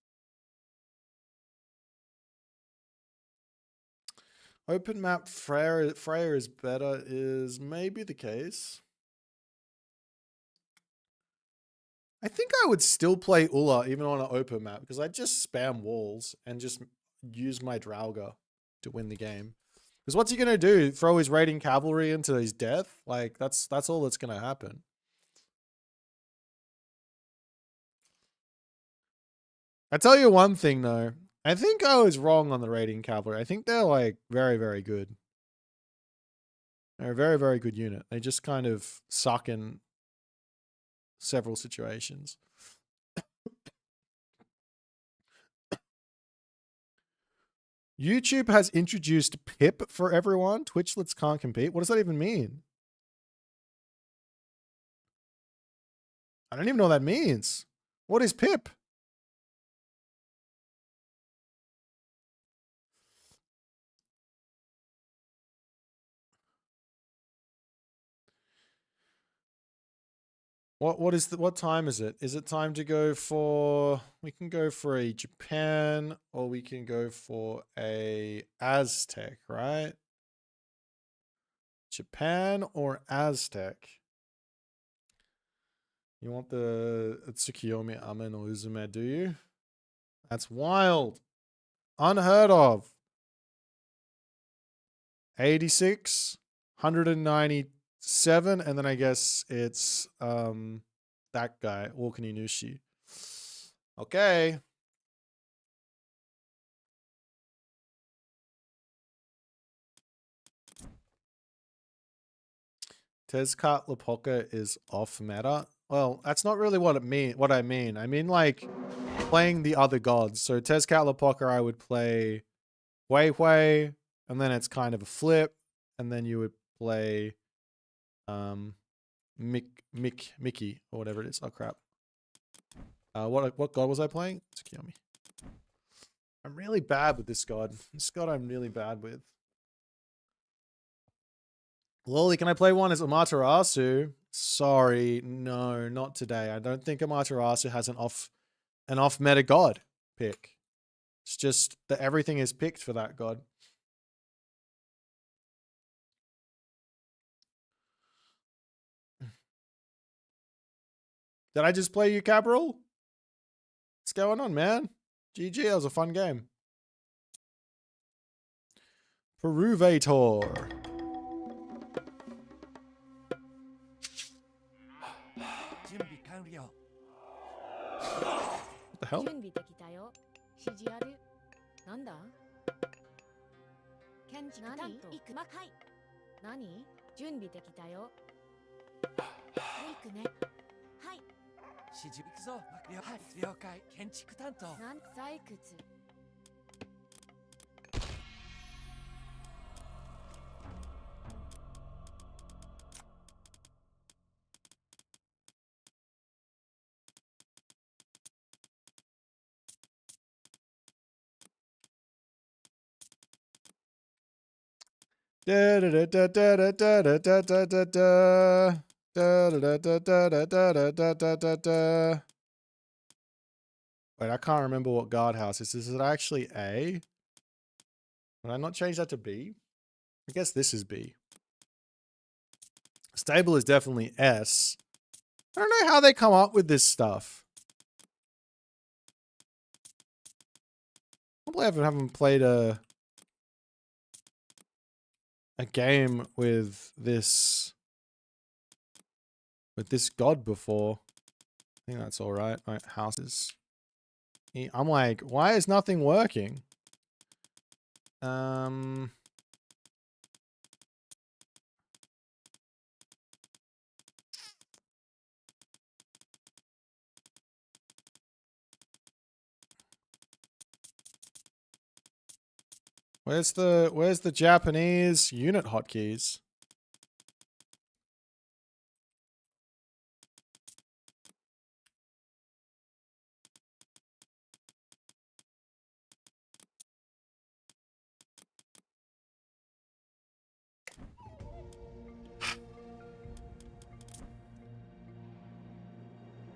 Open map Freya is better is maybe the case. I think I would still play Ulla even on an open map because I just spam walls and just use my Draugr to win the game. Because what's he gonna do? Throw his raiding cavalry into his death? Like that's all that's gonna happen. I tell you one thing though. I think I was wrong on the raiding cavalry. I think they're like very, very good. They're a very, very good unit. They just kind of suck in several situations. YouTube has introduced pip for everyone. Twitchlets can't compete. What does that even mean? I don't even know what that means. What is pip? What time is it? Is it time to go for, we can go for a Japan or we can go for a Aztec, right? Japan or Aztec? You want the Tsukiyomi Ame no Uzume, do you? That's wild. Unheard of. 86, 197, and then I guess it's that guy, Okuni Nushi. Okay. Tezcatlipoca is off meta. Well, that's not really what I mean. I mean like playing the other gods. So Tezcatlipoca I would play Wei, and then it's kind of a flip, and then you would play Mickey or whatever it is. Oh crap. What god was I playing? Tsukiyomi. I'm really bad with this god. This god I'm really bad with. Loli, can I play one as Amaterasu? Sorry, no, not today. I don't think Amaterasu has an off meta god pick. It's just that everything is picked for that god. Did I just play you, Cabral? What's going on, man? GG, that was a fun game. Peruvator. What the hell? 準備できたよ。指示ある。なんだ？建築担当。行く。はい。何？準備できたよ。はい行くね。はい。指示行くぞ。はい。了解。建築担当。なん採掘。Da da da da da da da da da da da. Da da da da da da da da da da da. Wait, I can't remember what guardhouse is. Is it actually A? Did I not change that to B? I guess this is B. Stable is definitely S. I don't know how they come up with this stuff. I haven't played a game with this god before. I think that's all right. All right, houses. I'm like, why is nothing working? Where's the Japanese unit hotkeys?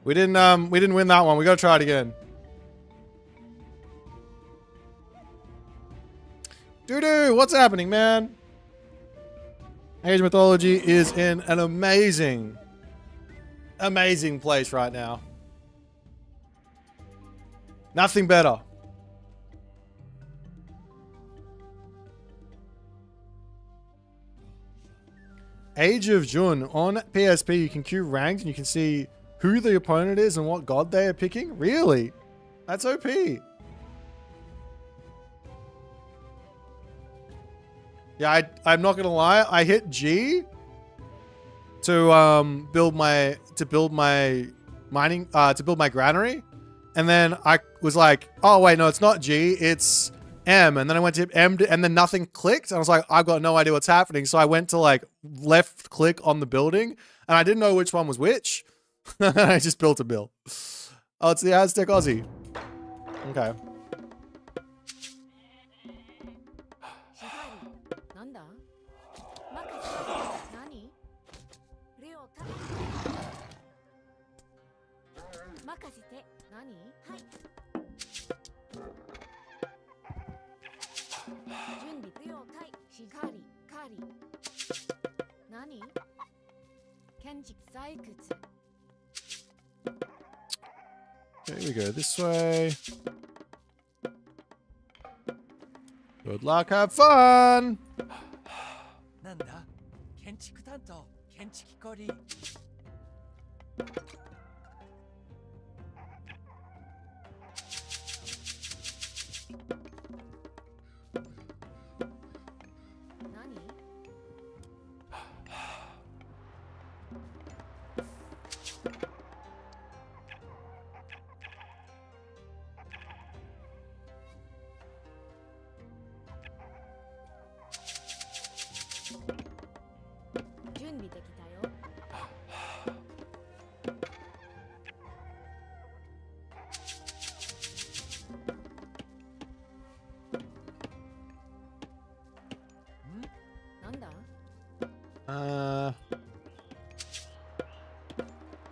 We didn't win that one. We gotta try it again. Doo-doo, what's happening, man? Age Mythology is in an amazing place right now. Nothing better. Age of Jun. On PSP, you can queue ranked and you can see who the opponent is and what god they are picking. Really? That's OP. Yeah, I'm not gonna lie. I hit G to build my granary, and then I was like, oh wait, no, it's not G, it's M, and then I went to M, and then nothing clicked, and I was like, I've got no idea what's happening. So I went to like left click on the building, and I didn't know which one was which. I just built a mill. Oh, it's the Aztec Aussie. Okay. Okay, we go this way. Good luck, have fun! なんだ建築担当建築コリ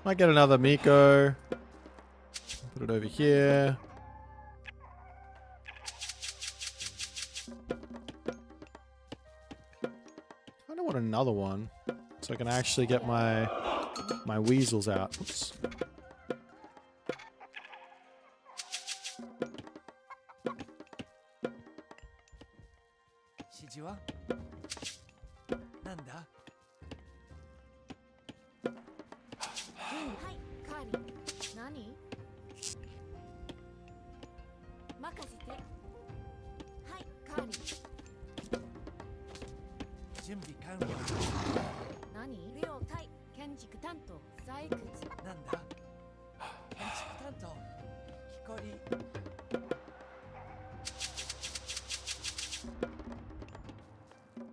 Might get another Miko. Put it over here. I don't want another one, so I can actually get my weasels out. Oops.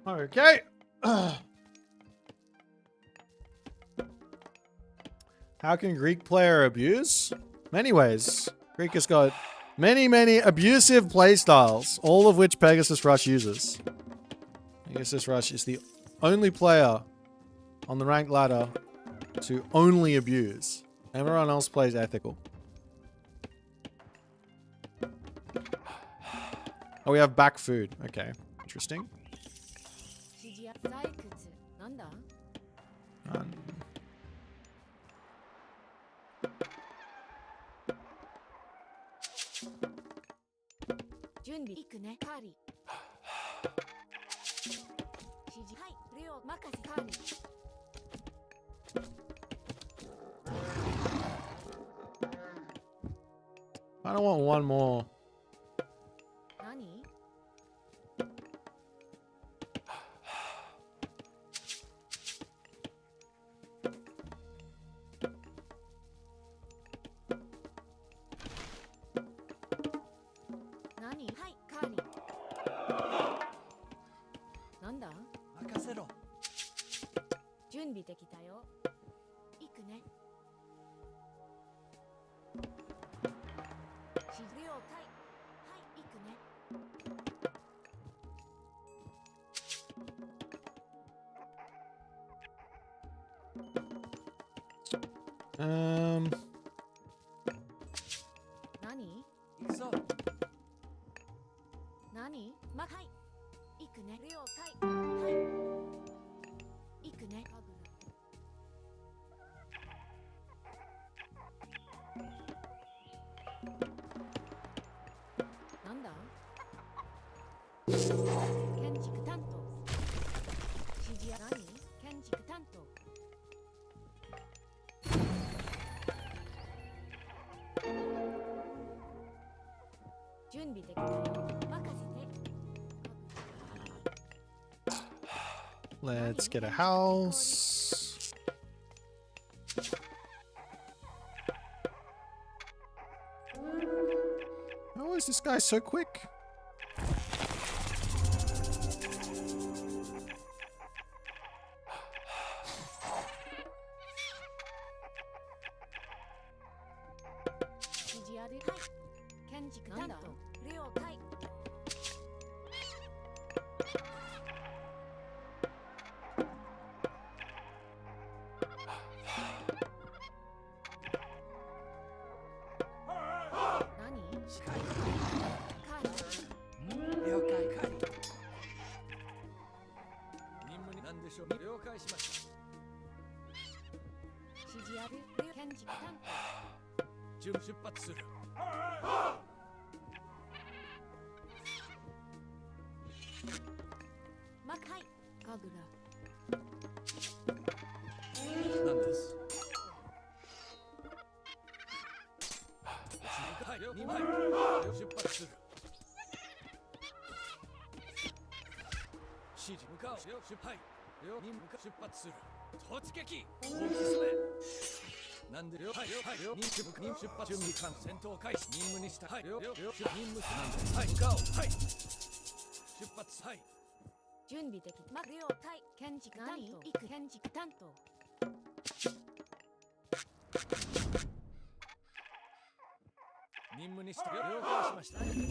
Okay. How can Greek player abuse? Many ways. Greek has got many abusive playstyles, all of which Pegasus Rush uses. I guess this Rush is the only player on the rank ladder to only abuse. Everyone else plays ethical. Oh, we have back food. Okay, interesting. None. I don't want one more. Let's get a house. How is this guy so quick?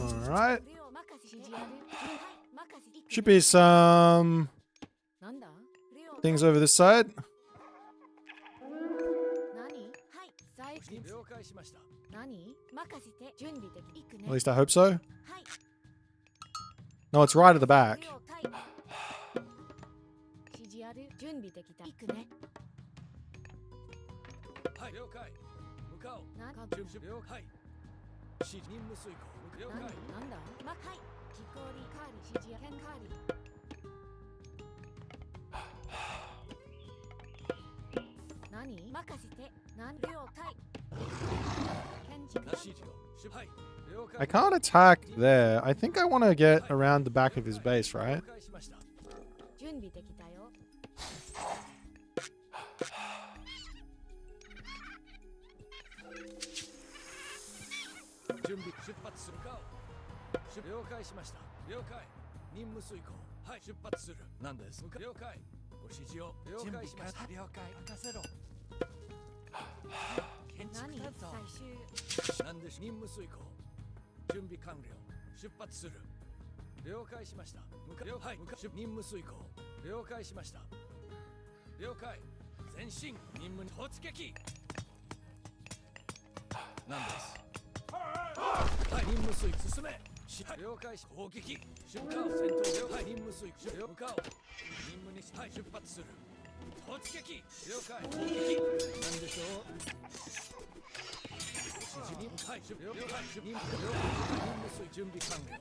Alright. Should be some things over this side. At least I hope so. No, it's right at the back. I can't attack there. I think I want to get around the back of his base, right? 了解しました。はい、任務遂行。了解しました。了解。前進。任務に突撃。何です。はい、任務遂行。進め。了解し攻撃。出荷を戦闘了解。任務遂行。向かおう。任務にはい出発する。突撃。了解。攻撃。何でしょう。はい、了解。任務遂準備完了。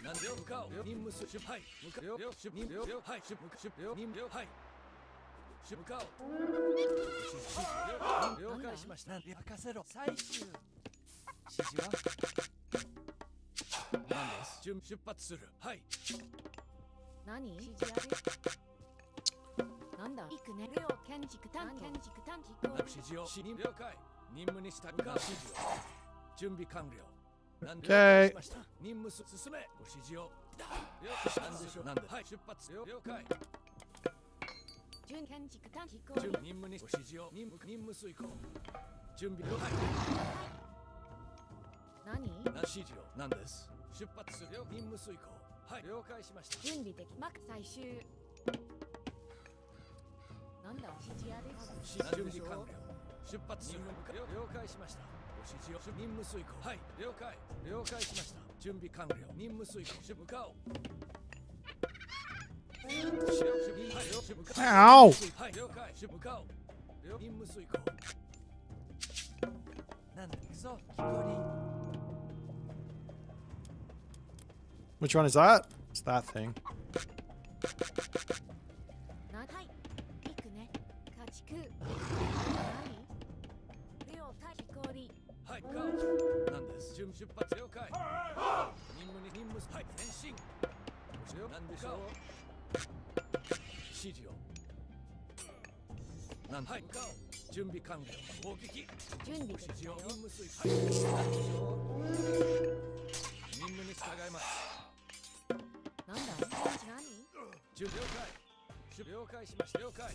何で向かおう。任務遂はい向かおう。任務はい任務はい向かおう。了解しました。任せろ。最終指示は何です。出発する。はい。何指示ある。なんだ行くね。レオ建築探指示を了解。任務に従う指示を準備完了。何でしました。任務進め。ご指示を何でしょう。何ではい出発了解。準建築探機構任務にご指示を任務遂行準備了解。何指示を何です。出発するよ。任務遂行はい了解しました。準備的マック最終なんだ指示ある。準備完了。出発する了解しました。ご指示を任務遂行はい了解しました。準備完了。任務遂行向かおう。Ow! はい了解向かおう。任務遂行なんだ行くぞ。木こり。 Which one is that? It's that thing. はい行くね。家畜何レオタ木こりはい向かおう。なんです。出発了解。任務はい前進。なんでしょう。指示をなんはい向かおう。準備完了。攻撃準備指示を任務遂行なんでしょう。任務に従います。なんだ何了解了解しました。了解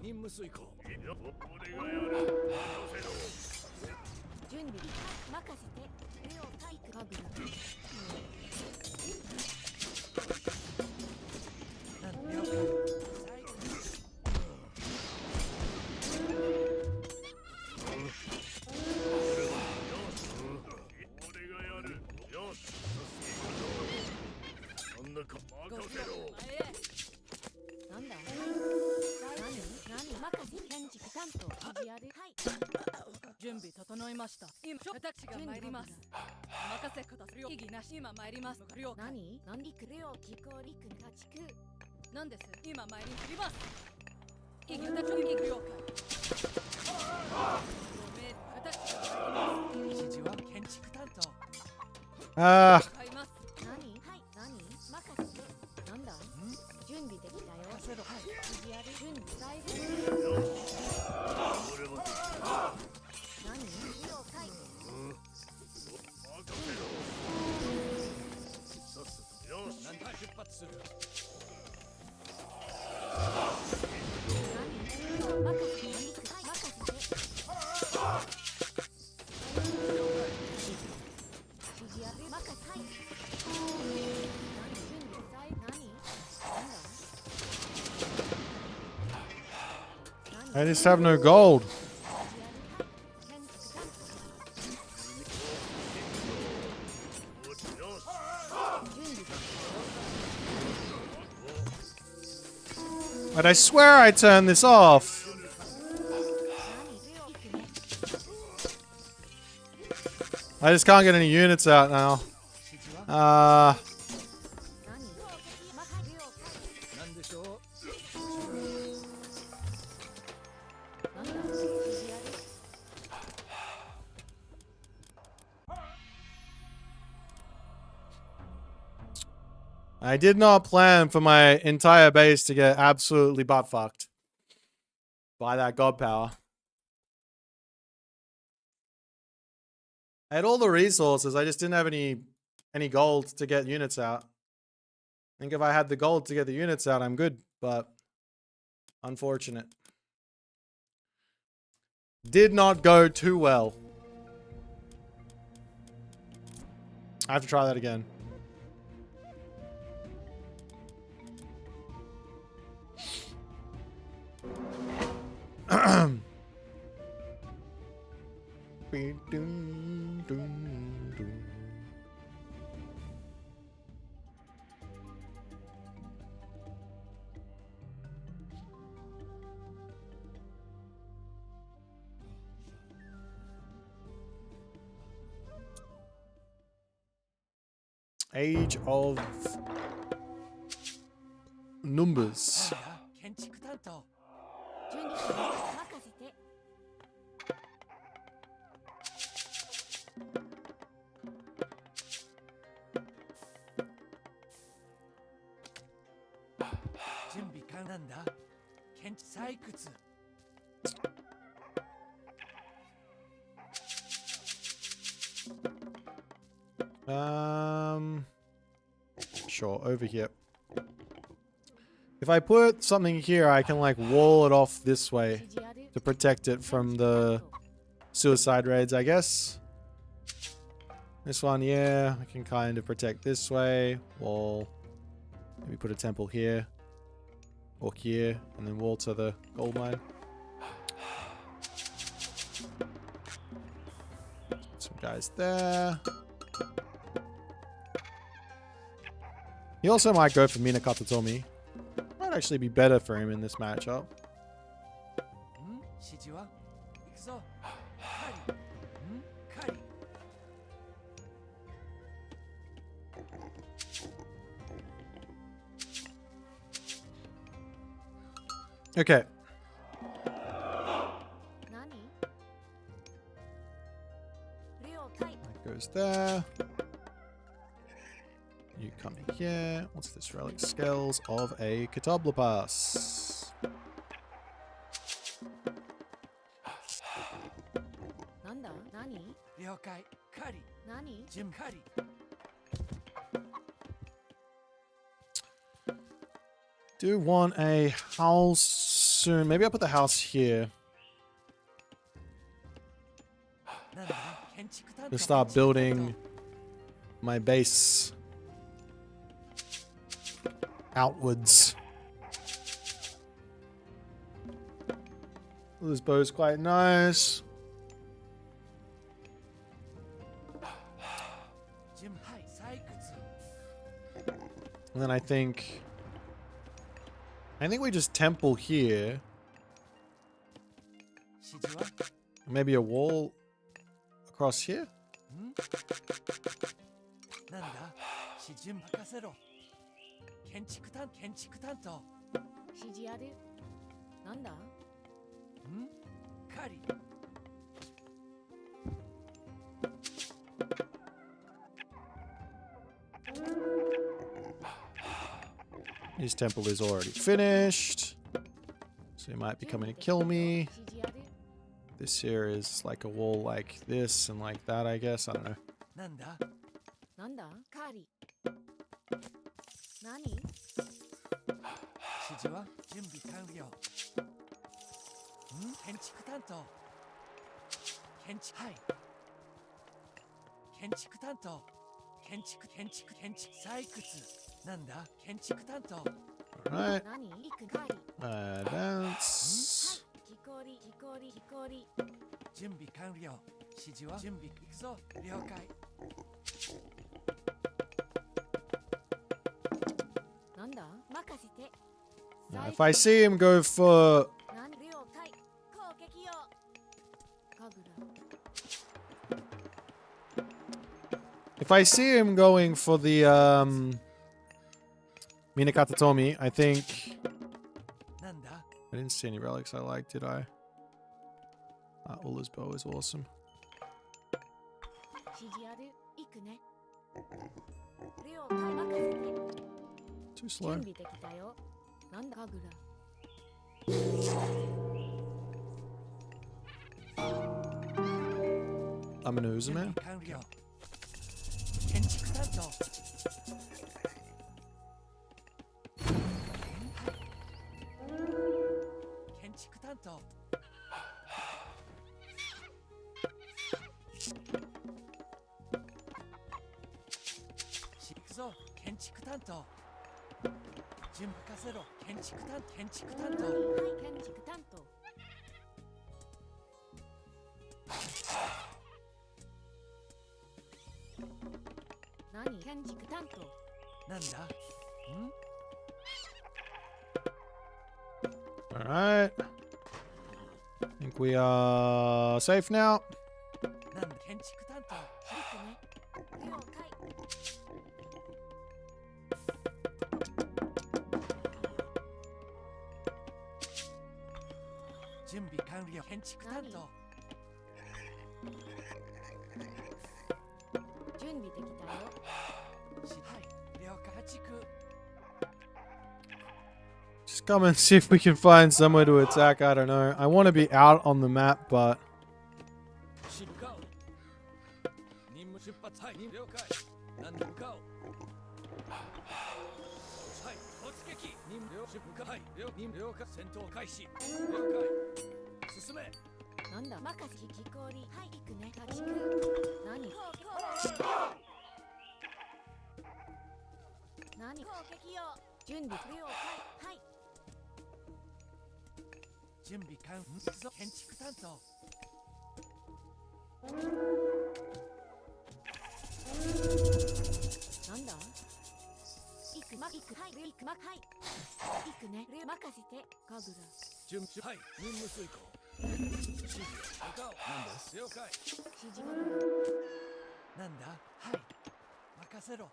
任務遂行準備任せてレオ体育かぐらなんだ任せ建築担当指示ある。はい準備整いました。今私が参ります。任せください。意義なし今参ります。何陸レオ気候陸家畜なんです。今参ります。意義私意義了解。私が参ります。指示は建築担当。買います。何任せてなんだ準備できたよ。指示ある。準備大丈夫。何了解。よし何出発する。何任せて指示ある。任せはい何準備大何 I just have no gold. But I swear I turned this off. I just can't get any units out now. I did not plan for my entire base to get absolutely butt fucked by that god power. I had all the resources, I just didn't have any gold to get units out. I think if I had the gold to get the units out, I'm good, but unfortunate. Did not go too well. I have to try that again. Age of Numbers. Sure, over here. If I put something here, I can like wall it off this way to protect it from the suicide raids, I guess. This one, yeah, I can kind of protect this way. Wall. Maybe put a temple here. Or here, and then wall to the gold mine. Some guys there. He also might go for Minakatatomi. Might actually be better for him in this matchup. Okay. That goes there. You come here. What's this? Relic scales of a Catoblepas. Do want a house soon. Maybe I'll put the house here. To start building my base outwards. This bow's quite nice. And then I think we just temple here. Maybe a wall across here? His temple is already finished. So he might be coming to kill me. This here is like a wall like this and like that, I guess. I don't know. Alright. Advance. Now, if I see him go for... If I see him going for the Minakatatomi, I think... I didn't see any relics I liked, did I? Ulla's bow is awesome. Too slow. I'm an Uzume. 建築担当建築担当行くぞ建築担当準備かせろ建築担当建築担当建築担当何建築担当なんだん Alright. Think we are safe now. なんだ建築担当了解準備完了建築担当準備できたよはい了解地区 Just come and see if we can find somewhere to attack. I don't know. I want to be out on the map, but... 任務出発はい了解何で向かおうはい突撃任務了出発はい了解戦闘開始了解進めなんだ任せ引き氷はい行くね立ちく何何攻撃よ準備了解はい準備完了建築担当なんだ行くはい行くはい行くね任せてカグラ準備はい任務遂行指示向かおうなんだ了解指示なんだはい任せろ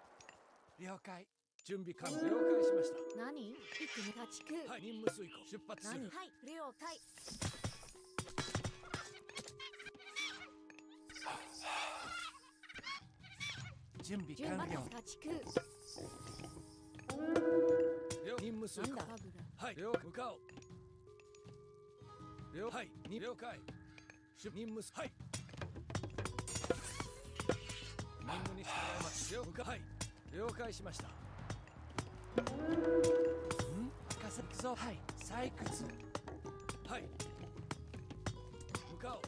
了解準備完了解しました何行くね立ちくはい任務遂行出発するはい了解準備完了立ちく任務遂行はい了向かおう了はい了解任務はい任務に従います了解了解しました任せるぞはい採掘はい向かおう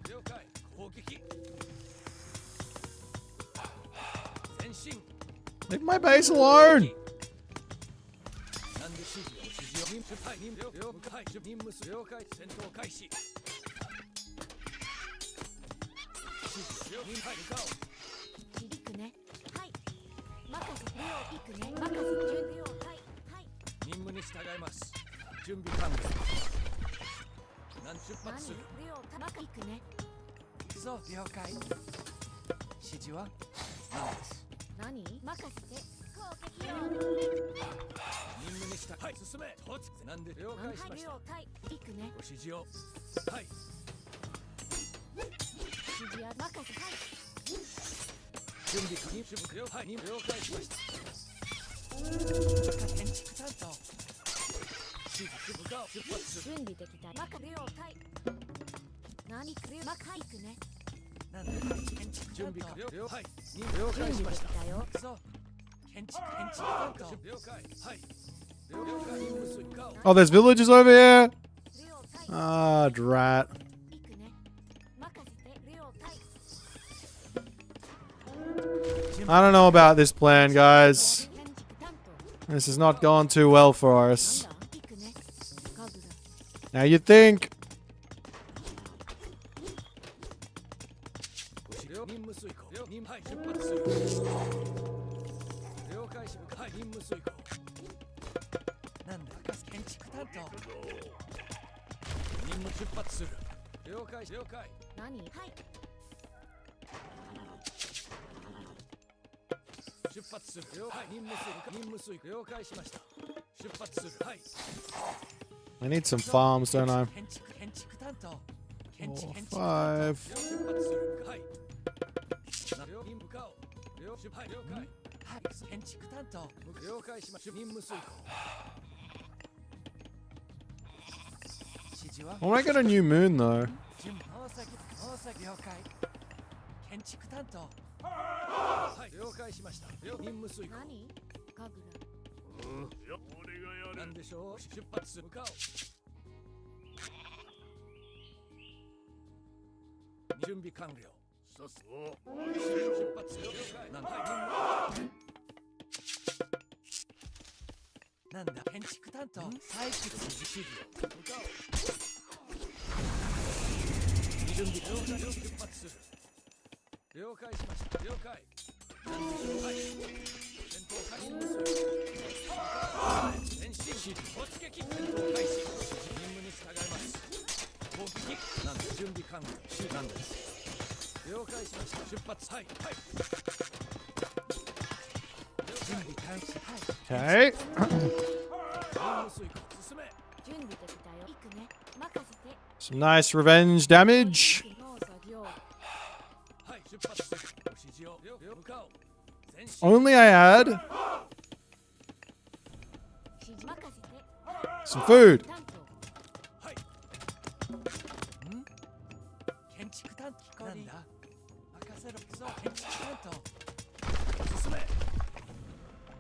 了解攻撃前進 Leave my base alone! なんで指示を任務はい任務了解任務了解戦闘開始指示了任務はい向かおう行くねはい任せ行くね任せ準備了解はい任務に従います準備完了何出発する了解行くね行くぞ了解指示は何です何任せて攻撃よ任務に従い進め突なんで了解しました了解行くねご指示をはい指示は任せはい準備完了はい了解しました建築担当指示向かおう出発する準備できた了解何くれ行くねなんだ建築準備完了はい了解しましたそう建築担当了解はい了解任務遂行 Oh, there's villagers over here! Ah, drat. I don't know about this plan, guys. This is not going too well for us. Now you'd think... 担当任務出発する了解了解何？はい。出発する了解任務遂行了解しました出発するはい I need some farms, don't I? 建築担当 5. 出発するはい了任務向かおう了出発了解はい建築担当了解しました任務遂行指示は I want to get a new moon though. 準備大崎了解建築担当はい了解しました任務遂行何？カグなんでしょう出発する向かおう準備完了さっそう出発了解なんだなんだ建築担当採掘指示を向かおう準備了解出発する了解しました了解なんでしょうはい戦闘開始前進指示突撃戦闘開始任務に従います攻撃なんで準備完了なんです了解しました出発はいはい準備開始はい Okay. 任務遂行進め準備できたよ。行くね。任せて。 Some nice revenge damage. の作業。はい出発する指示を向かおう前進 Only I had 指示任せて。 some food. 担当。はい建築担当なんだ任せろそう建築担当進め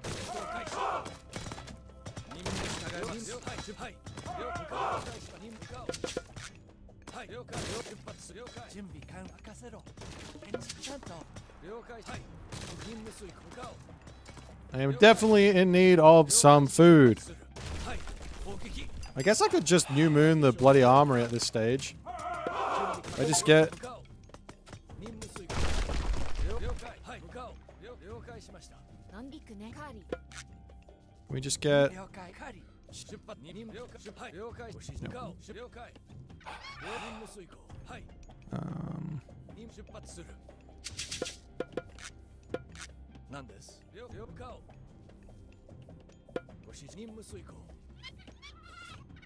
戦闘開始任務に従います了解出はい了解任務向かおうはい了解出発了解準備完任せろ建築担当了解はい任務遂行向かおう I am definitely in need of some food. はい攻撃 I guess I could just new moon the bloody armory at this stage. I just get 任務遂行了解はい向かおう了解しました何行くね。カーリー。 we just get 了解カリ出発任務了解出発了解指示向かおう了解任務遂行はい 任務出発する何です了向かおうご指示任務遂行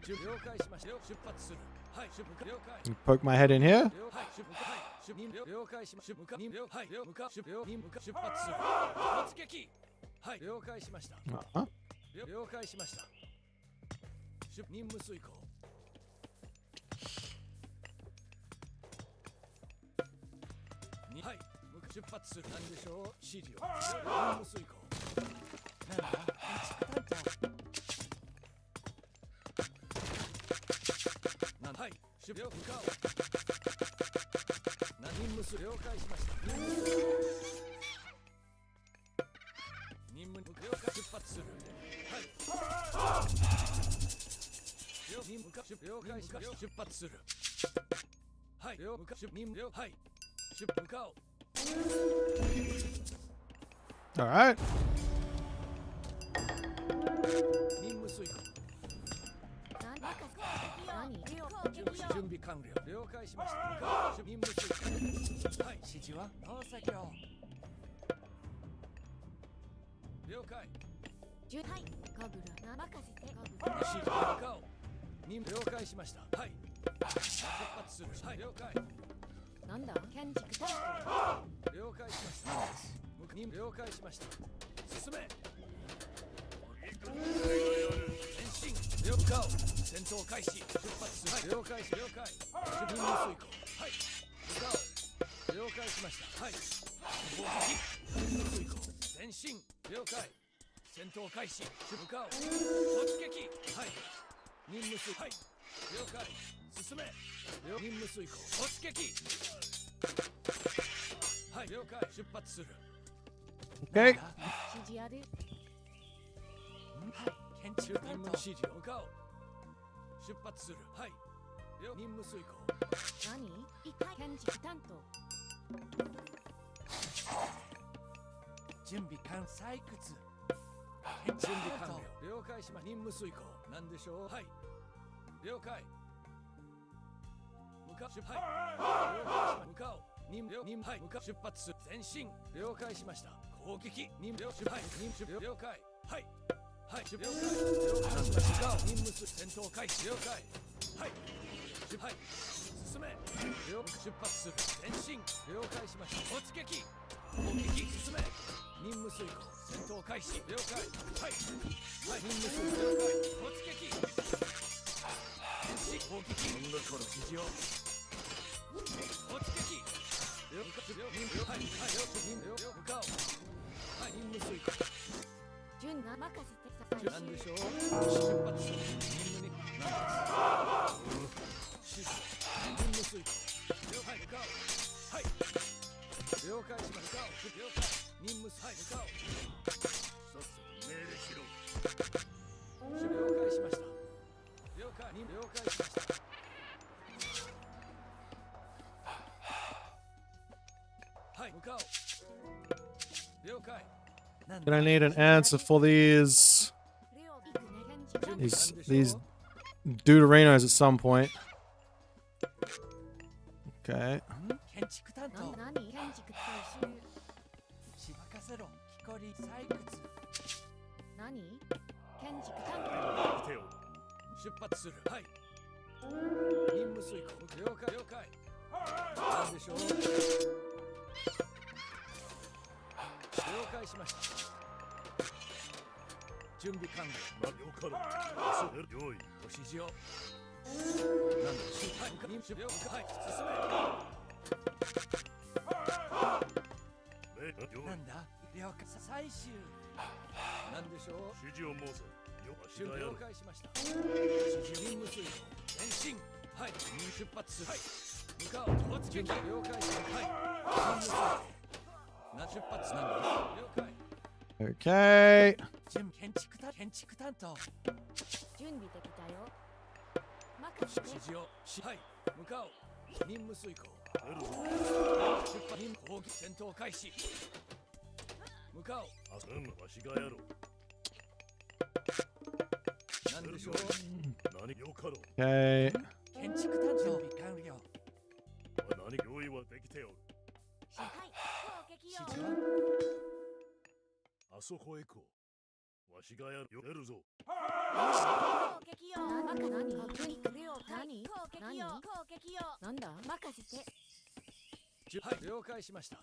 了解しました出発するはい出発了解 poke my head in here. はい出発了解しました出発はい了解出発する突撃はい了解しました Uh-huh. 了解しました任務遂行はい出発する何でしょう指示を任務遂行なんだ建築担当なんはい出了向かおう任務遂了解しました任務了解出発するはい任務了解しました出発するはい了解任務はい出向かおう All right. 任務遂行準備完了了解しました任務遂行はい指示は農作業了解はい。カグラ。任せて。カグラ。指示向かおう任務了解しましたはい出発するはい了解なんだ建築担了解しました任務了解しました進め前進了解戦闘開始出発するはい了解了解任務遂行はい向かおう了解しましたはい攻撃任務遂行前進了解戦闘開始向かおう突撃はい任務遂行はい了解進め任務遂行突撃はい了解出発する Okay. 指示ある。はい建築任務指示向かおう出発するはい任務遂行何？建築担当。準備完採掘準備完了了解しま任務遂行なんでしょう。はい。了解。向かう。はい。了解しま向かう。任はい。向かう。出発する。前進。了解しました。攻撃。任了解。はい。了解。はい。はい。了解。了解しました。任務する。戦闘開始。了解。はい。はい。進め。出発する。前進。了解しました。突撃。攻撃。進め。任務遂行。戦闘開始。了解。はい。はい。任務遂行。了解。突撃。前進。攻撃。なんだこの指示を。突撃。了解。はい。はい。向かう。はい。任務遂行。順が任せて。なんでしょう。出発する。任務に。指示。任務遂行。了解。向かう。はい。了解しました。了解。任務はい。向かう。さっさと命令しろ。了解しました。了解。了解しました。はい。向かう。了解。 Gonna need an answer for these Deuterinos at some point. Okay. 建築担当。何建築回収。任せろ。木こり採掘。何建築担当。手を出発する。はい。任務遂行。了解了解。なんでしょう。了解しました。準備完了。了解だ。用意。ご指示を。なんでしょう。はい。任務了解。はい。進め。なんだ。了解。最終。なんでしょう。指示を申せ。準備了解しました。指示任務遂行。前進。はい。出発する。はい。向かう。突撃。了解しました。はい。任務遂行。出発なんだ。了解。Okay. 建築担当。準備できたよ。任せて。指示を。はい。向かう。任務遂行。出発。任務攻撃。戦闘開始。向かう。わしがやろう。なんでしょう。何よかろう。Okay. 建築担当。準備完了。何用意はできておる。はい。攻撃よ。指示は。あそこへ行こう。わしがやるぞ。攻撃よ。何攻撃よ。攻撃よ。なんだ。任せて。はい。了解しました。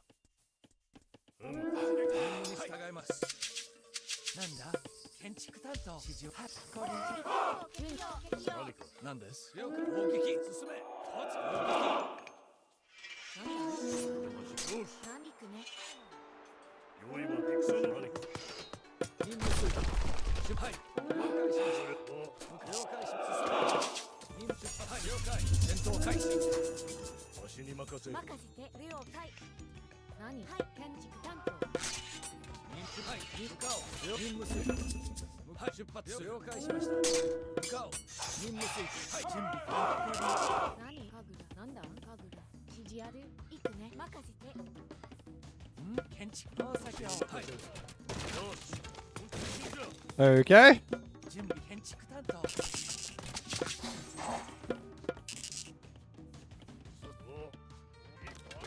任務に従います。なんだ。建築担当。指示を。はい。これ。何か。なんです。了解。攻撃。進め。突撃。よし。何行くね。用意はできそうだ。何か。任務遂行。はい。了解しました。了解します。任務出発。はい。了解。戦闘開始。わしに任せ。任せて。了解。何。はい。建築担当。はい。向かおう。任務遂行。はい。出発。了解しました。向かおう。任務遂行。はい。準備。何。かぐら。なんだ。かぐら。指示ある。行くね。任せて。建築の作業。はい。Okay. 準備建築担当。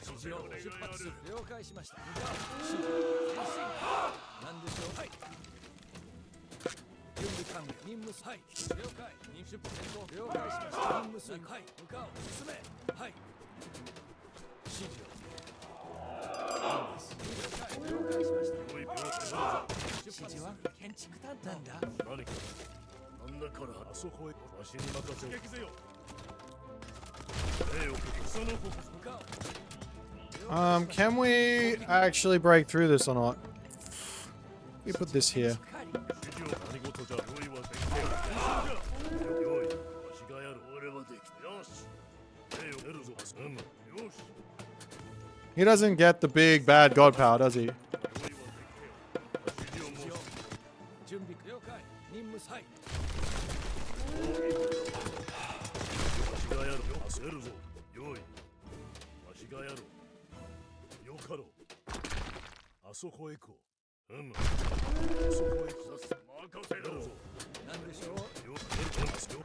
指示を出発する。了解しました。向かう。指示。前進。なんでしょう。はい。準備完了。任務はい。了解。任務戦闘。了解しました。任務遂行。はい。向かう。進め。はい。指示を。了解しました。指示は建築担当。なんだ。何か。なんだからあそこへわしに任せ。撃ぜよ。その方向向かう。Can we actually break through this or not? We put this here. He doesn't get the big bad god power, does he? 準備了解。任務はい。わしがやろう。焦るぞ。用意。わしがやろう。よかろう。あそこへ行こう。あそこへ行く。任せろ。なんでしょう。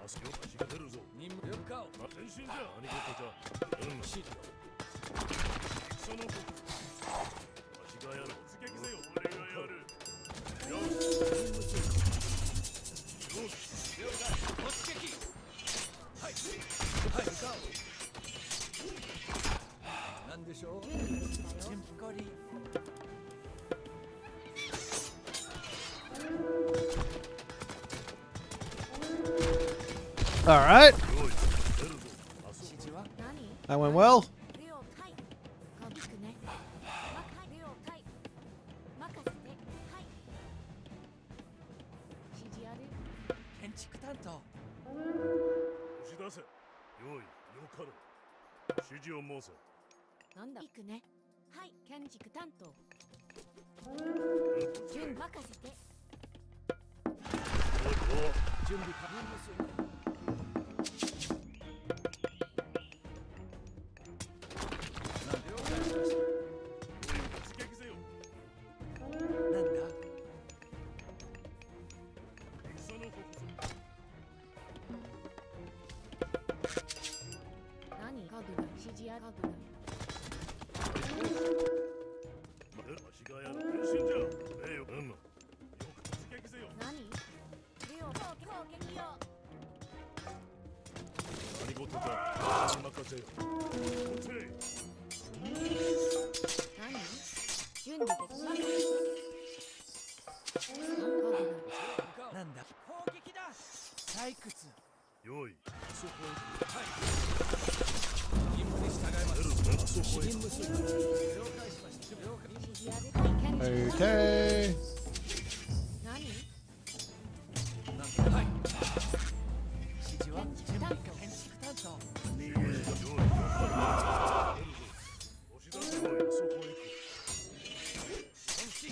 足が出るぞ。任務了解。前進じゃ。何事じゃ。指示そのわしがやる。突撃せよ。俺がやる。よし。よし。了解。突撃。はいはい向かう。なんでしょう。準備り。All right. 指示は That went well. 了解かびくねはい了解任せてはい指示ある建築担当。押し出せ。用意。よかろう。指示を申せ。なんだ行くねはい建築担当準任せて準備か任務する。何かぐらい指示あるかぐらいわしがやる。前進じゃ。ええよ。よく突撃せよ。何レオ攻撃よ何事か。任せよ。こっちへ。何準備できますなんかぐらいなんだ攻撃だ。採掘。用意。そこ任務に従います。へ。そこへ。任務する。了解しました。了解。指示あるはい建築 Okay. 何はい。指示は準備か建築担当。用意。押し出せ。よい。そこへ行く。本心。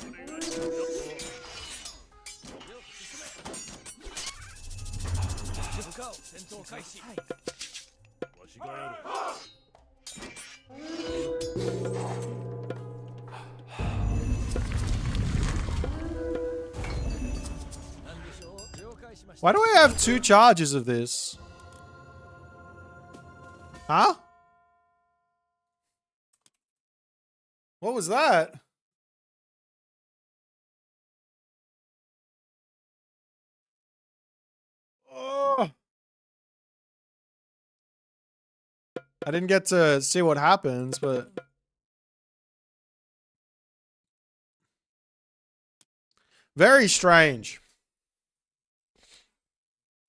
お願いします。向かう。戦闘開始。はい。わしがやる。なんでしょう。了解しました。 Why do I have 2 charges of this? Huh? What was that? Oh. I didn't get to see what happens, but very strange.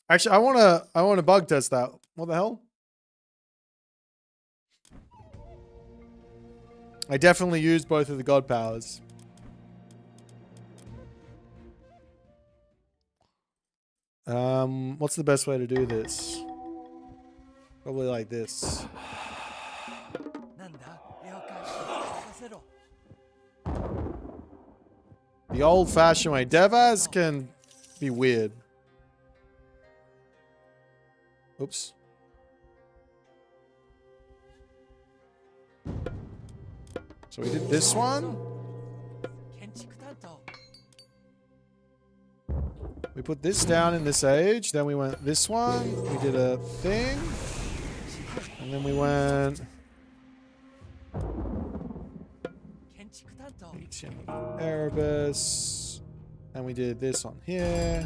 Actually, I wanna bug test that. What the hell? I definitely used both of the god powers. What's the best way to do this? Probably like this. なんだ了解。任せろ。 The old-fashioned way. Devas can be weird. Oops. So we did this one. 建築担当。 We put this down in this age. Then we went this one. We did a thing. And then we went... 建築担当。 ATM of Erebus. And we did this on here.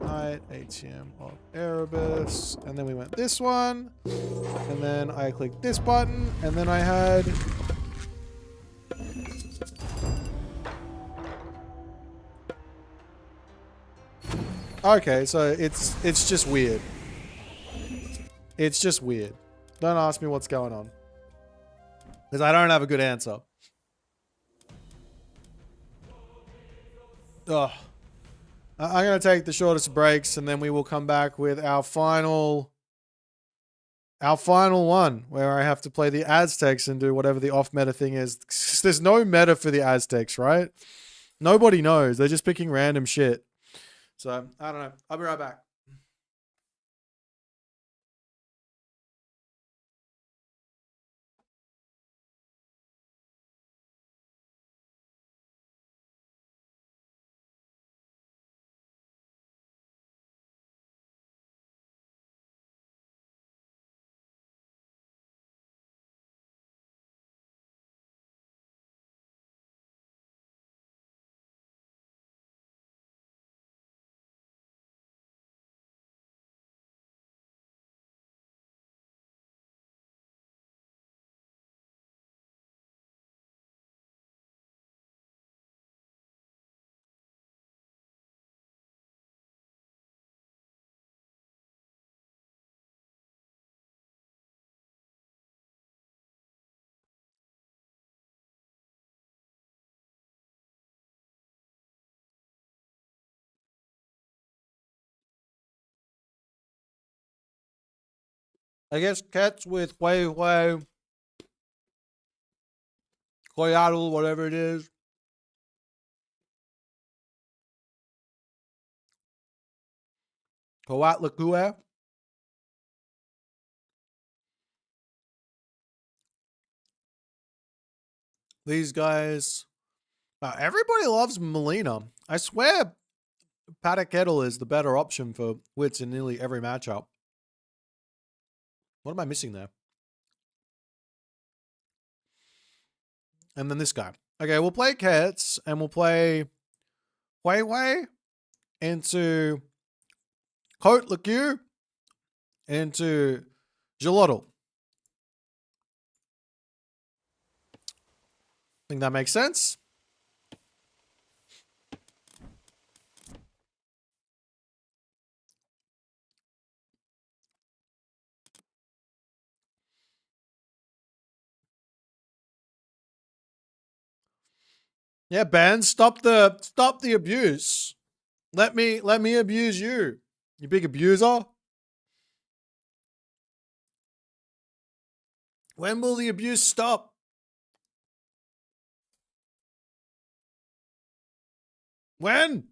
Night, ATM of Erebus. And then we went this one. And then I clicked this button. And then I had... Okay, so it's just weird. It's just weird. Don't ask me what's going on. Because I don't have a good answer. Ugh. I'm going to take the shortest breaks and then we will come back with our final one where I have to play the Aztecs and do whatever the off meta thing is. There's no meta for the Aztecs, right? Nobody knows. They're just picking random shit. So, I don't know. I'll be right back. I guess cats with Hui Hui, Koyadal, whatever it is. Coatlacua. These guys. Everybody loves Melina. I swear Patakettle is the better option for wits in nearly every matchup. What am I missing there? And then this guy. Okay, we'll play Cats and we'll play Hui Hui into Coatlacu into Gelotl. Think that makes sense? Yeah, Ben, stop the abuse. Let me abuse you. You big abuser. When will the abuse stop? When?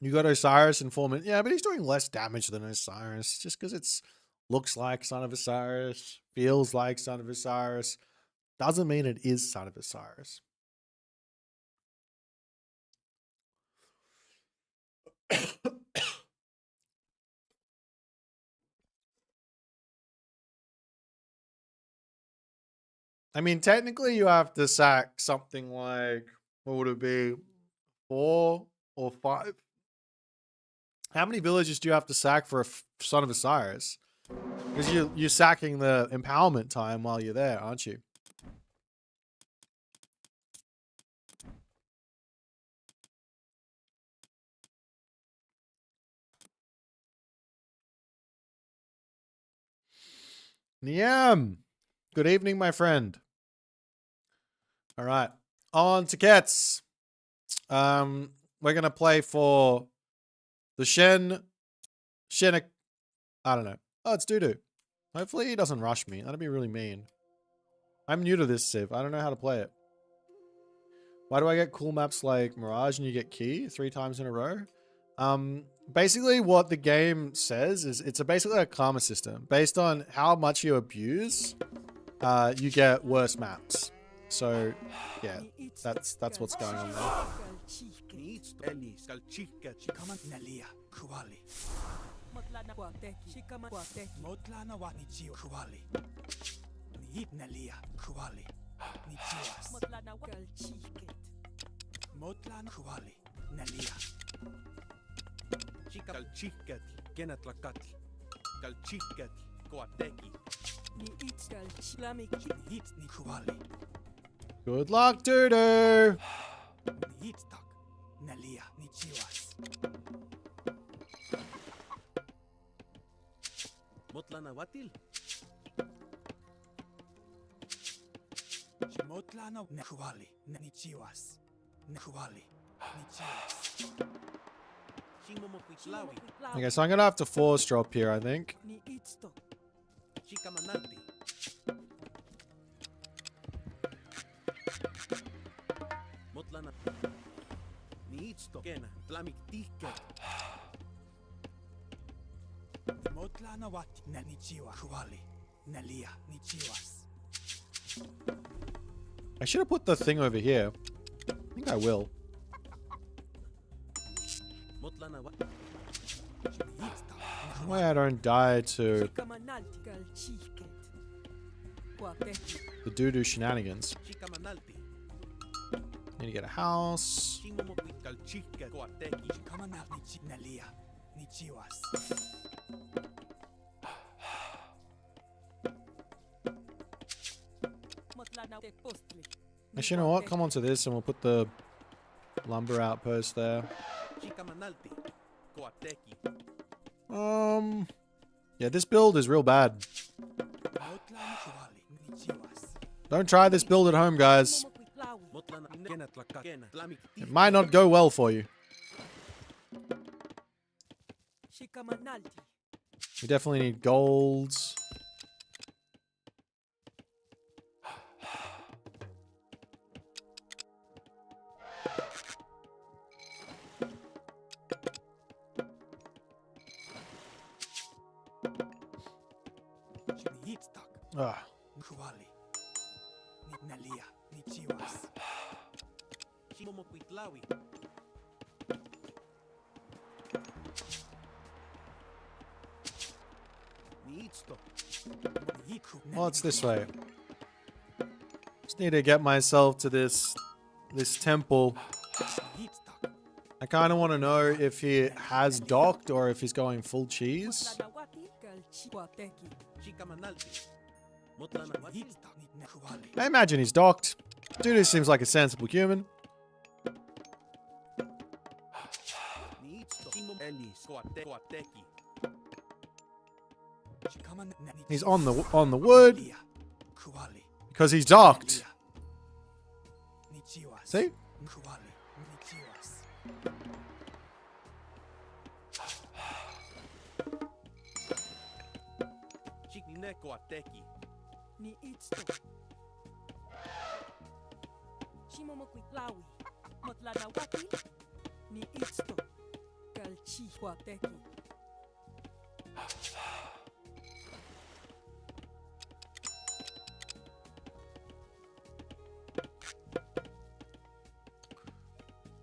You got Osiris Informant. Yeah, but he's doing less damage than Osiris. Just because it's looks like Son of Osiris, feels like Son of Osiris, doesn't mean it is Son of Osiris. I mean, technically you have to sack something like, what would it be, 4 or 5? How many villages do you have to sack for a Son of Osiris? Because you're sacking the empowerment time while you're there, aren't you? Niam! Good evening, my friend. All right. On to Cats. We're going to play for the Shen... I don't know. Oh, it's Doodoo. Hopefully he doesn't rush me. That'd be really mean. I'm new to this Civ. I don't know how to play it. Why do I get cool maps like Mirage and you get Key 3 times in a row? Basically what the game says is it's basically a karma system. Based on how much you abuse, you get worse maps. So, yeah, that's what's going on there. Good luck, Doodoo! Okay, so I'm gonna have to force drop here, I think. I should have put the thing over here. I think I will. Why I don't die to the Doodoo shenanigans. Need to get a house. Actually, you know what? Come on to this and we'll put the lumber outpost there. Yeah, this build is real bad. Don't try this build at home, guys. It might not go well for you. We definitely need golds. Ah. Well, it's this way. Just need to get myself to this temple. I kind of want to know if he has docked or if he's going full cheese. I imagine he's docked. Dude seems like a sensible human. He's on the wood because he's docked. See?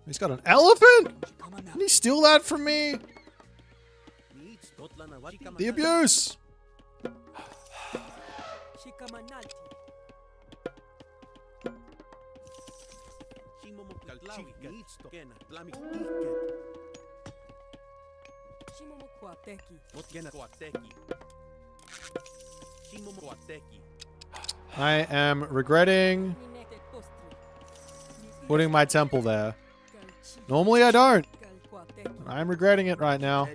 He's got an elephant? Did he steal that from me? The abuse! I am regretting putting my temple there. Normally I don't. I'm regretting it right now.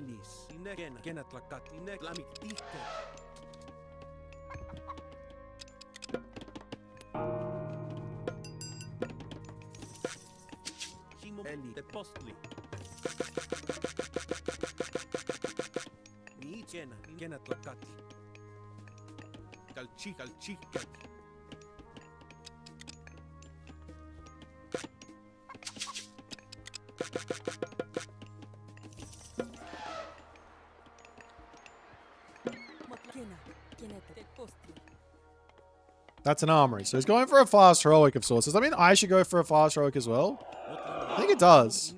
That's an armory. So he's going for a fast heroic of sorts. Does that mean I should go for a fast heroic as well? I think it does.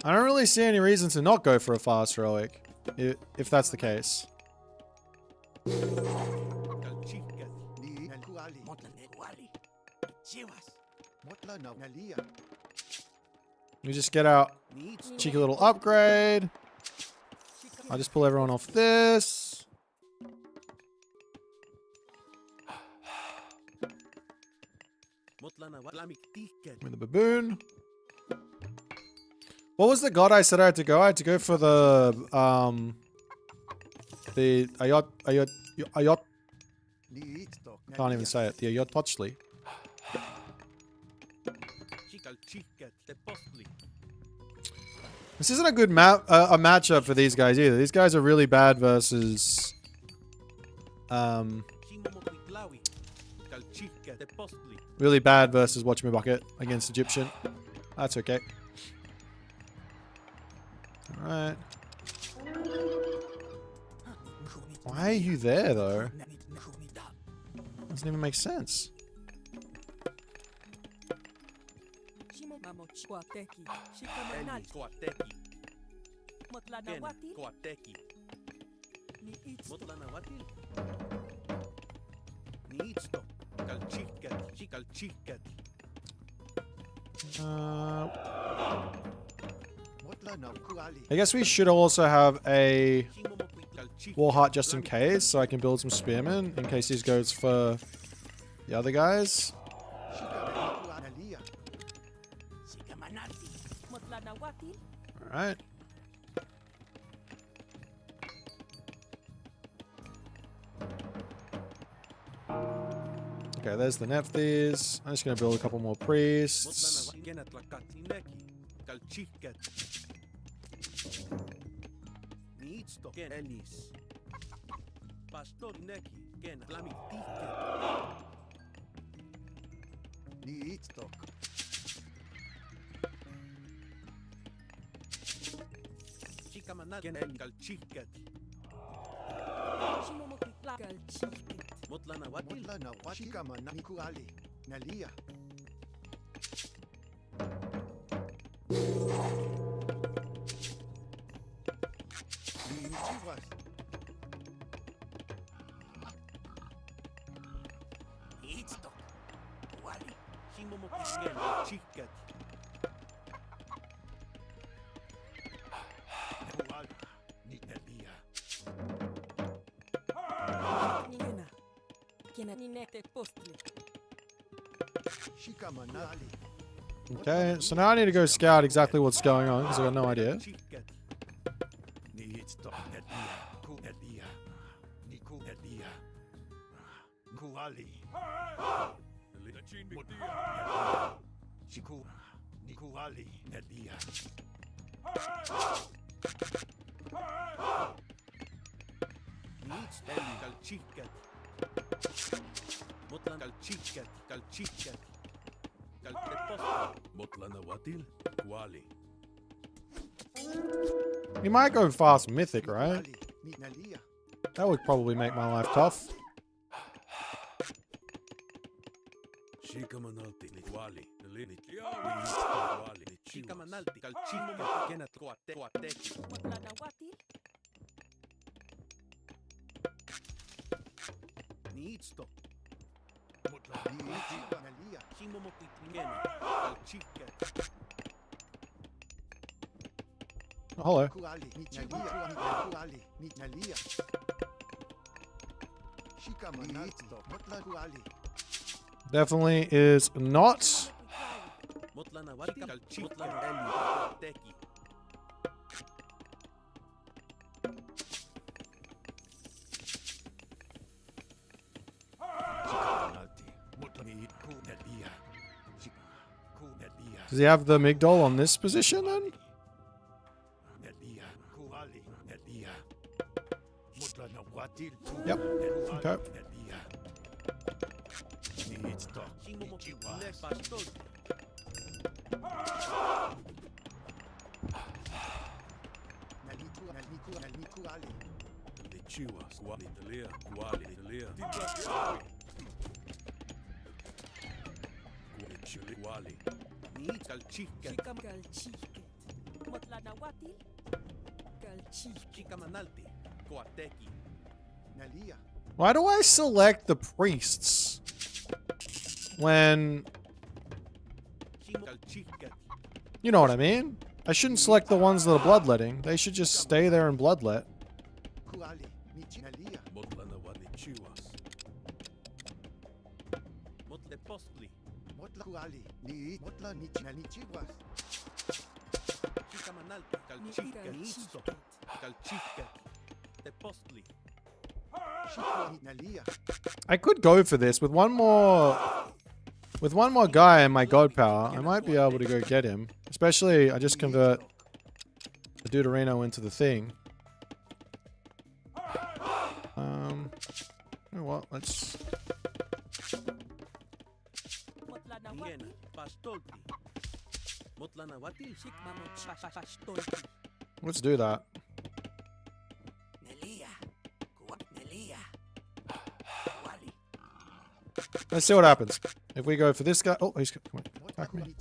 I don't really see any reason to not go for a fast heroic, if that's the case. We just get our cheeky little upgrade. I'll just pull everyone off this. With the baboon. What was the god I said I had to go? I had to go for the Ayot. Can't even say it. The Ayot Pochli. This isn't a good matchup for these guys either. These guys are really bad versus really bad versus Watch Me Bucket against Egyptian. That's okay. Alright. Why are you there though? Doesn't even make sense. I guess we should also have a War Heart just in case, so I can build some spearmen in case he goes for the other guys. Alright. Okay, there's the Nephthys. I'm just going to build a couple more priests. Okay, so now I need to go scout exactly what's going on because I got no idea. You might go fast mythic, right? That would probably make my life tough. Oh, hello. Definitely is not. Does he have the Migdol on this position then? Yep. Okay. Why do I select the priests when... You know what I mean? I shouldn't select the ones that are bloodletting. They should just stay there and bloodlet. I could go for this with one more guy in my god power. I might be able to go get him. Especially, I just convert the Deuterino into the thing. You know what? Let's do that. Let's see what happens. If we go for this guy... Oh, he's... Come on. Back me.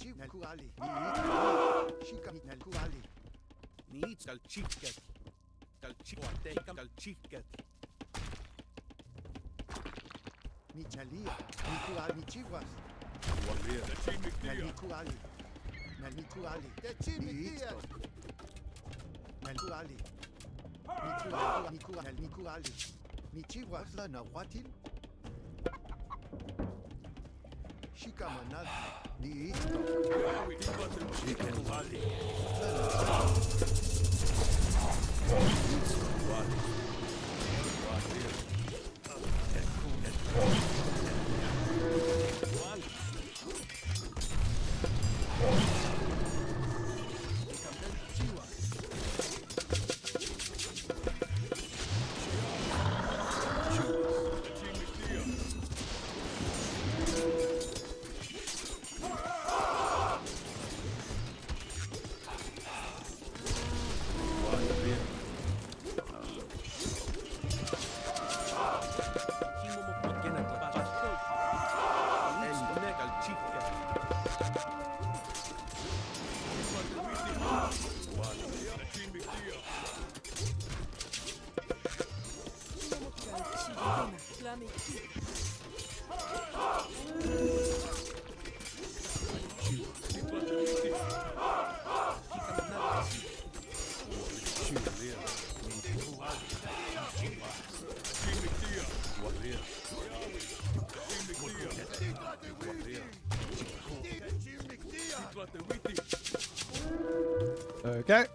Okay.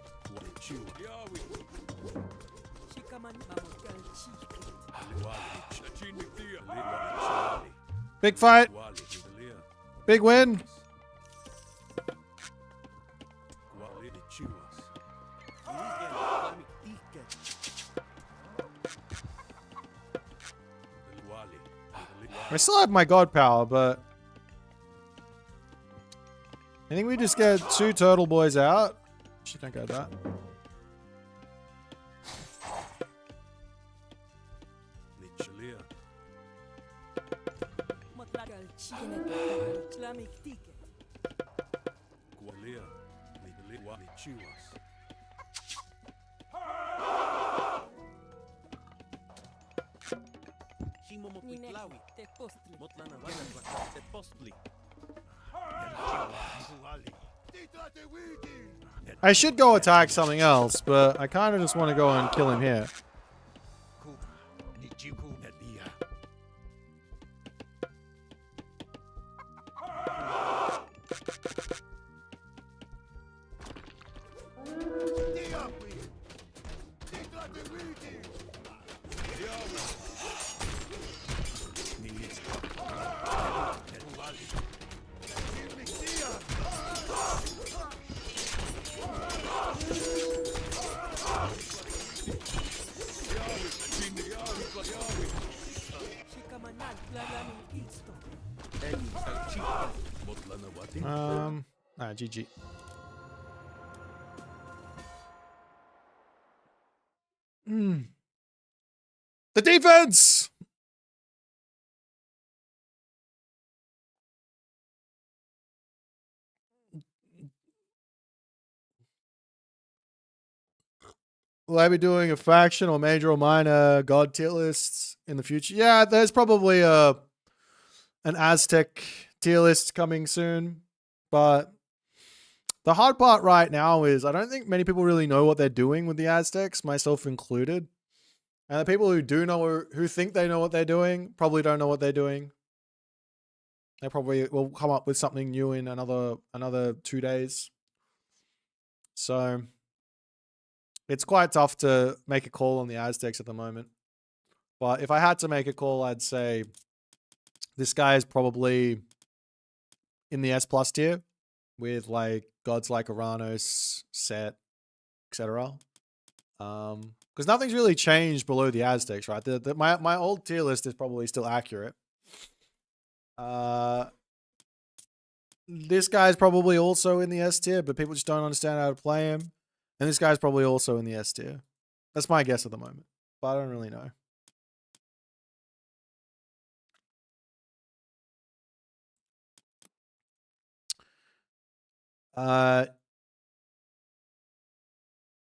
Big fight. Big win. I still have my god power, but I think we just get 2 turtle boys out. Shit, don't go that. I should go attack something else, but I kind of just want to go and kill him here. GG. The defense! Will I be doing a faction or major or minor god tier lists in the future? Yeah, there's probably an Aztec tier list coming soon, but the hard part right now is I don't think many people really know what they're doing with the Aztecs, myself included. And the people who do know, who think they know what they're doing, probably don't know what they're doing. They probably will come up with something new in another 2 days. So it's quite tough to make a call on the Aztecs at the moment. But if I had to make a call, I'd say this guy is probably in the S+ tier with like gods like Ouranos, Set, etc. Because nothing's really changed below the Aztecs, right? My old tier list is probably still accurate. This guy's probably also in the S tier, but people just don't understand how to play him. And this guy's probably also in the S tier. That's my guess at the moment, but I don't really know.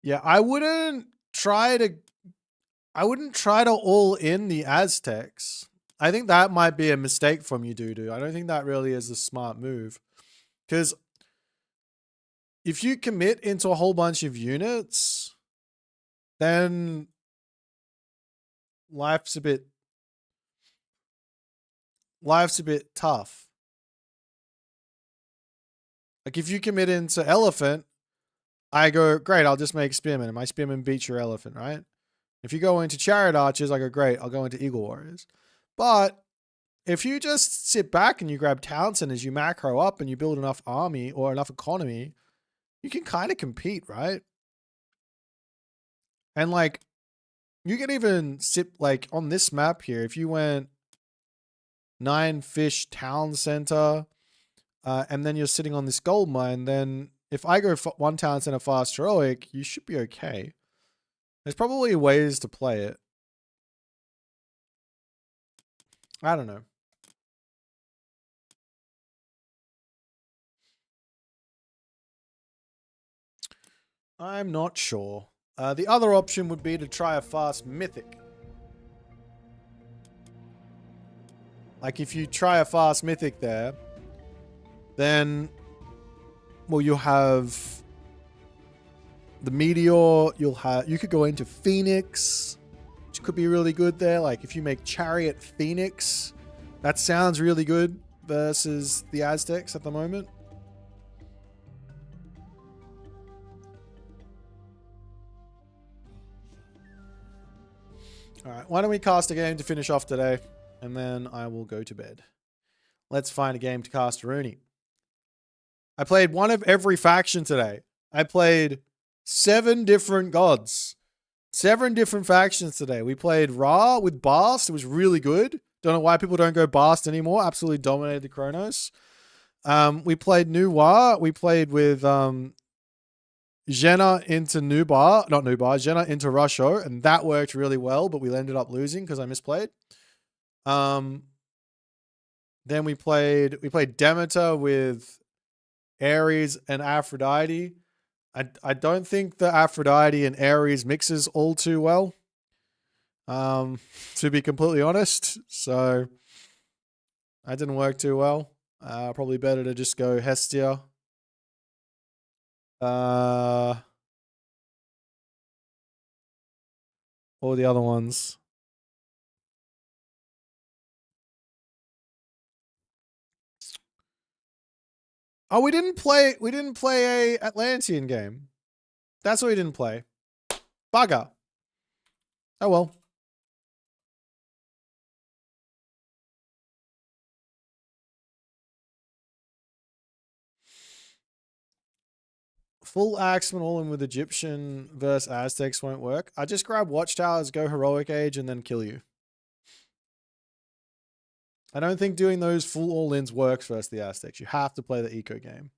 Yeah, I wouldn't try to all in the Aztecs. I think that might be a mistake from you, Dudu. I don't think that really is a smart move. Because if you commit into a whole bunch of units, then life's a bit tough. Like if you commit into elephant, I go, great, I'll just make spearman, and my spearman beats your elephant, right? If you go into chariot archers, I go, great, I'll go into eagle warriors. But if you just sit back and you grab Townsend as you macro up and you build enough army or enough economy, you can kind of compete, right? And like, you can even sit like on this map here, if you went 9 fish town center, and then you're sitting on this gold mine, then if I go 1 town center fast heroic, you should be okay. There's probably ways to play it. I don't know. I'm not sure. The other option would be to try a fast mythic. Like if you try a fast mythic there, then, well, you'll have the meteor, you could go into Phoenix, which could be really good there. Like if you make Chariot Phoenix, that sounds really good versus the Aztecs at the moment. All right, why don't we cast a game to finish off today, and then I will go to bed. Let's find a game to cast Rooney. I played one of every faction today. I played 7 different gods. 7 different factions today. We played Ra with Bast. It was really good. Don't know why people don't go Bast anymore. Absolutely dominated the Kronos. We played Nuwa. We played with Jenna into Jenna into Rusho, and that worked really well, but we ended up losing because I misplayed. Then we played Demeter with Ares and Aphrodite. I don't think the Aphrodite and Ares mixes all too well, to be completely honest. So that didn't work too well. Probably better to just go Hestia. All the other ones. Oh, we didn't play a Atlantean game. That's what we didn't play. Bugger. Oh well. Full Axeman all in with Egyptian versus Aztecs won't work. I just grab Watchtowers, go Heroic Age, and then kill you. I don't think doing those full all-ins works versus the Aztecs. You have to play the eco game.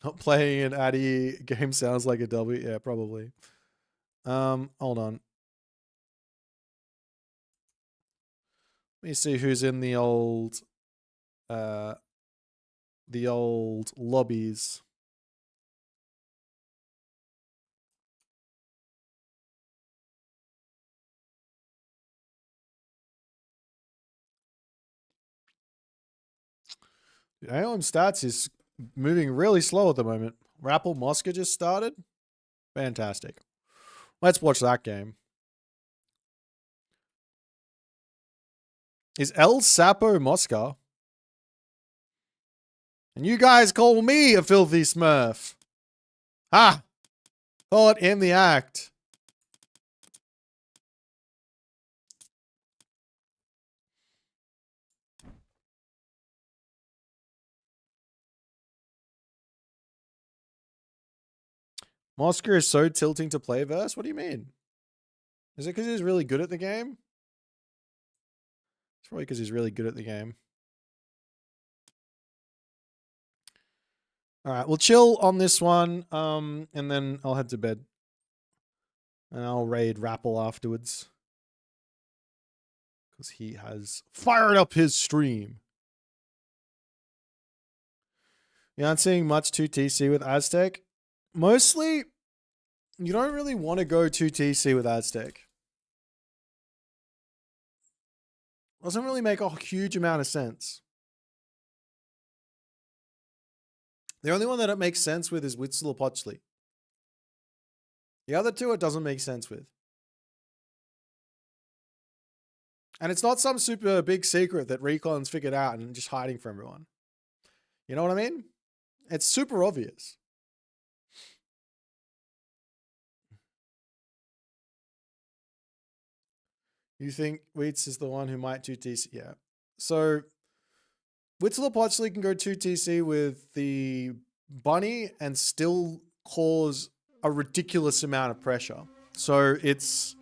Not playing an Addy game sounds like a W. Yeah, probably. Hold on. Let me see who's in the old lobbies. AOM stats is moving really slow at the moment. Rappel Mosca just started. Fantastic. Let's watch that game. Is El Sapo Mosca? And you guys call me a filthy smurf. Ha! Caught in the act. Mosca is so tilting to play verse? What do you mean? Is it because he's really good at the game? It's probably because he's really good at the game. All right, we'll chill on this one, and then I'll head to bed. And I'll raid Rappel afterwards. Because he has fired up his stream. You aren't seeing much 2TC with Aztec. Mostly, you don't really want to go 2TC with Aztec. Doesn't really make a huge amount of sense. The only one that it makes sense with is Witzel or Pochli. The other two, it doesn't make sense with. And it's not some super big secret that Recon's figured out and just hiding from everyone. You know what I mean? It's super obvious. You think Wheats is the one who might 2TC? Yeah. So Huitzilopochtli can go 2TC with the bunny and still cause a ridiculous amount of pressure. So it's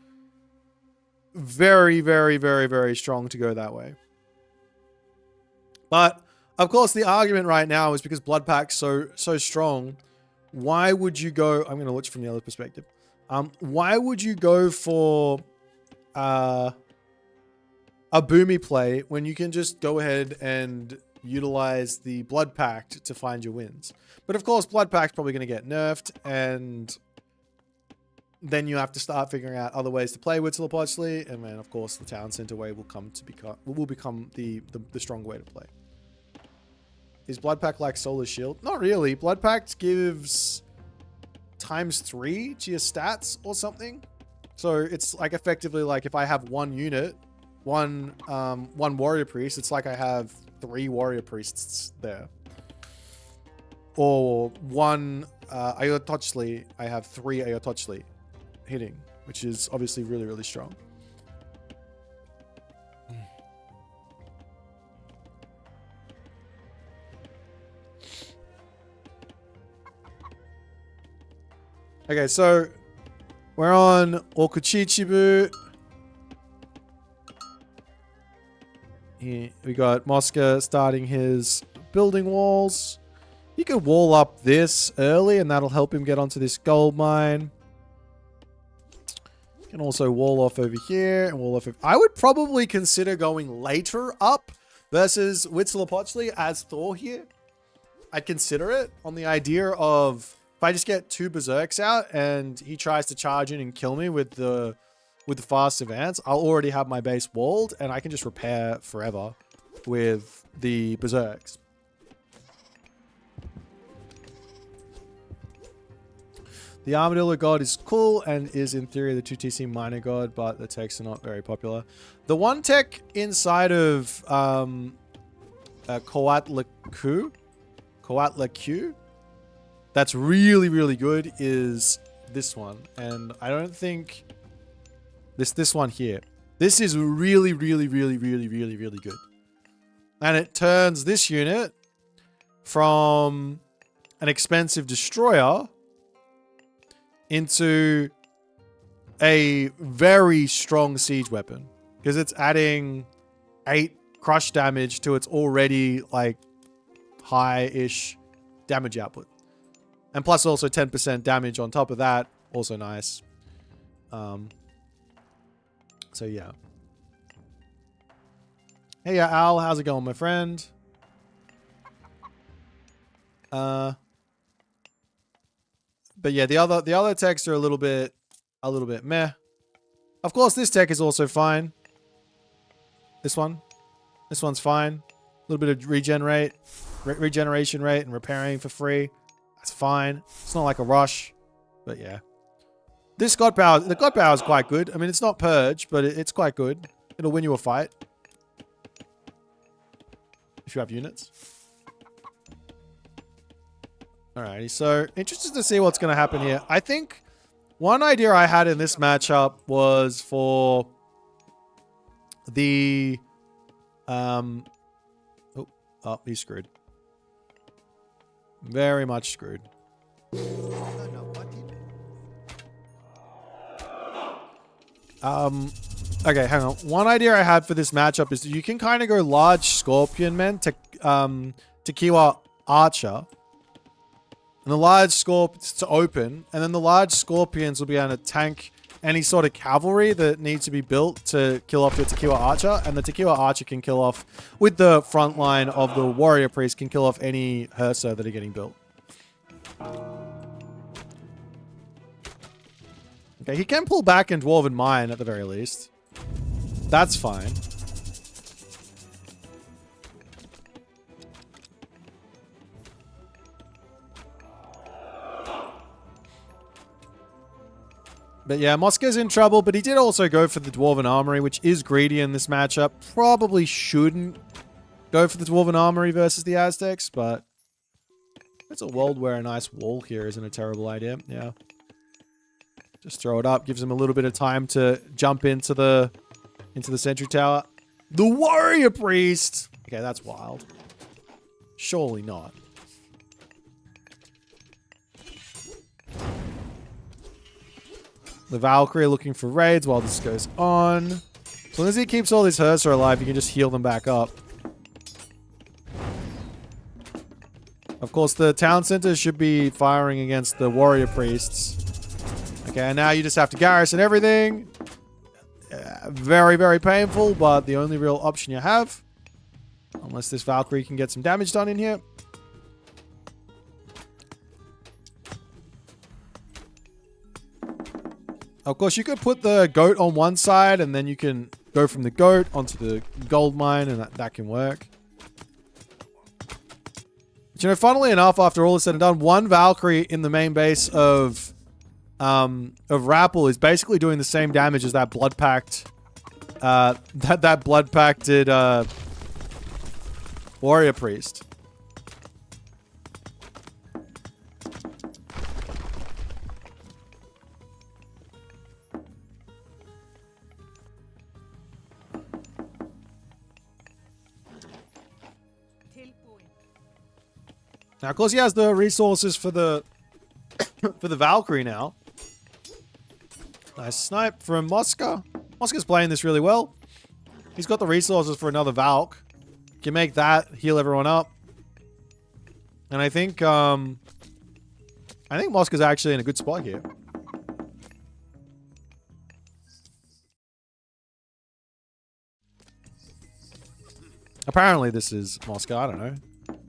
very, very, very, very strong to go that way. But of course, the argument right now is because Blood Pack's so strong. Why would you go? I'm going to look from the other perspective. Why would you go for a Boomy play when you can just go ahead and utilize the Blood Pact to find your wins? But of course, Blood Pact's probably going to get nerfed, and then you have to start figuring out other ways to play Huitzilopochtli, and then of course the Town Center way will become the strong way to play. Is Blood Pact like Solar Shield? Not really. Blood Pact gives ×3 to your stats or something. So it's like effectively like if I have one unit, one warrior priest, it's like I have 3 warrior priests there. Or one Ayotochli, I have 3 Ayotochli hitting, which is obviously really, really strong. Okay, so we're on Okuchichibu. Here we got Mosca starting his building walls. He could wall up this early and that'll help him get onto this gold mine. Can also wall off over here and wall off. I would probably consider going later up versus Huitzilopochtli as Thor here. I'd consider it on the idea of if I just get 2 berserks out and he tries to charge in and kill me with the fast advance, I'll already have my base walled and I can just repair forever with the berserks. The Armadillo God is cool and is in theory the 2TC minor god, but the techs are not very popular. The one tech inside of Coatlicue that's really, really good is this one. And I don't think this one here. This is really, really, really, really, really, really good. And it turns this unit from an expensive destroyer into a very strong siege weapon. Because it's adding 8 crush damage to its already like high-ish damage output. And plus also 10% damage on top of that. Also nice. So yeah. Hey Al, how's it going, my friend? But yeah, the other techs are a little bit meh. Of course, this tech is also fine. This one's fine. A little bit of regeneration rate and repairing for free. That's fine. It's not like a rush, but yeah. This God Power, the God Power is quite good. I mean, it's not Purge, but it's quite good. It'll win you a fight. If you have units. Alrighty, so interested to see what's going to happen here. I think one idea I had in this matchup was for the... oh, he's screwed. Very much screwed. Okay, hang on. One idea I had for this matchup is you can kind of go large Scorpion Men to Kiwa Archer. And the large Scorpions to open. And then the large Scorpions will be able to tank any sort of cavalry that needs to be built to kill off the Tequila Archer. And the Tequila Archer can kill off, with the front line of the Warrior Priest, can kill off any Hersa that are getting built. Okay, he can pull back in Dwarven Mine at the very least. That's fine. But yeah, Mosca's in trouble, but he did also go for the Dwarven Armory, which is greedy in this matchup. Probably shouldn't go for the Dwarven Armory versus the Aztecs, but it's a world where a nice wall here isn't a terrible idea. Yeah. Just throw it up, gives him a little bit of time to jump into the sentry tower. The Warrior Priest! Okay, that's wild. Surely not. The Valkyrie looking for raids while this goes on. As long as he keeps all these Hursa alive, you can just heal them back up. Of course, the town center should be firing against the warrior priests. Okay, and now you just have to garrison everything. Very, very painful, but the only real option you have. Unless this Valkyrie can get some damage done in here. Of course, you could put the goat on one side, and then you can go from the goat onto the gold mine, and that can work. But, you know, funnily enough, after all is said and done, one Valkyrie in the main base of Rappel is basically doing the same damage as that blood pact, that blood pacted warrior priest. Now, of course, he has the resources for the for the Valkyrie now. Nice snipe from Mosca. Mosca's playing this really well. He's got the resources for another Valk. Can make that, heal everyone up. And I think Mosca's actually in a good spot here. Apparently this is Mosca, I don't know.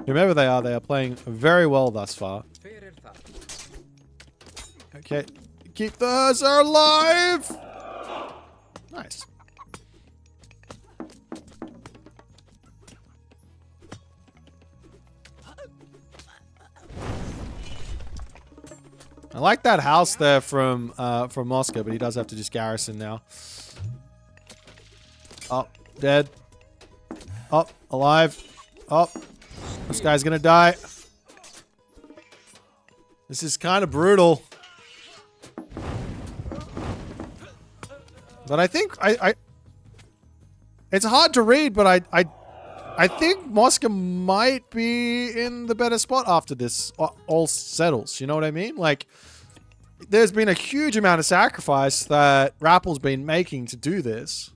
Whomever they are playing very well thus far. Okay, keep the Hursa alive! Nice. I like that house there from Mosca, but he does have to just garrison now. Oh, dead. Oh, alive. Oh. This guy's gonna die. This is kind of brutal. But I think it's hard to read, but I think Mosca might be in the better spot after this all settles. You know what I mean? Like, there's been a huge amount of sacrifice that Rappel's been making to do this.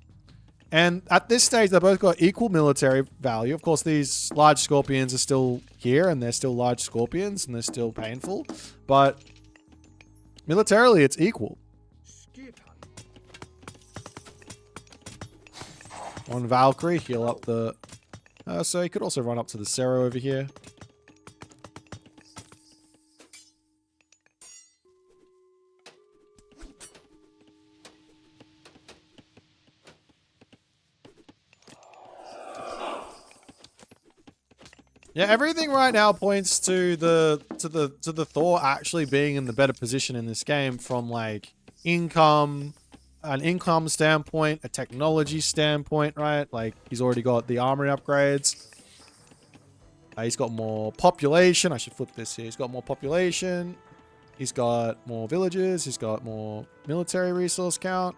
And at this stage, they both got equal military value. Of course, these large scorpions are still here, and they're still large scorpions, and they're still painful. But militarily, it's equal. One Valkyrie, heal up the... so he could also run up to the Cerro over here. Yeah, everything right now points to the Thor actually being in the better position in this game from like an income standpoint, a technology standpoint, right? Like he's already got the armory upgrades. He's got more population. I should flip this here. He's got more population. He's got more villages. He's got more military resource count.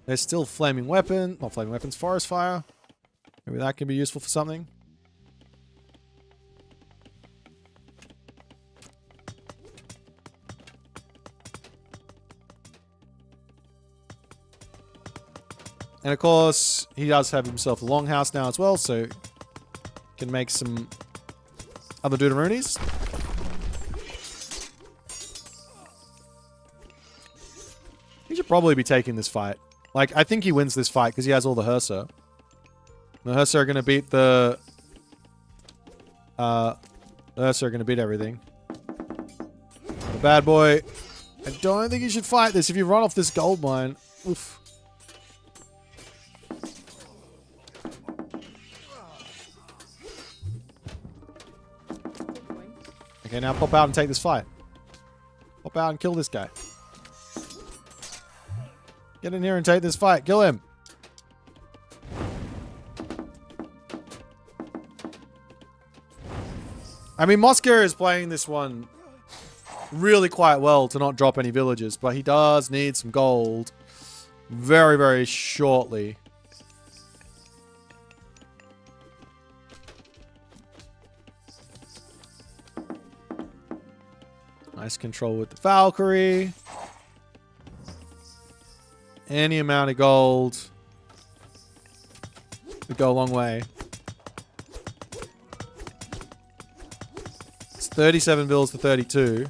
There's still flaming weapon, not flaming weapons, forest fire. Maybe that can be useful for something. And of course, he does have himself a longhouse now as well, so can make some other Deuteroonies. He should probably be taking this fight. Like, I think he wins this fight because he has all the Hursa. The Hursa are going to beat the Hursa are going to beat everything. The bad boy. I don't think you should fight this if you run off this gold mine. Oof. Okay, now pop out and take this fight. Pop out and kill this guy. Get in here and take this fight. Kill him. I mean, Moscow is playing this one really quite well to not drop any villagers, but he does need some gold very, very shortly. Nice control with the Valkyrie. Any amount of gold would go a long way. It's 37 bills to 32.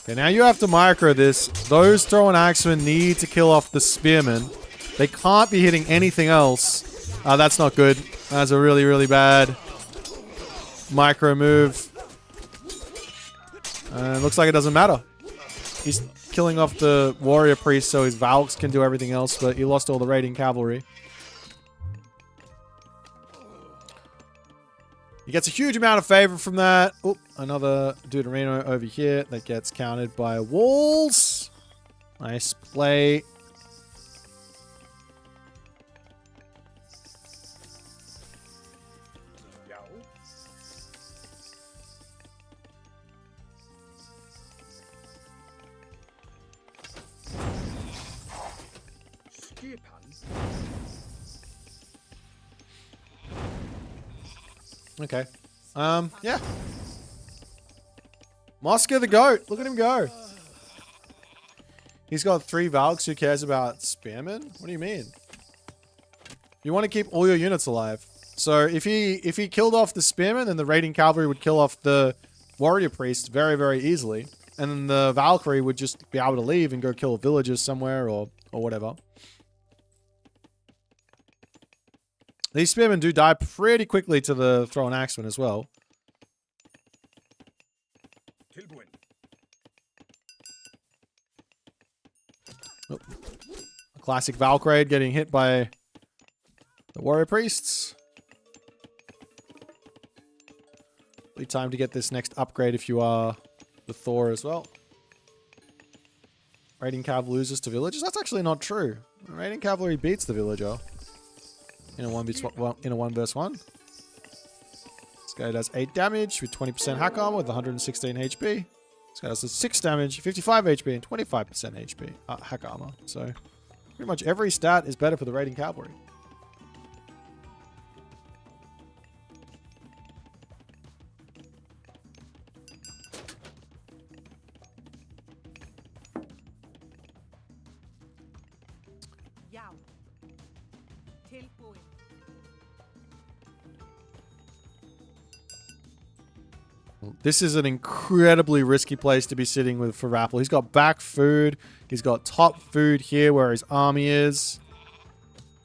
Okay, now you have to micro this. Those throwing axemen need to kill off the spearmen. They can't be hitting anything else. That's not good. That's a really, really bad micro move. Looks like it doesn't matter. He's killing off the warrior priest so his Valks can do everything else, but he lost all the raiding cavalry. He gets a huge amount of favor from that. Oh, another Deuterino over here that gets countered by walls. Nice play. Okay. Yeah. Moscow the goat. Look at him go. He's got 3 Valks. Who cares about spearmen? What do you mean? You want to keep all your units alive. So if he killed off the spearmen, then the raiding cavalry would kill off the warrior priest very, very easily. And then the Valkyrie would just be able to leave and go kill villagers somewhere or whatever. These spearmen do die pretty quickly to the thrown axemen as well. Oh. A classic Valkyrie getting hit by the warrior priests. Be time to get this next upgrade if you are the Thor as well. Raiding Cav loses to villagers? That's actually not true. Raiding Cavalry beats the villager. In a 1 versus 1. This guy does 8 damage with 20% hack armor with 116 HP. This guy does 6 damage, 55 HP, and 25% HP hack armor. So pretty much every stat is better for the raiding cavalry. This is an incredibly risky place to be sitting with for Rappel. He's got back food. He's got top food here where his army is.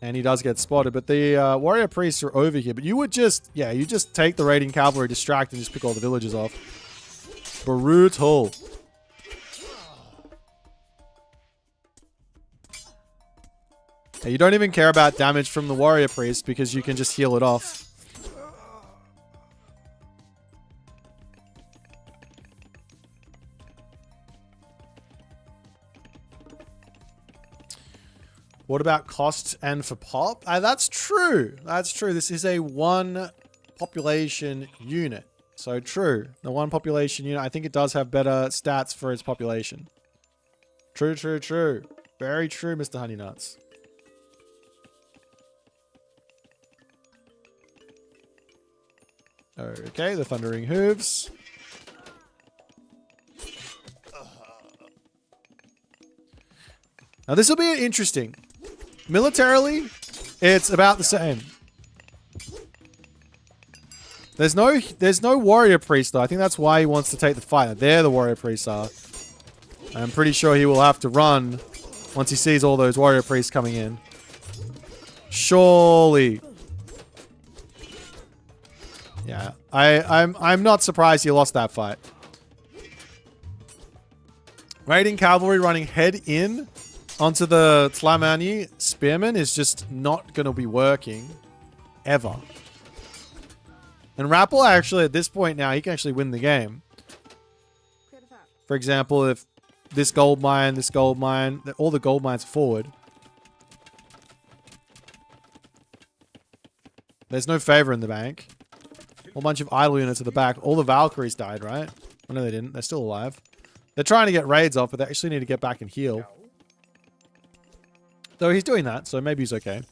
And he does get spotted. But the warrior priests are over here. But you would just, yeah, you just take the raiding cavalry, distract, and just pick all the villagers off. Brutal. Yeah, you don't even care about damage from the warrior priest because you can just heal it off. What about cost and for pop? That's true. That's true. This is a 1 population unit. So true. The 1 population unit, I think it does have better stats for its population. True, true, true. Very true, Mr. Honeynuts. Okay, the Thundering Hooves. Now this will be interesting. Militarily, it's about the same. There's no warrior priest though. I think that's why he wants to take the fight. There the warrior priests are. I'm pretty sure he will have to run once he sees all those warrior priests coming in. Surely. Yeah, I'm not surprised he lost that fight. Raiding cavalry running head in onto the Tlamani Spearman is just not going to be working ever. And Rappel actually, at this point now, he can actually win the game. For example, if this gold mine, all the gold mines are forward. There's no favor in the bank. A whole bunch of idle units at the back. All the Valkyries died, right? Oh, no, they didn't. They're still alive. They're trying to get raids off, but they actually need to get back and heal. Though he's doing that, so maybe he's okay.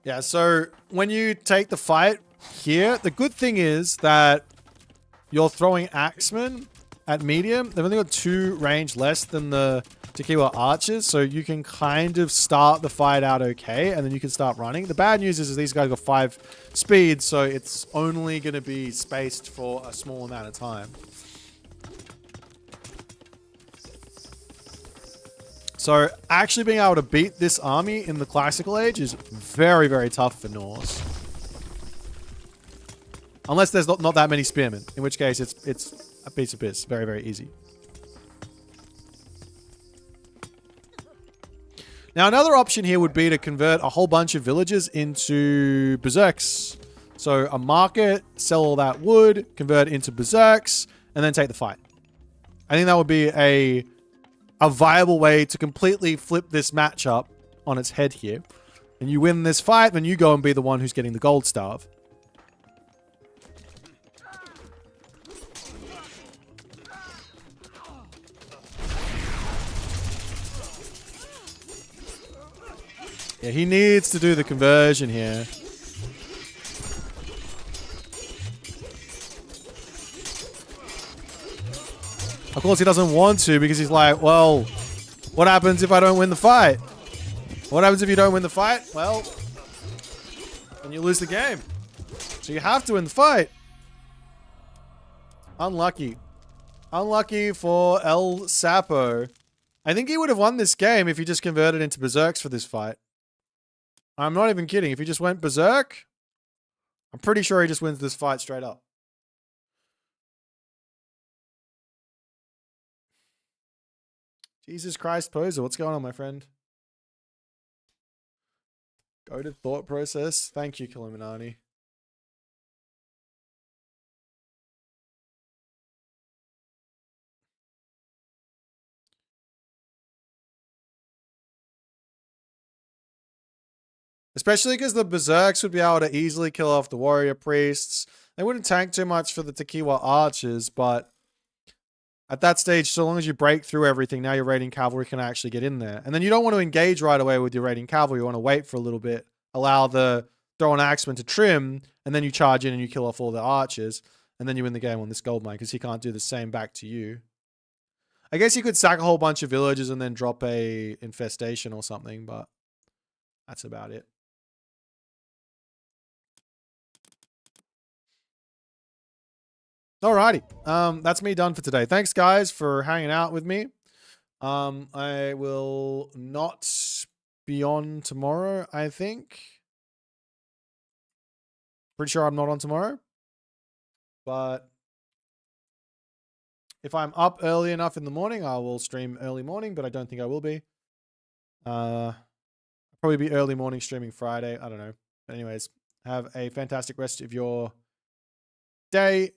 Yeah, so when you take the fight here, the good thing is that you're throwing axemen at medium. They've only got 2 range less than the Tequila archers, so you can kind of start the fight out okay, and then you can start running. The bad news is these guys got 5 speed, so it's only going to be spaced for a small amount of time. So actually being able to beat this army in the classical age is very, very tough for Norse. Unless there's not that many spearmen, in which case it's a piece of piss. Very, very easy. Now, another option here would be to convert a whole bunch of villages into berserks. So a market, sell all that wood, convert into berserks, and then take the fight. I think that would be a viable way to completely flip this matchup on its head here. And you win this fight, then you go and be the one who's getting the gold starve. Yeah, he needs to do the conversion here. Of course, he doesn't want to because he's like, well, what happens if I don't win the fight? What happens if you don't win the fight? Well, then you lose the game. So you have to win the fight. Unlucky. Unlucky for El Sapo. I think he would have won this game if he just converted into berserks for this fight. I'm not even kidding. If he just went berserk, I'm pretty sure he just wins this fight straight up. Jesus Christ, Poser, what's going on, my friend? Goated thought process. Thank you, Killuminati. Especially because the berserks would be able to easily kill off the warrior priests. They wouldn't tank too much for the Tequila archers, but at that stage, so long as you break through everything, now your raiding cavalry can actually get in there. And then you don't want to engage right away with your raiding cavalry. You want to wait for a little bit, allow the throw an axeman to trim, and then you charge in and you kill off all the archers, and then you win the game on this gold mine because he can't do the same back to you. I guess you could sack a whole bunch of villages and then drop a infestation or something, but that's about it. Alrighty, that's me done for today. Thanks, guys, for hanging out with me. I will not be on tomorrow, I think. Pretty sure I'm not on tomorrow. But if I'm up early enough in the morning, I will stream early morning, but I don't think I will be. Probably be early morning streaming Friday. I don't know. But anyways, have a fantastic rest of your day.